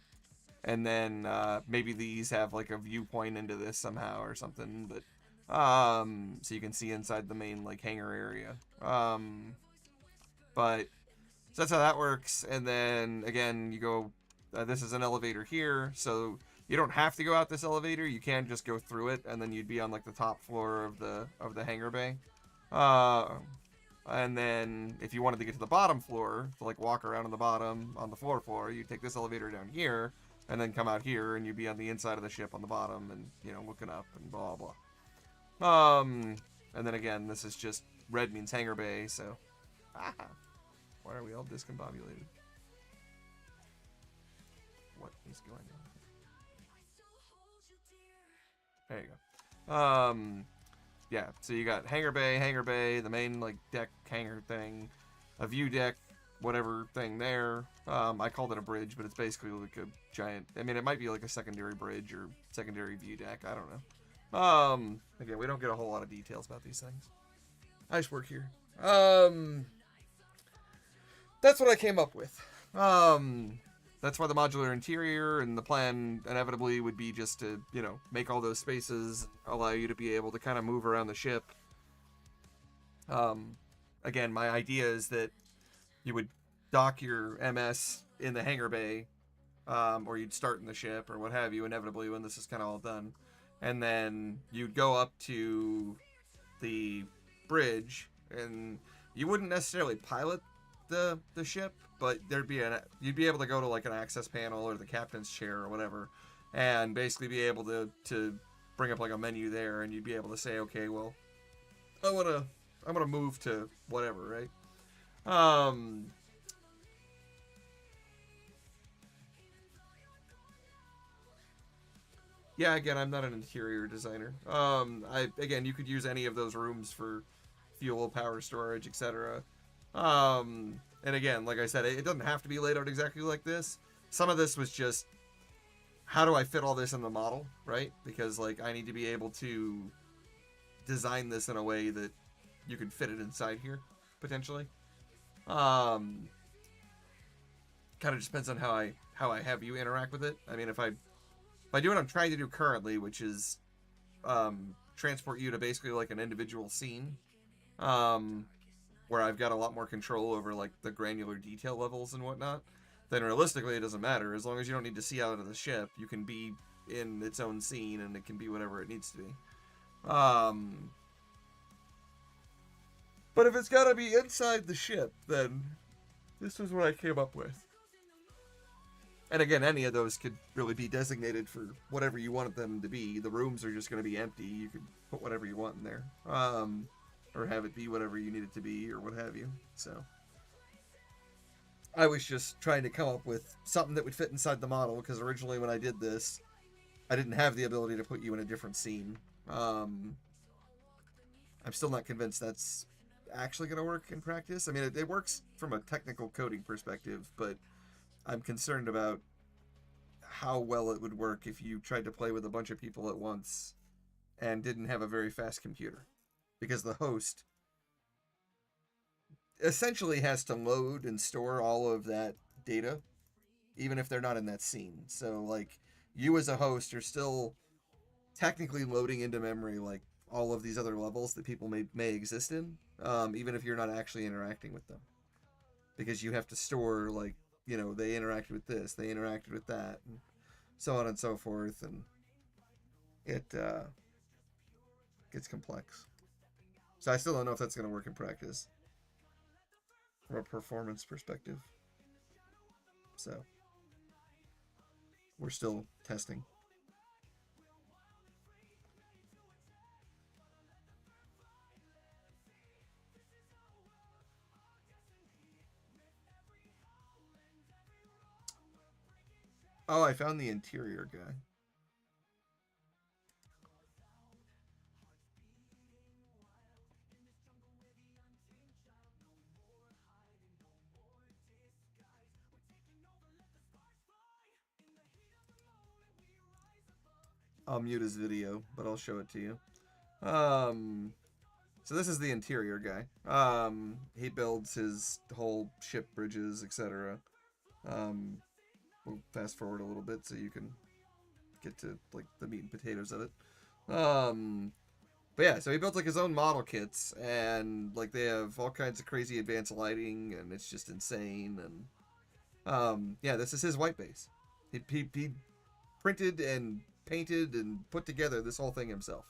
then maybe these have like a viewpoint into this somehow or something, but so you can see inside the main like hangar area. But so that's how that works. And then again, you go. This is an elevator here, so you don't have to go out this elevator. You can just go through it, and then you'd be on like the top floor of the hangar bay. And then if you wanted to get to the bottom floor, to like walk around on the bottom on the floor, you take this elevator down here, and then come out here, and you'd be on the inside of the ship on the bottom, and you know, looking up and blah blah. And then again, this is just red means hangar bay, so why are we all discombobulated? What is going on? There you go. Yeah, so you got hangar bay, the main like deck hangar thing, a view deck, whatever thing there. I called it a bridge, but it's basically like a giant, I mean, it might be like a secondary bridge or secondary view deck, I don't know. Again, we don't get a whole lot of details about these things. I just work here. That's what I came up with. That's why the modular interior and the plan inevitably would be just to, you know, make all those spaces, allow you to be able to kind of move around the ship. Again, my idea is that you would dock your MS in the hangar bay, or you'd start in the ship or what have you, inevitably when this is kind of all done. And then you'd go up to the bridge, and you wouldn't necessarily pilot the ship, but you'd be able to go to like an access panel or the captain's chair or whatever, and basically be able to bring up like a menu there, and you'd be able to say, okay, well, I'm gonna move to whatever, right? Yeah, again, I'm not an interior designer. Again, you could use any of those rooms for fuel, power storage, etc. And again, like I said, it doesn't have to be laid out exactly like this. Some of this was just how do I fit all this in the model, right? Because like I need to be able to design this in a way that you can fit it inside here potentially. Kind of just depends on how I have you interact with it. I mean, if I do what I'm trying to do currently, which is transport you to basically like an individual scene, where I've got a lot more control over like the granular detail levels and whatnot, then realistically it doesn't matter. As long as you don't need to see out of the ship, you can be in its own scene and it can be whatever it needs to be. But if it's gotta be inside the ship, then this is what I came up with. And again, any of those could really be designated for whatever you wanted them to be. The rooms are just going to be empty. You could put whatever you want in there. Or have it be whatever you need it to be, or what have you. So I was just trying to come up with something that would fit inside the model, because originally when I did this, I didn't have the ability to put you in a different scene. I'm still not convinced that's actually going to work in practice. I mean, it works from a technical coding perspective, but I'm concerned about how well it would work if you tried to play with a bunch of people at once and didn't have a very fast computer. Because the host essentially has to load and store all of that data, even if they're not in that scene. So, like, you as a host are still technically loading into memory, like, all of these other levels that people may exist in, even if you're not actually interacting with them. Because you have to store, like, you know, they interacted with this, they interacted with that, and so on and so forth, and it gets complex. So I still don't know if that's going to work in practice from a performance perspective. So we're still testing. Oh, I found the interior guy. I'll mute his video, but I'll show it to you. So this is the interior guy. He builds his whole ship bridges, etc. We'll fast forward a little bit so you can get to like the meat and potatoes of it. But yeah, so he built like his own model kits, and like they have all kinds of crazy advanced lighting, and it's just insane. And yeah, this is his white base. He printed and painted and put together this whole thing himself.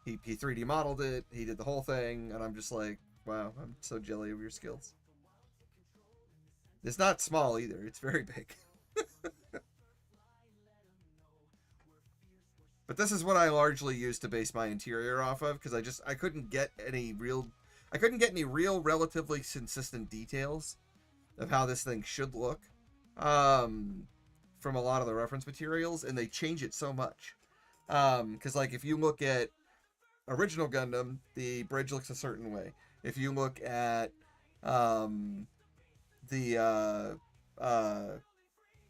He 3D modeled it. He did the whole thing, and I'm just like, wow, I'm so jelly of your skills. It's not small either. It's very big. But this is what I largely used to base my interior off of, because I couldn't get any real relatively consistent details of how this thing should look from a lot of the reference materials, and they change it so much. Because like if you look at original Gundam, the bridge looks a certain way. If you look at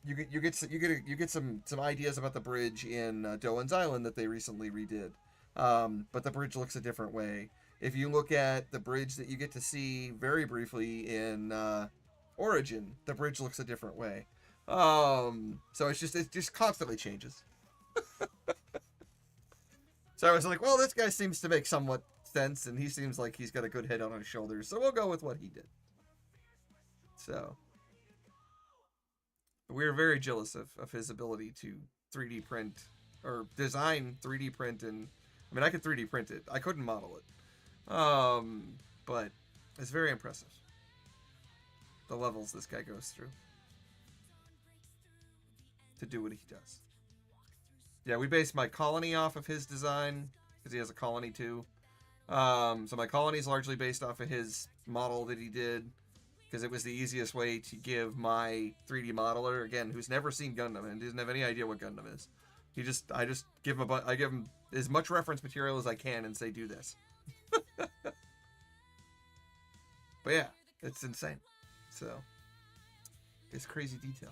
you get some ideas about the bridge in Doan's Island that they recently redid, but the bridge looks a different way. If you look at the bridge that you get to see very briefly in Origin, the bridge looks a different way. So it just constantly changes. So I was like, well, this guy seems to make somewhat sense, and he seems like he's got a good head on his shoulders, so we'll go with what he did. So we were very jealous of his ability to 3D print, or design 3D print, and I mean, I could 3D print it. I couldn't model it. But it's very impressive, the levels this guy goes through to do what he does. Yeah, we based my colony off of his design, because he has a colony too. So my colony is largely based off of his model that he did, because it was the easiest way to give my 3D modeler, again, who's never seen Gundam and doesn't have any idea what Gundam is. I just give him I give him as much reference material as I can and say, do this. But yeah, it's insane. So it's crazy detail.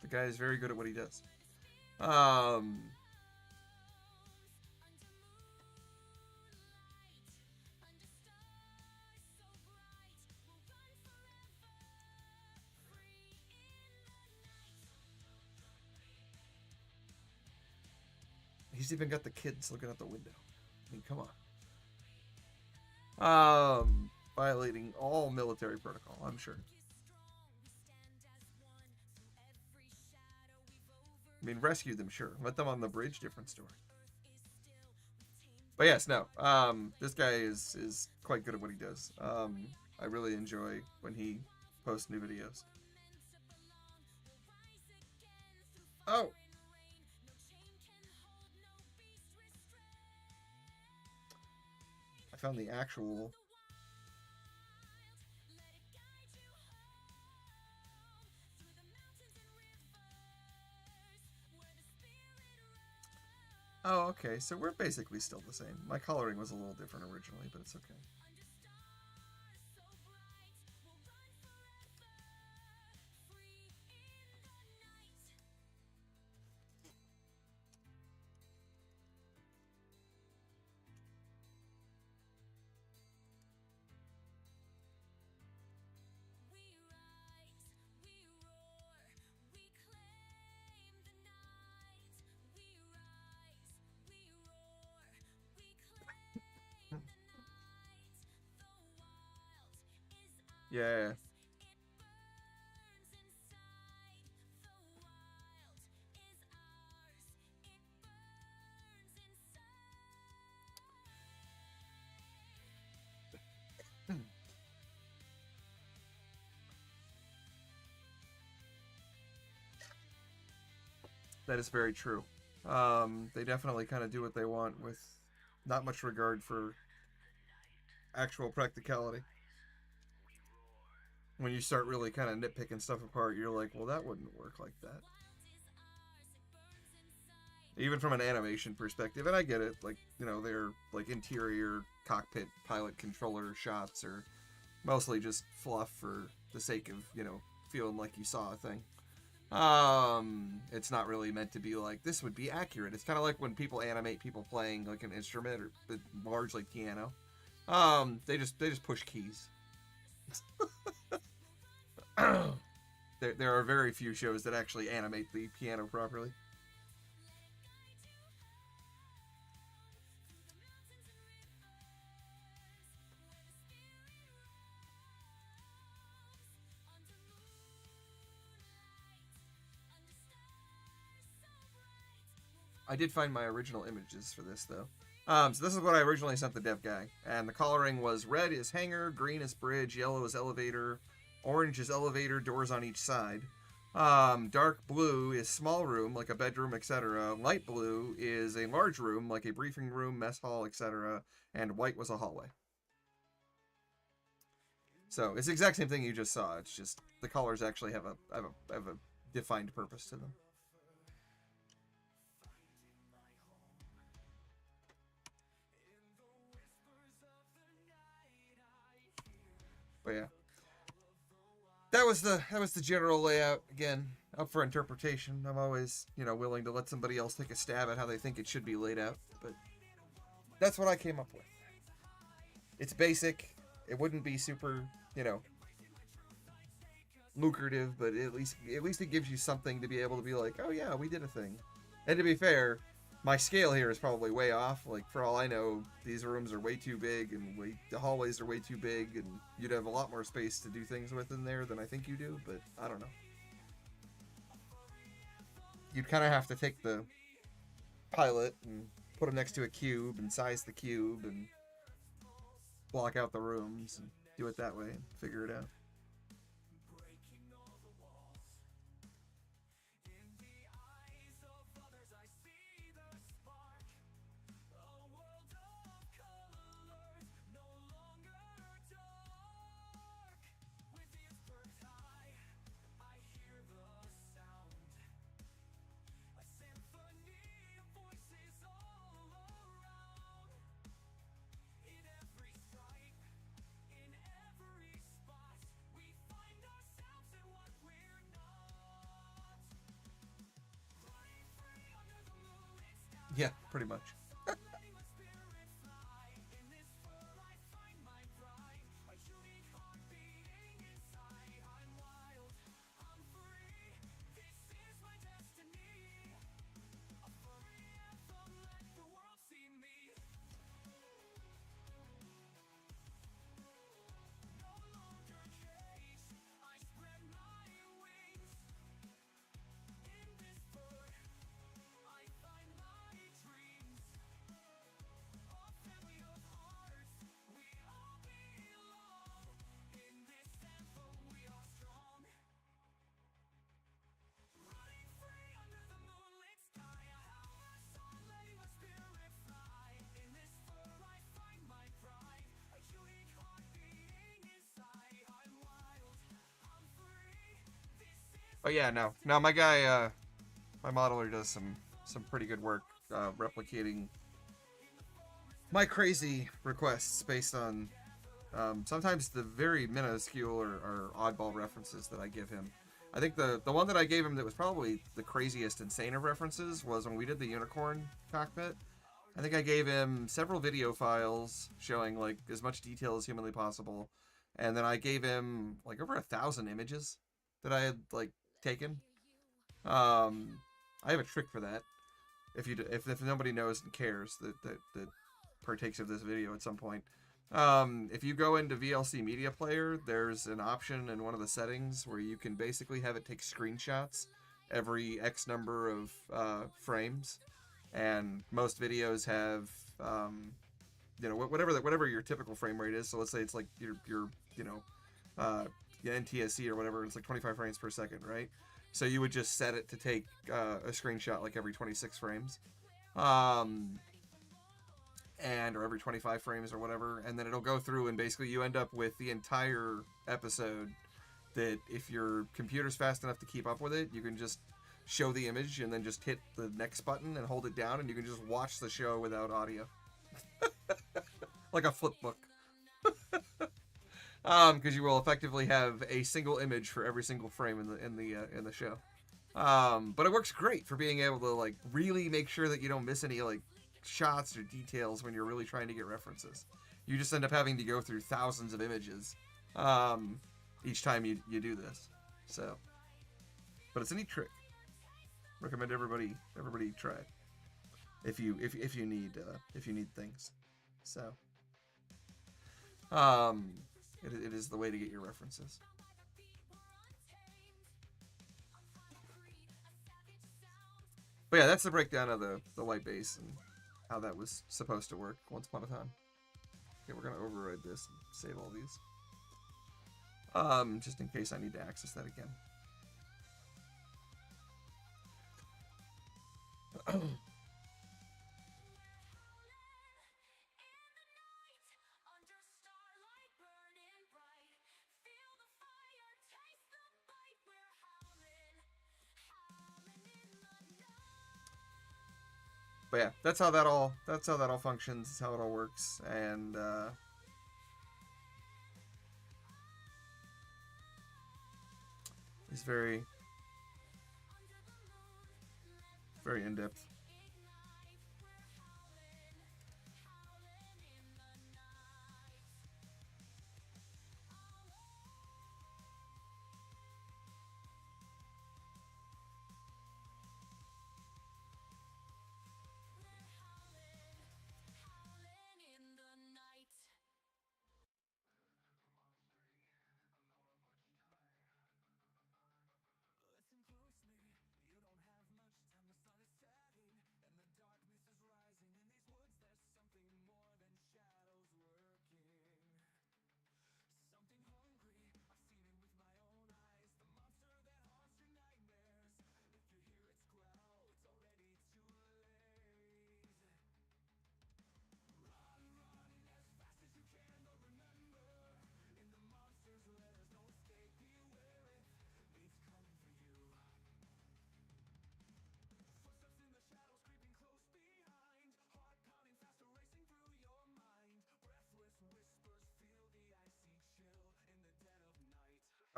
The guy is very good at what he does. Um, he's even got the kids looking out the window. I mean, come on. Violating all military protocol, I'm sure. I mean, rescue them, sure. Let them on the bridge, different story. But yes, no. This guy is quite good at what he does. I really enjoy when he posts new videos. Oh! I found the actual... Oh, okay, so we're basically still the same. My coloring was a little different originally, but it's okay. Yeah. That is very true. They definitely kind of do what they want with not much regard for actual practicality. When you start really kind of nitpicking stuff apart, you're like, well, that wouldn't work like that. Even from an animation perspective, and I get it, like, you know, they're like interior cockpit pilot controller shots are mostly just fluff for the sake of, you know, feeling like you saw a thing. It's not really meant to be like, this would be accurate. It's kind of like when people animate people playing like an instrument or largely piano. They just push keys. There are very few shows that actually animate the piano properly. I did find my original images for this, though. So this is what I originally sent the dev guy. And the coloring was red is hangar, green is bridge, yellow is elevator, orange is elevator, doors on each side. Dark blue is small room, like a bedroom, etc. Light blue is a large room, like a briefing room, mess hall, etc. And white was a hallway. So it's the exact same thing you just saw. It's just the colors actually have a defined purpose to them. But yeah, that was the general layout. Again, up for interpretation. I'm always, you know, willing to let somebody else take a stab at how they think it should be laid out. But that's what I came up with. It's basic. It wouldn't be super, you know, lucrative, but at least it gives you something to be able to be like, oh yeah, we did a thing. And to be fair, my scale here is probably way off. Like, for all I know, these rooms are way too big, and the hallways are way too big, and you'd have a lot more space to do things with in there than I think you do, but I don't know. You'd kind of have to take the pilot and put him next to a cube and size the cube and block out the rooms and do it that way and figure it out. Yeah, pretty much. But yeah, no, no, my guy, my modeler does some pretty good work replicating my crazy requests based on sometimes the very minuscule or oddball references that I give him. I think the one that I gave him that was probably the craziest, insane of references was when we did the unicorn cockpit. I think I gave him several video files showing like as much detail as humanly possible, and then I gave him like over 1,000 images that I had like taken. I have a trick for that. If nobody knows and cares that partakes of this video at some point, if you go into VLC Media Player, there's an option in one of the settings where you can basically have it take screenshots every X number of frames, and most videos have whatever your typical frame rate is. So let's say it's like your NTSC or whatever. It's like 25 frames per second, right? So you would just set it to take a screenshot like every 26 frames. Or every 25 frames or whatever, and then it'll go through and basically you end up with the entire episode that if your computer's fast enough to keep up with it, you can just show the image and then just hit the next button and hold it down and you can just watch the show without audio. Like a flip book. Because you will effectively have a single image for every single frame in the show. But it works great for being able to like really make sure that you don't miss any like shots or details when you're really trying to get references. You just end up having to go through thousands of images each time you do this. So, but it's a neat trick. Recommend everybody try it if you need things. So, it is the way to get your references. But yeah, that's the breakdown of the white base and how that was supposed to work once upon a time. Okay, we're gonna override this and save all these. Just in case I need to access that again. But yeah, that's how that all functions. That's how it all works, and it's very in depth.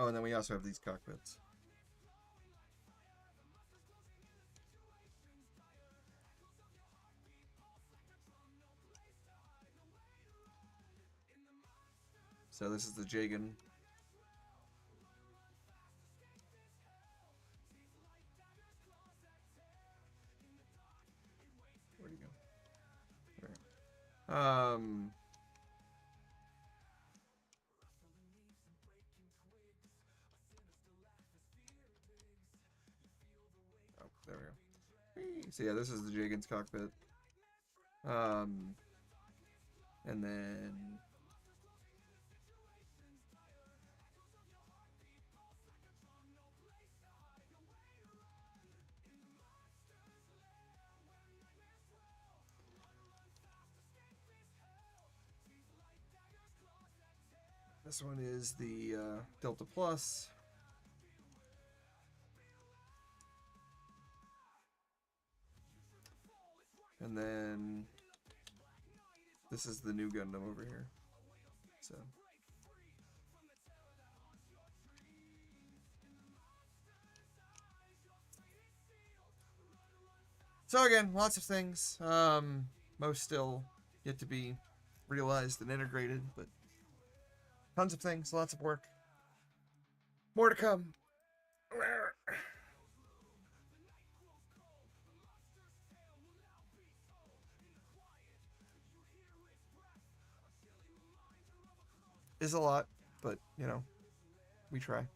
Oh, and then we also have these cockpits. So this is the Jagan. Where'd he go? There. Oh, there we go. So yeah, this is the Jagan's cockpit. And then this one is the Delta Plus. And then this is the new Gundam over here. So again, lots of things. Most still yet to be realized and integrated, but tons of things, lots of work. More to come. Is a lot, but you know, we try.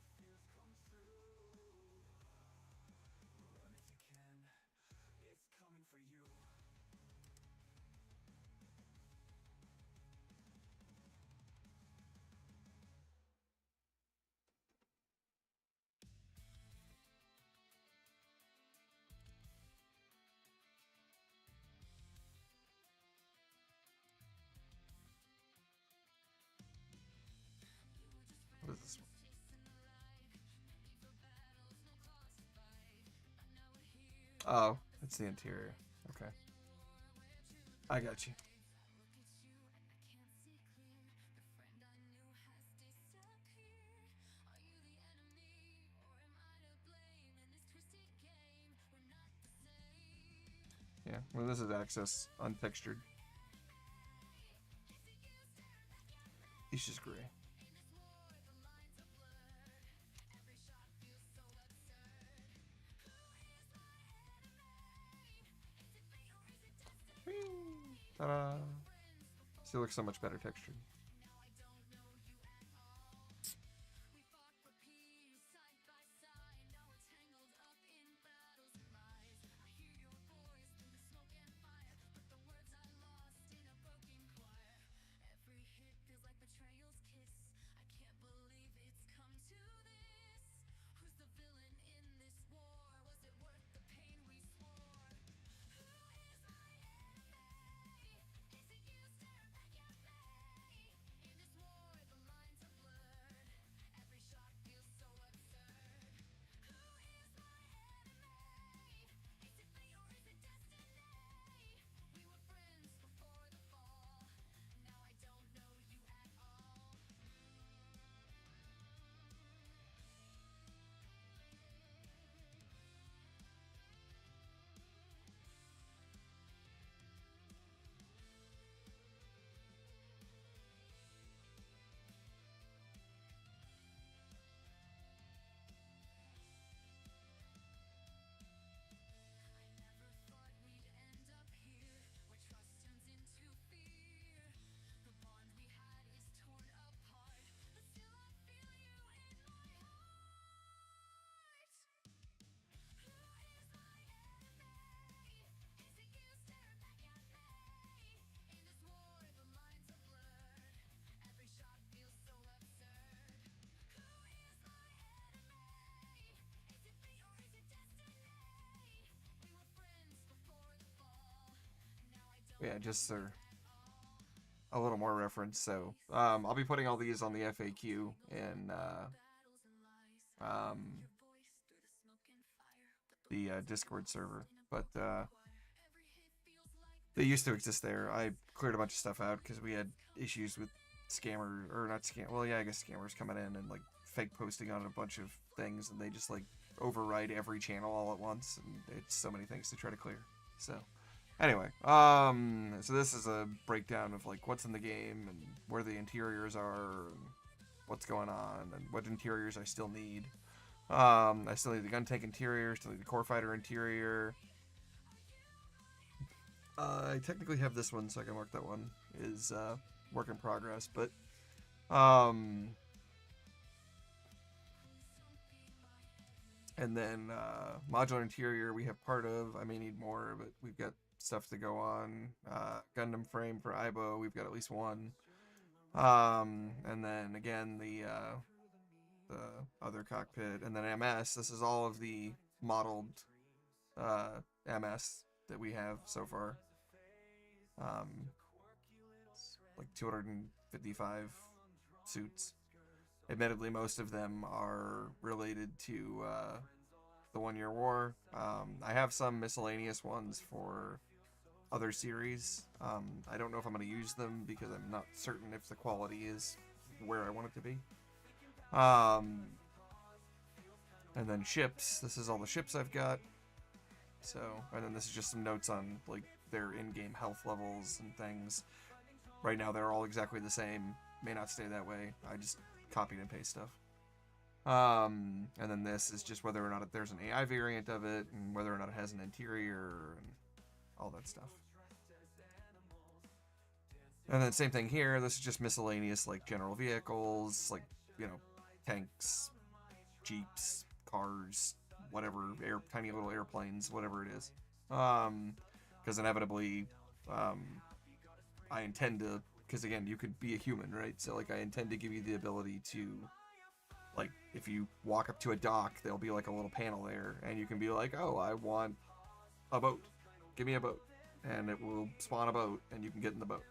What is this one? Oh, it's the interior. Okay. I got you. Yeah, well, this is access untextured. It's just gray. Ta-da! Still looks so much better textured. Yeah, just a little more reference. So I'll be putting all these on the FAQ and the Discord server, but they used to exist there. I cleared a bunch of stuff out because we had issues with scammer or not scam. Well, yeah, I guess scammers coming in and like fake posting on a bunch of things, and they just like override every channel all at once, and it's so many things to try to clear. So anyway, so this is a breakdown of like what's in the game and where the interiors are. And what's going on and what interiors I still need. I still need the gun tank interior, still need the core fighter interior. I technically have this one, so I can mark that one is work in progress, but and then modular interior we have part of. I may need more, but we've got stuff to go on. Gundam frame for Aibo, we've got at least one. And then again the other cockpit, and then MS. This is all of the modeled MS that we have so far. Like 255 suits. Admittedly, most of them are related to the 1 Year War. I have some miscellaneous ones for other series. I don't know if I'm going to use them because I'm not certain if the quality is where I want it to be. And then ships. This is all the ships I've got. So, and then this is just some notes on like their in-game health levels and things. Right now they're all exactly the same. May not stay that way. I just copied and paste stuff. And then this is just whether or not there's an AI variant of it, and whether or not it has an interior, and all that stuff. And then same thing here. This is just miscellaneous, like general vehicles, like, you know, tanks, jeeps, cars, whatever, tiny little airplanes, whatever it is. Because inevitably, I intend to, because again, you could be a human, right? So like, I intend to give you the ability to, like, if you walk up to a dock, there'll be like a little panel there, and you can be like, oh, I want a boat. Give me a boat. And it will spawn a boat, and you can get in the boat.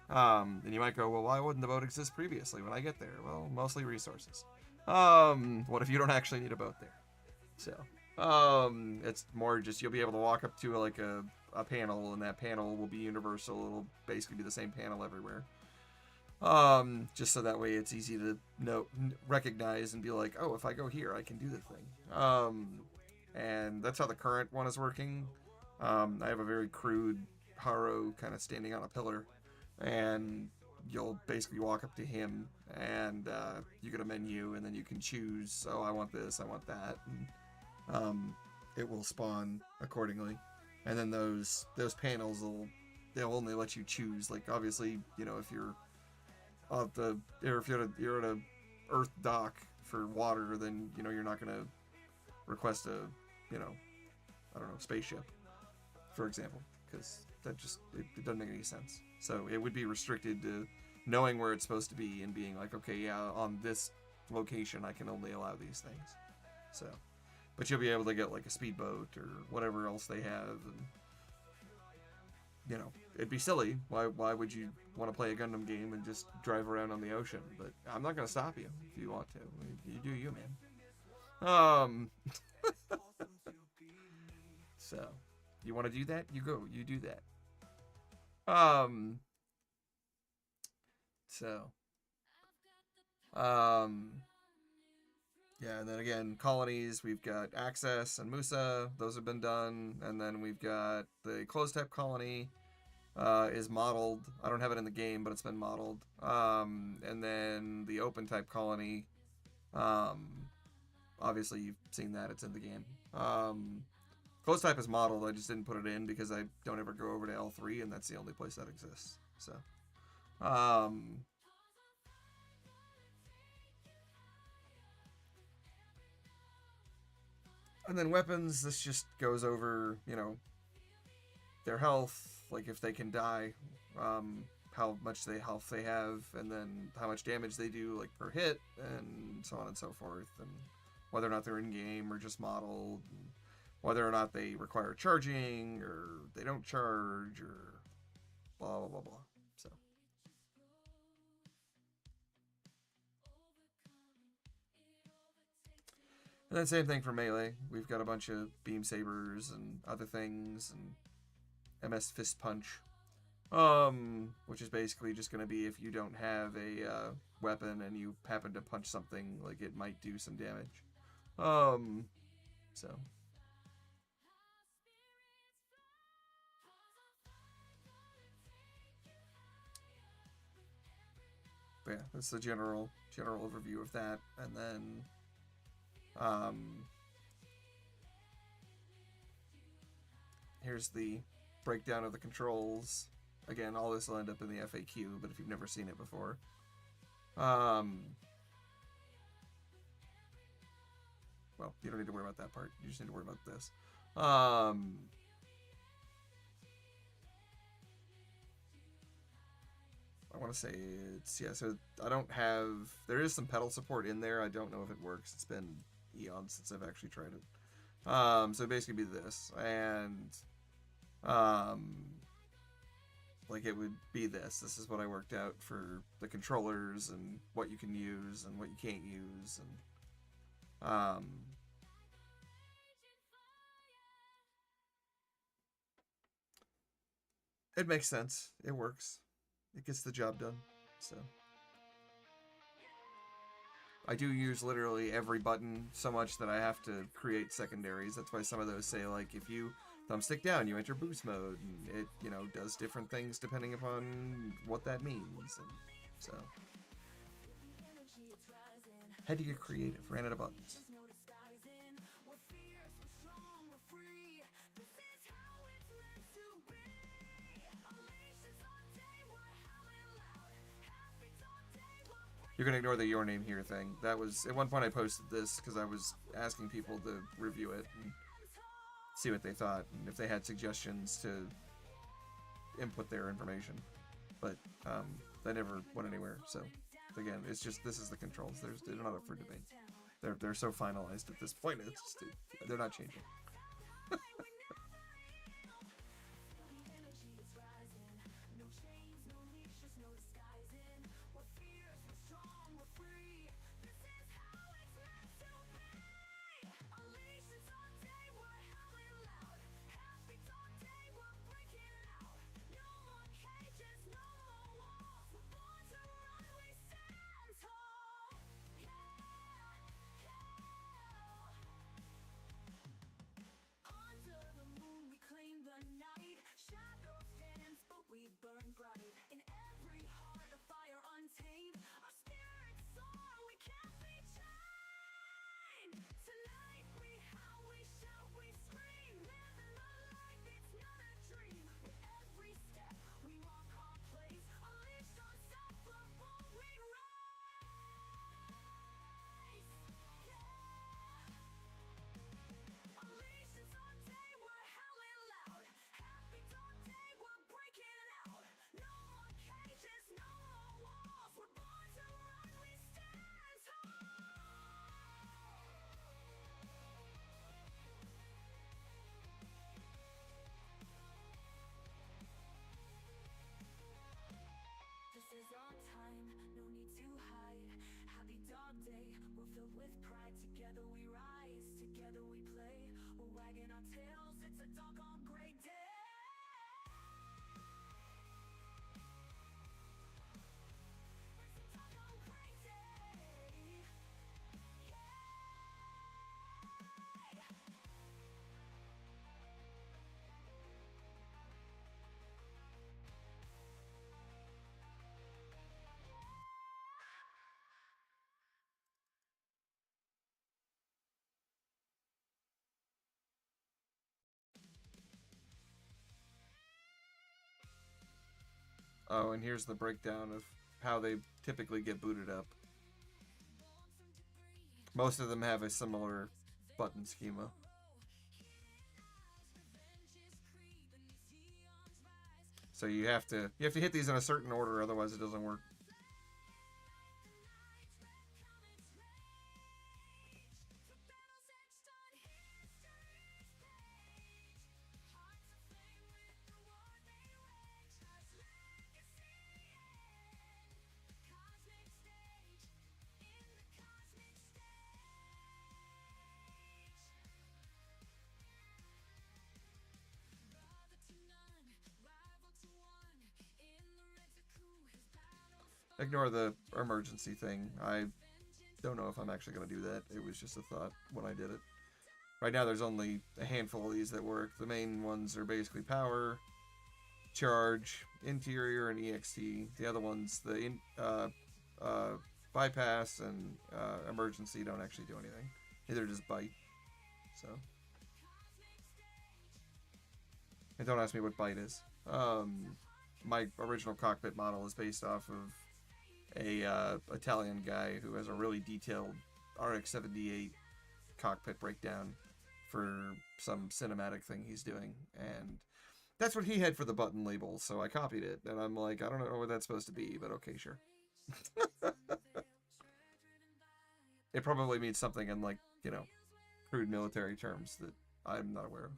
And you might go, well, why wouldn't the boat exist previously when I get there? Well, mostly resources. What if you don't actually need a boat there? So, it's more just you'll be able to walk up to like a panel, and that panel will be universal. It'll basically be the same panel everywhere. Just so that way it's easy to recognize and be like, oh, if I go here, I can do the thing. And that's how the current one is working. I have a very crude Haro kind of standing on a pillar, and you'll basically walk up to him, and you get a menu, and then you can choose, oh, I want this, I want that, and it will spawn accordingly. And then those panels they'll only let you choose, like, obviously, you know, if you're you're at a Earth dock for water, then, you know, you're not gonna request a, you know, I don't know, spaceship, for example, because that just it doesn't make any sense. So it would be restricted to knowing where it's supposed to be and being like, okay, yeah, on this location I can only allow these things. So, but you'll be able to get like a speedboat or whatever else they have, and you know, it'd be silly. Why would you want to play a Gundam game and just drive around on the ocean? But I'm not gonna stop you if you want to. You do you, man. So, you want to do that? You go. You do that. Yeah, and then again, colonies, we've got Access and Musa, those have been done, and then we've got the closed type colony, is modeled. I don't have it in the game, but it's been modeled. And then the open type colony, obviously you've seen that, it's in the game. Closed type is modeled, I just didn't put it in because I don't ever go over to L3, and that's the only place that exists. So, and then weapons, this just goes over, you know, their health, like if they can die, how much health they have, and then how much damage they do, like per hit, and so on and so forth, and whether or not they're in-game or just modeled, and whether or not they require charging, or they don't charge, or blah, blah, blah, blah. So. And then same thing for Melee. We've got a bunch of Beam Sabers and other things, and MS Fist Punch. Which is basically just going to be if you don't have a weapon and you happen to punch something, like it might do some damage. So. But yeah, that's the general general overview of that, and then here's the breakdown of the controls. Again, all this will end up in the FAQ, but if you've never seen it before. Well, you don't need to worry about that part. You just need to worry about this. I want to say it's, yeah, so I don't have, there is some pedal support in there. I don't know if it works. It's been eons since I've actually tried it. So basically be this, and like it would be this. This is what I worked out for the controllers and what you can use and what you can't use, and it makes sense. It works. It gets the job done. So I do use literally every button so much that I have to create secondaries. That's why some of those say, like, if you thumbstick down, you enter boost mode, and it, you know, does different things depending upon what that means. And so had to get creative, ran out of buttons. You're gonna ignore the your name here thing. That was, at one point I posted this because I was asking people to review it and see what they thought, and if they had suggestions to input their information. But that never went anywhere. So again, it's just, this is the controls. They're not up for debate. They're so finalized at this point. It's just, they're not changing. Oh, and here's the breakdown of how they typically get booted up. Most of them have a similar button schema. So you have to hit these in a certain order, otherwise it doesn't work. Ignore the emergency thing. I don't know if I'm actually going to do that. It was just a thought when I did it. Right now there's only a handful of these that work. The main ones are basically power, charge, interior, and EXT. The other ones, the bypass and emergency don't actually do anything. Neither does bite. So, and don't ask me what bite is. My original cockpit model is based off of a Italian guy who has a really detailed RX-78 cockpit breakdown for some cinematic thing he's doing, and that's what he had for the button label, so I copied it, and I'm like, I don't know what that's supposed to be, but okay, sure. It probably means something in, like, you know, crude military terms that I'm not aware of.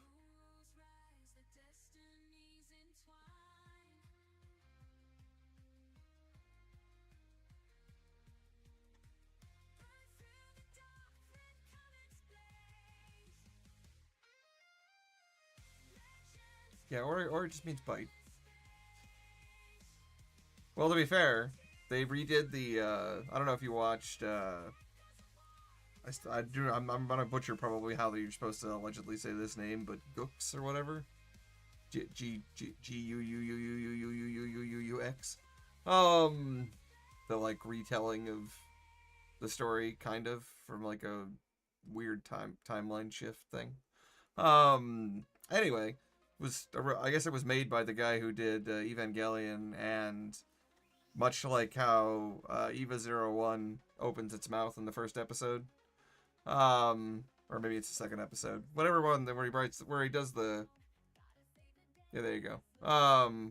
Yeah, or it just means bite. Well, to be fair, they redid the, I don't know if you watched, I'm gonna butcher probably how you're supposed to allegedly say this name, but Gooks or whatever? G-U-U-U-U-U-U-U-U-U-U-X? The, like, retelling of the story, kind of, from, like, a weird timeline shift thing. Anyway, I guess it was made by the guy who did Evangelion, and much like how Eva 01 opens its mouth in the first episode, or maybe it's the second episode, whatever one where he writes, where he does the, yeah, there you go,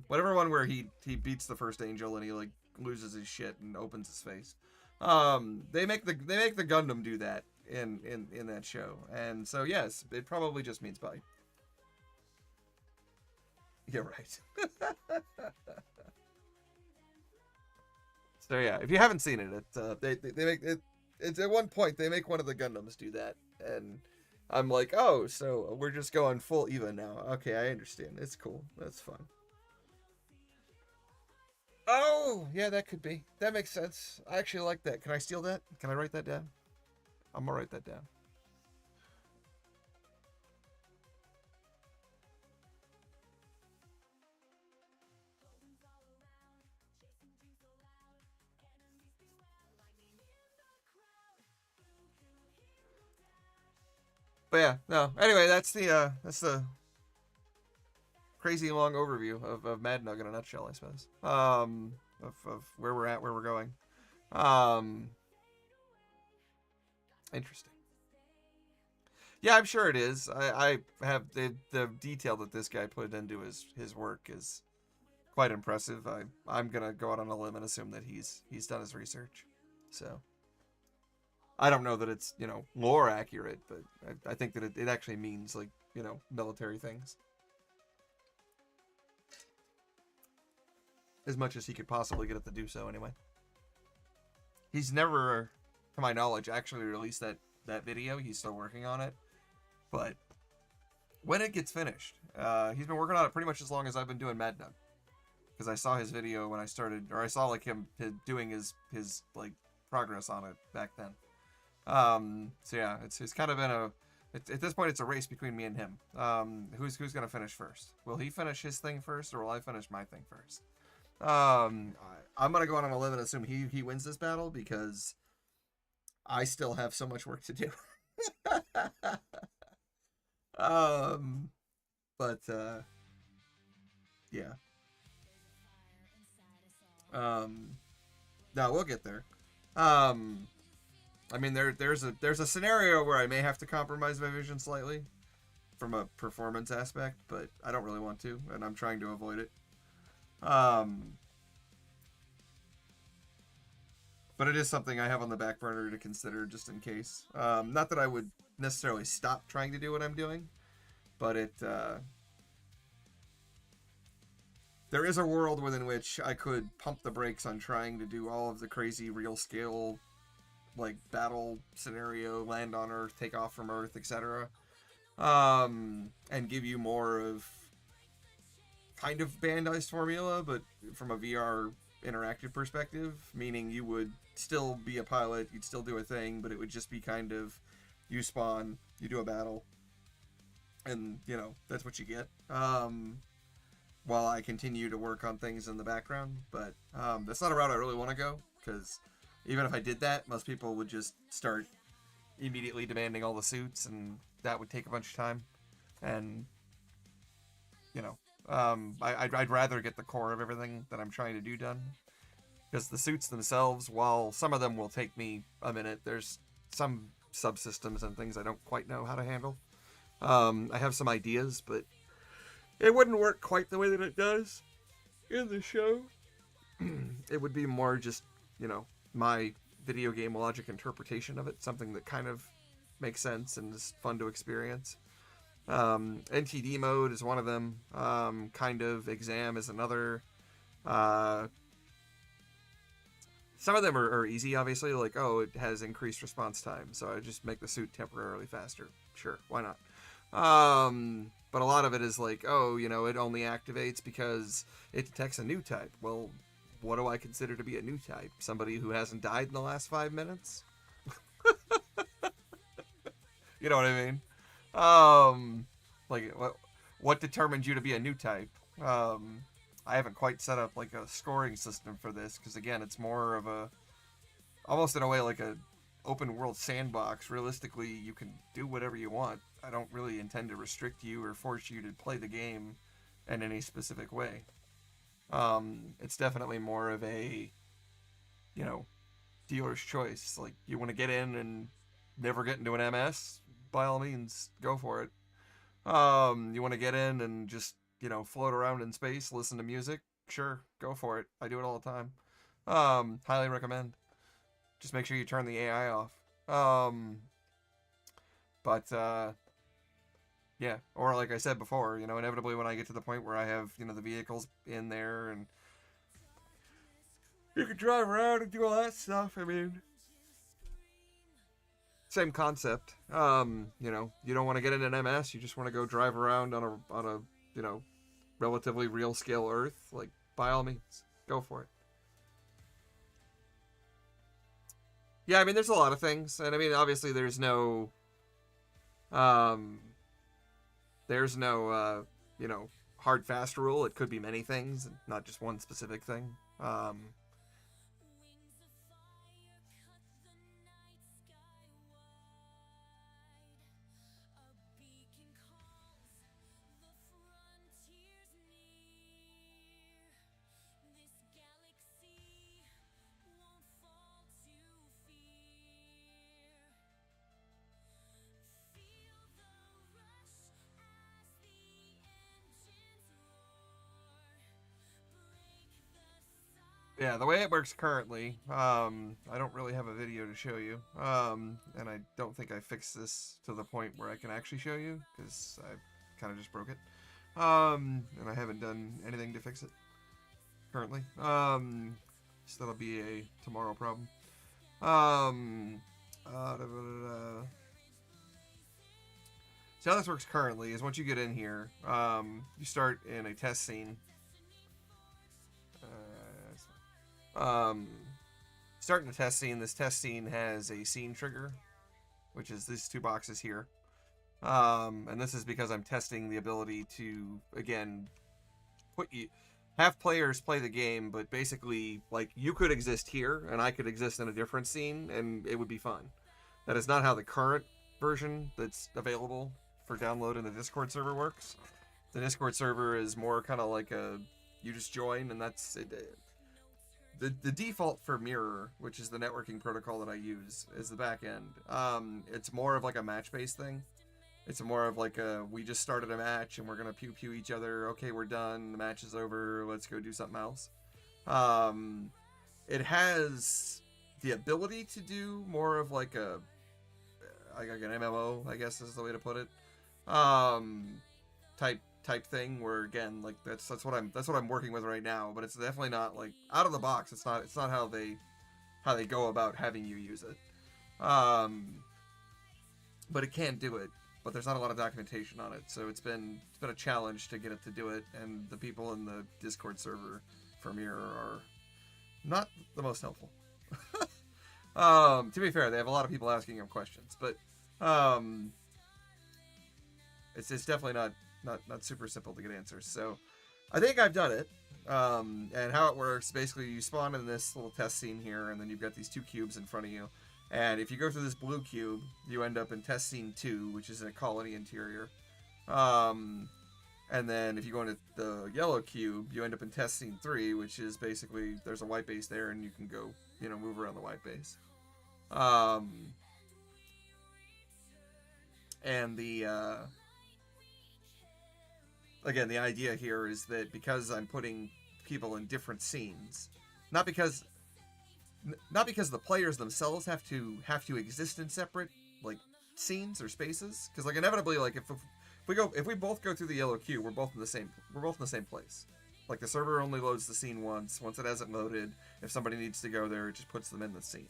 whatever one where he beats the first angel and he, like, loses his shit and opens his face. They make the Gundam do that in that show, and so yes, it probably just means bite. Yeah, right. So yeah, if you haven't seen it, they make it. It's at one point they make one of the Gundams do that, and I'm like, oh, so we're just going full Eva now. Okay, I understand. It's cool. That's fun. Oh, yeah, that could be. That makes sense. I actually like that. Can I steal that? Can I write that down? I'm gonna write that down. But yeah, no. Anyway, that's the crazy long overview of Mad Nug in a nutshell, I suppose. Of where we're at, where we're going. Interesting. Yeah, I'm sure it is. I have the detail that this guy put into his work is quite impressive. I'm gonna go out on a limb and assume that he's done his research. So I don't know that it's, you know, lore accurate, but I think that it actually means, like, you know, military things. As much as he could possibly get it to do so, anyway. He's never, to my knowledge, actually released that video. He's still working on it. But when it gets finished, he's been working on it pretty much as long as I've been doing Mad Nug. Because I saw his video when I started, or I saw, like, him doing his like, progress on it back then. So yeah, it's kind of been at this point, it's a race between me and him. Who's gonna finish first? Will he finish his thing first, or will I finish my thing first? I'm gonna go on a limb and assume he wins this battle, because I still have so much work to do. But yeah. No, we'll get there. I mean, there's a scenario where I may have to compromise my vision slightly from a performance aspect, but I don't really want to, and I'm trying to avoid it. But it is something I have on the back burner to consider just in case. Not that I would necessarily stop trying to do what I'm doing, but there is a world within which I could pump the brakes on trying to do all of the crazy real scale, like, battle scenario, land on Earth, take off from Earth, etc. And give you more of kind of Bandai's formula, but from a VR interactive perspective, meaning you would still be a pilot, you'd still do a thing, but it would just be kind of, you spawn, you do a battle, and, you know, that's what you get. While I continue to work on things in the background, but that's not a route I really want to go, because even if I did that, most people would just start immediately demanding all the suits, and that would take a bunch of time. And, you know, I'd rather get the core of everything that I'm trying to do done. Because the suits themselves, while some of them will take me a minute, there's some subsystems and things I don't quite know how to handle. I have some ideas, but it wouldn't work quite the way that it does in the show. It would be more just, you know, my video game logic interpretation of it, something that kind of makes sense and is fun to experience. NTD mode is one of them. Kind of exam is another. Some of them are easy, obviously, like, oh, it has increased response time, so I just make the suit temporarily faster. Sure, why not? But a lot of it is like, oh, you know, it only activates because it detects a new type. Well, what do I consider to be a new type? Somebody who hasn't died in the last 5 minutes? You know what I mean? Like, what determines you to be a new type? I haven't quite set up, like, a scoring system for this, because, again, it's more of a, almost in a way, like a open world sandbox. Realistically, you can do whatever you want. I don't really intend to restrict you or force you to play the game in any specific way. It's definitely more of a, you know, dealer's choice. Like, you want to get in and never get into an MS? By all means, go for it. You want to get in and just, you know, float around in space, listen to music? Sure, go for it. I do it all the time. Highly recommend. Just make sure you turn the AI off. Yeah, or like I said before, you know, inevitably when I get to the point where I have, you know, the vehicles in there and you can drive around and do all that stuff, I mean, same concept. You know, you don't want to get in an MS, you just want to go drive around on a, you know, relatively real scale Earth, like, by all means, go for it. Yeah, I mean, there's a lot of things, and I mean, obviously there's no, you know, hard fast rule. It could be many things, not just one specific thing. Yeah, the way it works currently, I don't really have a video to show you, and I don't think I fixed this to the point where I can actually show you, because I kind of just broke it, and I haven't done anything to fix it currently, so that'll be a tomorrow problem. So how this works currently is once you get in here, you start in a test scene. Starting a test scene. This test scene has a scene trigger, which is these two boxes here. And this is because I'm testing the ability to, again, have players play the game, but basically, like, you could exist here, and I could exist in a different scene, and it would be fun. That is not how the current version that's available for download in the Discord server works. The Discord server is more kind of like a, you just join, and that's it. The default for Mirror, which is the networking protocol that I use, is the back end. It's more of like a match-based thing. It's more of like a, we just started a match and we're gonna pew-pew each other. Okay, we're done. The match is over. Let's go do something else. It has the ability to do more of like a, like an MMO, I guess is the way to put it. Type thing where, again, like that's what I'm working with right now, but it's definitely not like out of the box. It's not how they go about having you use it. But it can do it, but there's not a lot of documentation on it, so it's been a challenge to get it to do it, and the people in the Discord server for Mirror are not the most helpful. To be fair, they have a lot of people asking them questions, but it's definitely not super simple to get answers. So I think I've done it. And how it works, basically you spawn in this little test scene here, and then you've got these 2 cubes in front of you. And if you go through this blue cube, you end up in test scene 2, which is in a colony interior. And then if you go into the yellow cube, you end up in test scene 3, which is basically, there's a white base there, and you can go, move around the white base. And again, the idea here is that because I'm putting people in different scenes, not because the players themselves have to exist in separate like scenes or spaces, because like inevitably, like if we both go through the yellow cube, we're both in the same place. Like the server only loads the scene once it hasn't loaded, if somebody needs to go there, it just puts them in the scene.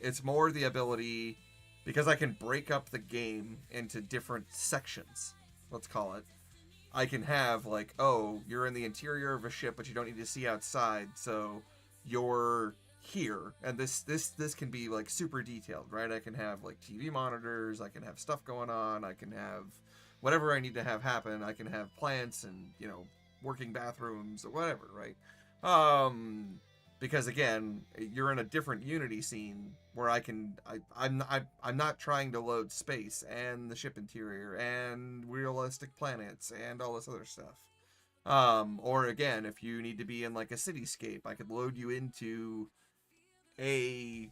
It's more the ability, because I can break up the game into different sections, let's call it. I can have like, oh, you're in the interior of a ship, but you don't need to see outside, so you're here, and this can be like super detailed, right? I can have like TV monitors, I can have stuff going on, I can have whatever I need to have happen, I can have plants and working bathrooms or whatever, right? Because again, you're in a different Unity scene where I'm not trying to load space and the ship interior and realistic planets and all this other stuff. Or again, if you need to be in like a cityscape, I could load you into a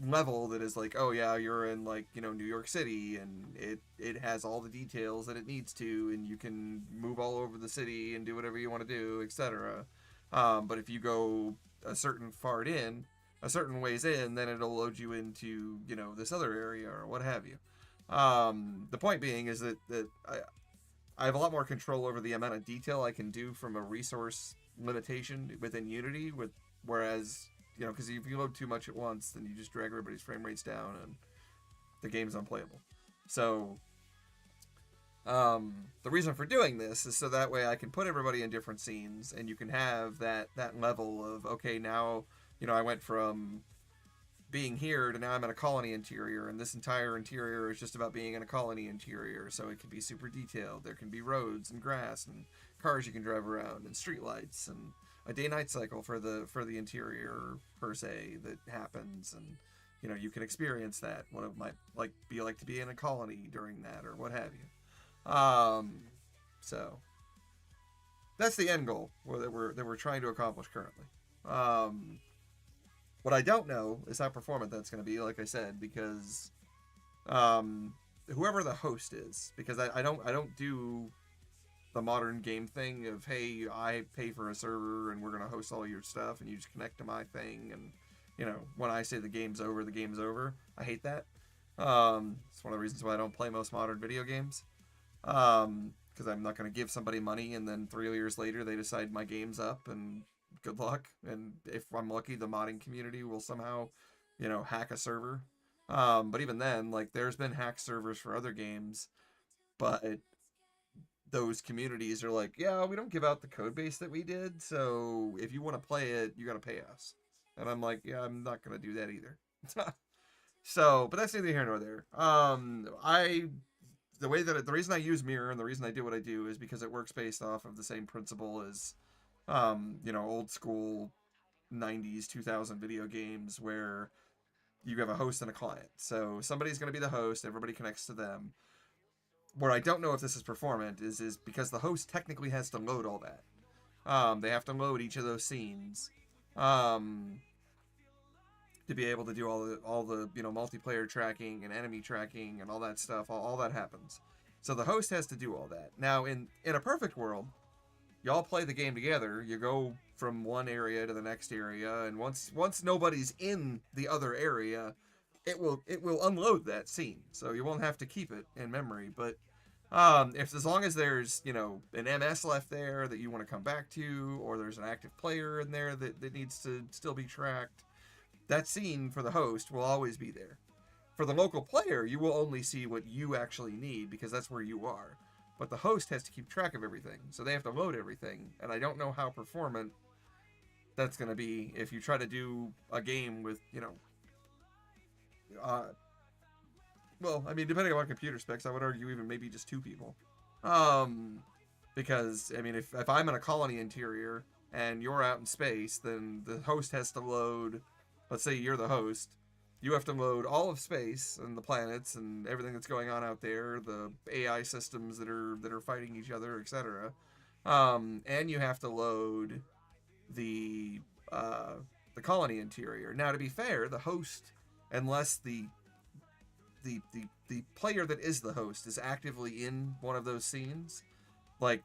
level that is like, oh yeah, you're in like, New York City, and it has all the details that it needs to, and you can move all over the city and do whatever you want to do, etc. But if you go a certain ways in, then it'll load you into, this other area or what have you. The point being is that I have a lot more control over the amount of detail I can do from a resource limitation within Unity, whereas, because if you load too much at once, then you just drag everybody's frame rates down and the game's unplayable. So, the reason for doing this is so that way I can put everybody in different scenes, and you can have that level of, okay, now, I went from being here to now I'm in a colony interior, and this entire interior is just about being in a colony interior, so it can be super detailed. There can be roads and grass and cars you can drive around and streetlights and a day-night cycle for the interior per se that happens, and you can experience that, what it might be like to be in a colony during that or what have you. So that's the end goal that we're trying to accomplish currently. What I don't know is how performant that's going to be, like I said, because whoever the host is, because I don't do the modern game thing of, hey, I pay for a server and we're going to host all your stuff and you just connect to my thing, and when I say the game's over, the game's over. I hate that. It's one of the reasons why I don't play most modern video games, because I'm not going to give somebody money and then 3 years later they decide my game's up, and good luck. And if I'm lucky, the modding community will somehow, hack a server. But even then, like, there's been hacked servers for other games, but those communities are like, yeah, we don't give out the code base that we did, so if you want to play it, you got to pay us. And I'm like, yeah, I'm not going to do that either. So, but that's neither here nor there. The reason I use Mirror and the reason I do what I do is because it works based off of the same principle as old school 90s 2000 video games where you have a host and a client. So somebody's going to be the host, everybody connects to them. Where I don't know if this is performant is because the host technically has to load all that. They have to load each of those scenes to be able to do all the multiplayer tracking and enemy tracking and all that stuff. All that happens. So the host has to do all that. Now, in a perfect world, y'all play the game together. You go from one area to the next area, and once nobody's in the other area, it will unload that scene, so you won't have to keep it in memory. But as long as there's an MS left there that you want to come back to, or there's an active player in there that needs to still be tracked, that scene for the host will always be there. For the local player, you will only see what you actually need because that's where you are. But the host has to keep track of everything, so they have to load everything, and I don't know how performant that's going to be if you try to do a game with, well, I mean, depending on computer specs, I would argue even maybe just 2 people. Because, I mean, if I'm in a colony interior and you're out in space, then the host has to load, let's say you're the host, you have to load all of space and the planets and everything that's going on out there, the AI systems that are fighting each other, etc. And you have to load the the colony interior. Now, to be fair, the host, unless the player that is the host is actively in one of those scenes, like,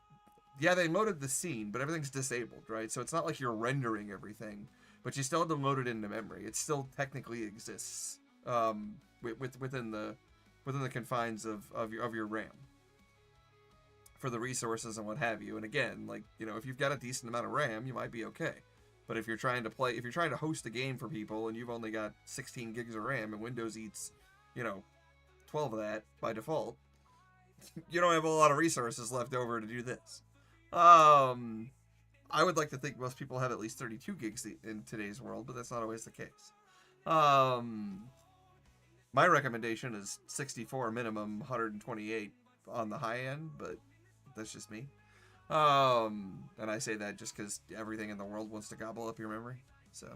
yeah, they loaded the scene, but everything's disabled, right? So it's not like you're rendering everything, but you still have to load it into memory. It still technically exists within the confines of your RAM for the resources and what have you. And again, like, you know, if you've got a decent amount of RAM, you might be okay. But if you're trying to host a game for people and you've only got 16 gigs of RAM and Windows eats, you know, 12 of that by default, you don't have a lot of resources left over to do this. I would like to think most people have at least 32 gigs in today's world, but that's not always the case. My recommendation is 64 minimum, 128 on the high end, but that's just me. And I say that just because everything in the world wants to gobble up your memory. So,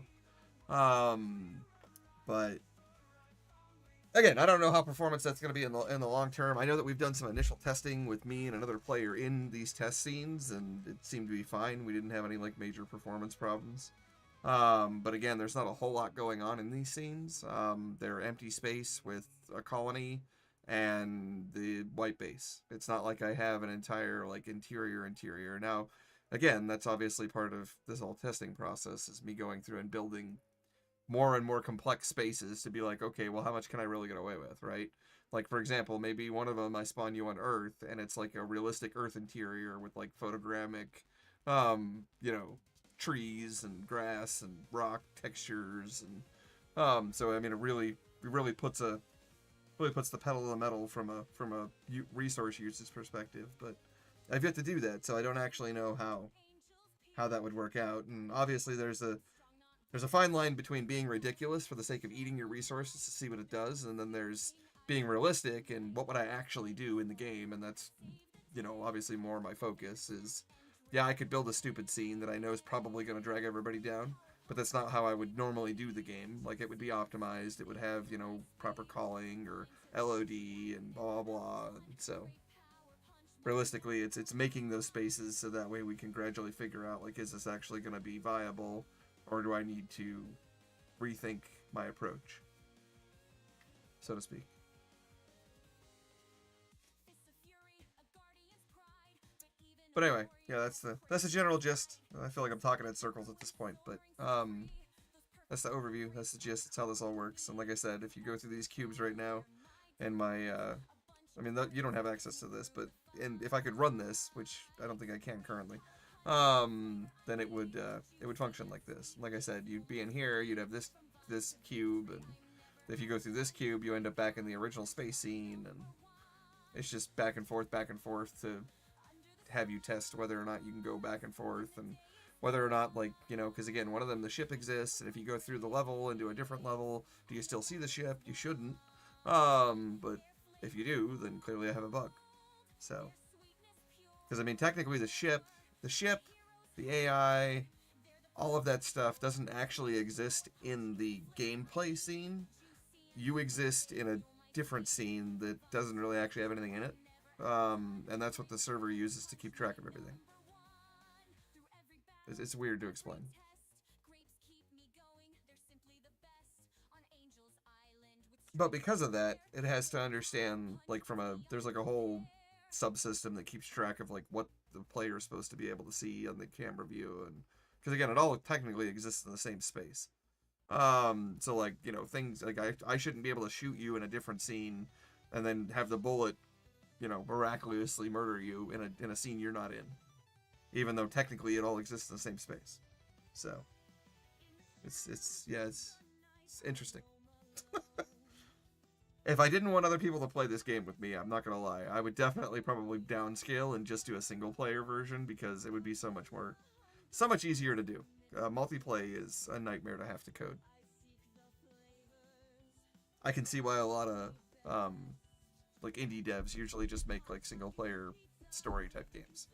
but again, I don't know how performance that's going to be in the long term. I know that we've done some initial testing with me and another player in these test scenes, and it seemed to be fine. We didn't have any like major performance problems. But again, there's not a whole lot going on in these scenes. They're empty space with a colony and the white base. It's not like I have an entire like interior. Now, again, that's obviously part of this whole testing process, is me going through and building more and more complex spaces to be like, okay, well, how much can I really get away with, right? Like, for example, maybe one of them I spawn you on Earth, and it's like a realistic Earth interior with like photogrammic, you know, trees and grass and rock textures, and so I mean, it really puts the pedal to the metal from a resource usage perspective. But I've yet to do that, so I don't actually know how that would work out. And obviously, there's a fine line between being ridiculous for the sake of eating your resources to see what it does, and then there's being realistic and what would I actually do in the game. And that's, you know, obviously more my focus is, yeah, I could build a stupid scene that I know is probably going to drag everybody down, but that's not how I would normally do the game. Like, it would be optimized, it would have, you know, proper calling or LOD and blah blah. So realistically, it's making those spaces so that way we can gradually figure out, like, is this actually going to be viable, or do I need to rethink my approach, so to speak. But anyway, yeah, that's the general gist. I feel like I'm talking in circles at this point, but that's the overview. That's the gist. That's how this all works. And like I said, if you go through these cubes right now, and my, I mean, you don't have access to this, but if I could run this, which I don't think I can currently, then it would function like this. Like I said, you'd be in here, you'd have this cube, and if you go through this cube, you end up back in the original space scene, and it's just back and forth to have you test whether or not you can go back and forth, and whether or not, like, you know, because again, one of them, the ship exists, and if you go through the level and do a different level, do you still see the ship? You shouldn't. But if you do, then clearly I have a bug. So, because I mean, technically the ship, the AI, all of that stuff doesn't actually exist in the gameplay scene. You exist in a different scene that doesn't really actually have anything in it. And that's what the server uses to keep track of everything. It's weird to explain. But because of that, it has to understand, like, there's like a whole subsystem that keeps track of like what the player is supposed to be able to see on the camera view, and because again, it all technically exists in the same space. So like, you know, things like I shouldn't be able to shoot you in a different scene and then have the bullet, you know, miraculously murder you in a scene you're not in, even though technically it all exists in the same space. So it's interesting. If I didn't want other people to play this game with me, I'm not gonna lie, I would definitely probably downscale and just do a single player version, because it would be so much easier to do. Multiplayer is a nightmare to have to code. I can see why a lot of like indie devs usually just make like single player story type games.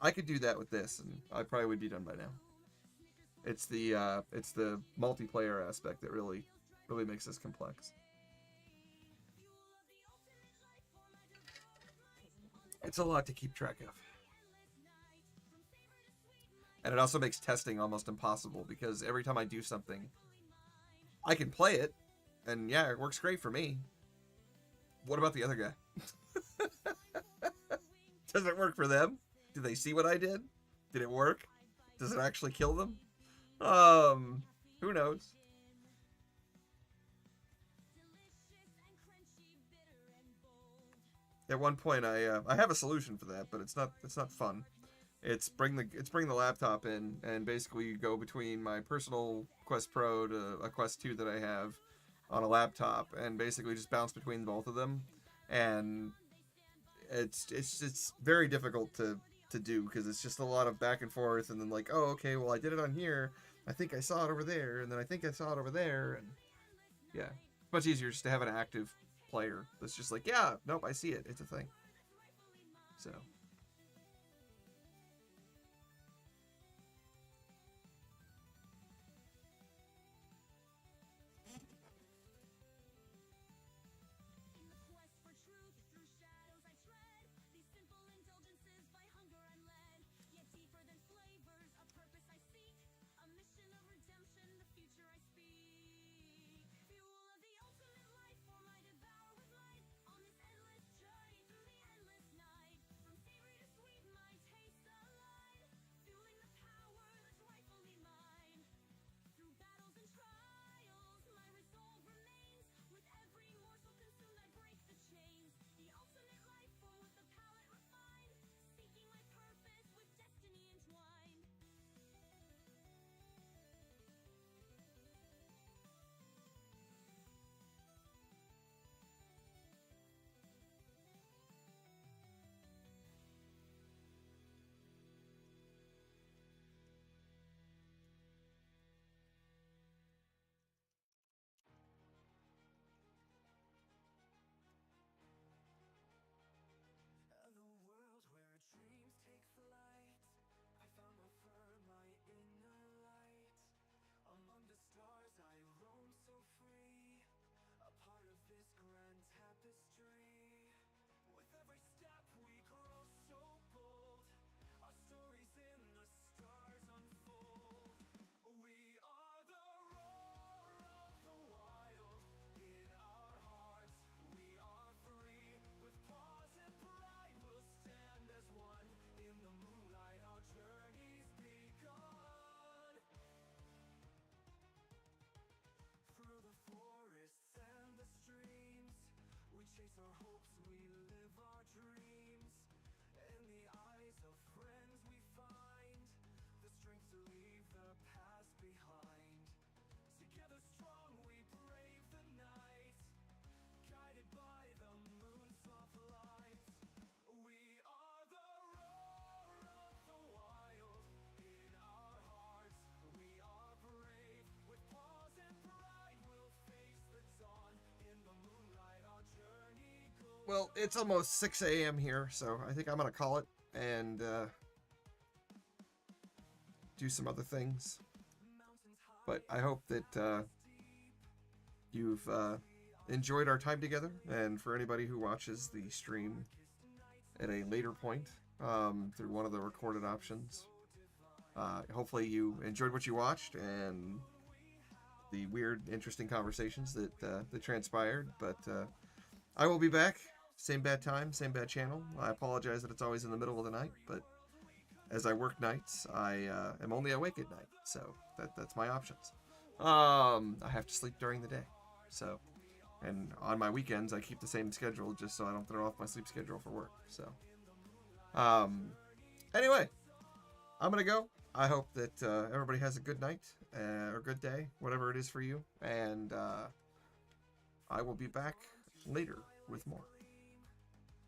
I could do that with this, and I probably would be done by now. It's the multiplayer aspect that really makes this complex. It's a lot to keep track of. And it also makes testing almost impossible, because every time I do something, I can play it, and yeah, it works great for me. What about the other guy? Does it work for them? Do they see what I did? Did it work? Does it actually kill them? Who knows? At one point, I have a solution for that, but it's not fun. It's bring the laptop in, and basically you go between my personal Quest Pro to a Quest 2 that I have on a laptop, and basically just bounce between both of them, and it's very difficult to do, because it's just a lot of back and forth, and then like, oh, okay, well, I did it on here, I think I saw it over there, and then I think I saw it over there, and yeah, it's much easier just to have an active player that's just like, yeah, nope, I see it, it's a thing. So well, it's almost 6 a.m. here, so I think I'm gonna call it and do some other things. But I hope that you've enjoyed our time together, and for anybody who watches the stream at a later point through one of the recorded options, hopefully you enjoyed what you watched and the weird, interesting conversations that transpired. But I will be back. Same bad time, same bad channel. I apologize that it's always in the middle of the night, but as I work nights, I am only awake at night, so that's my options. I have to sleep during the day, so, and on my weekends I keep the same schedule just so I don't throw off my sleep schedule for work. So, anyway, I'm gonna go. I hope that everybody has a good night or good day, whatever it is for you, and I will be back later with more.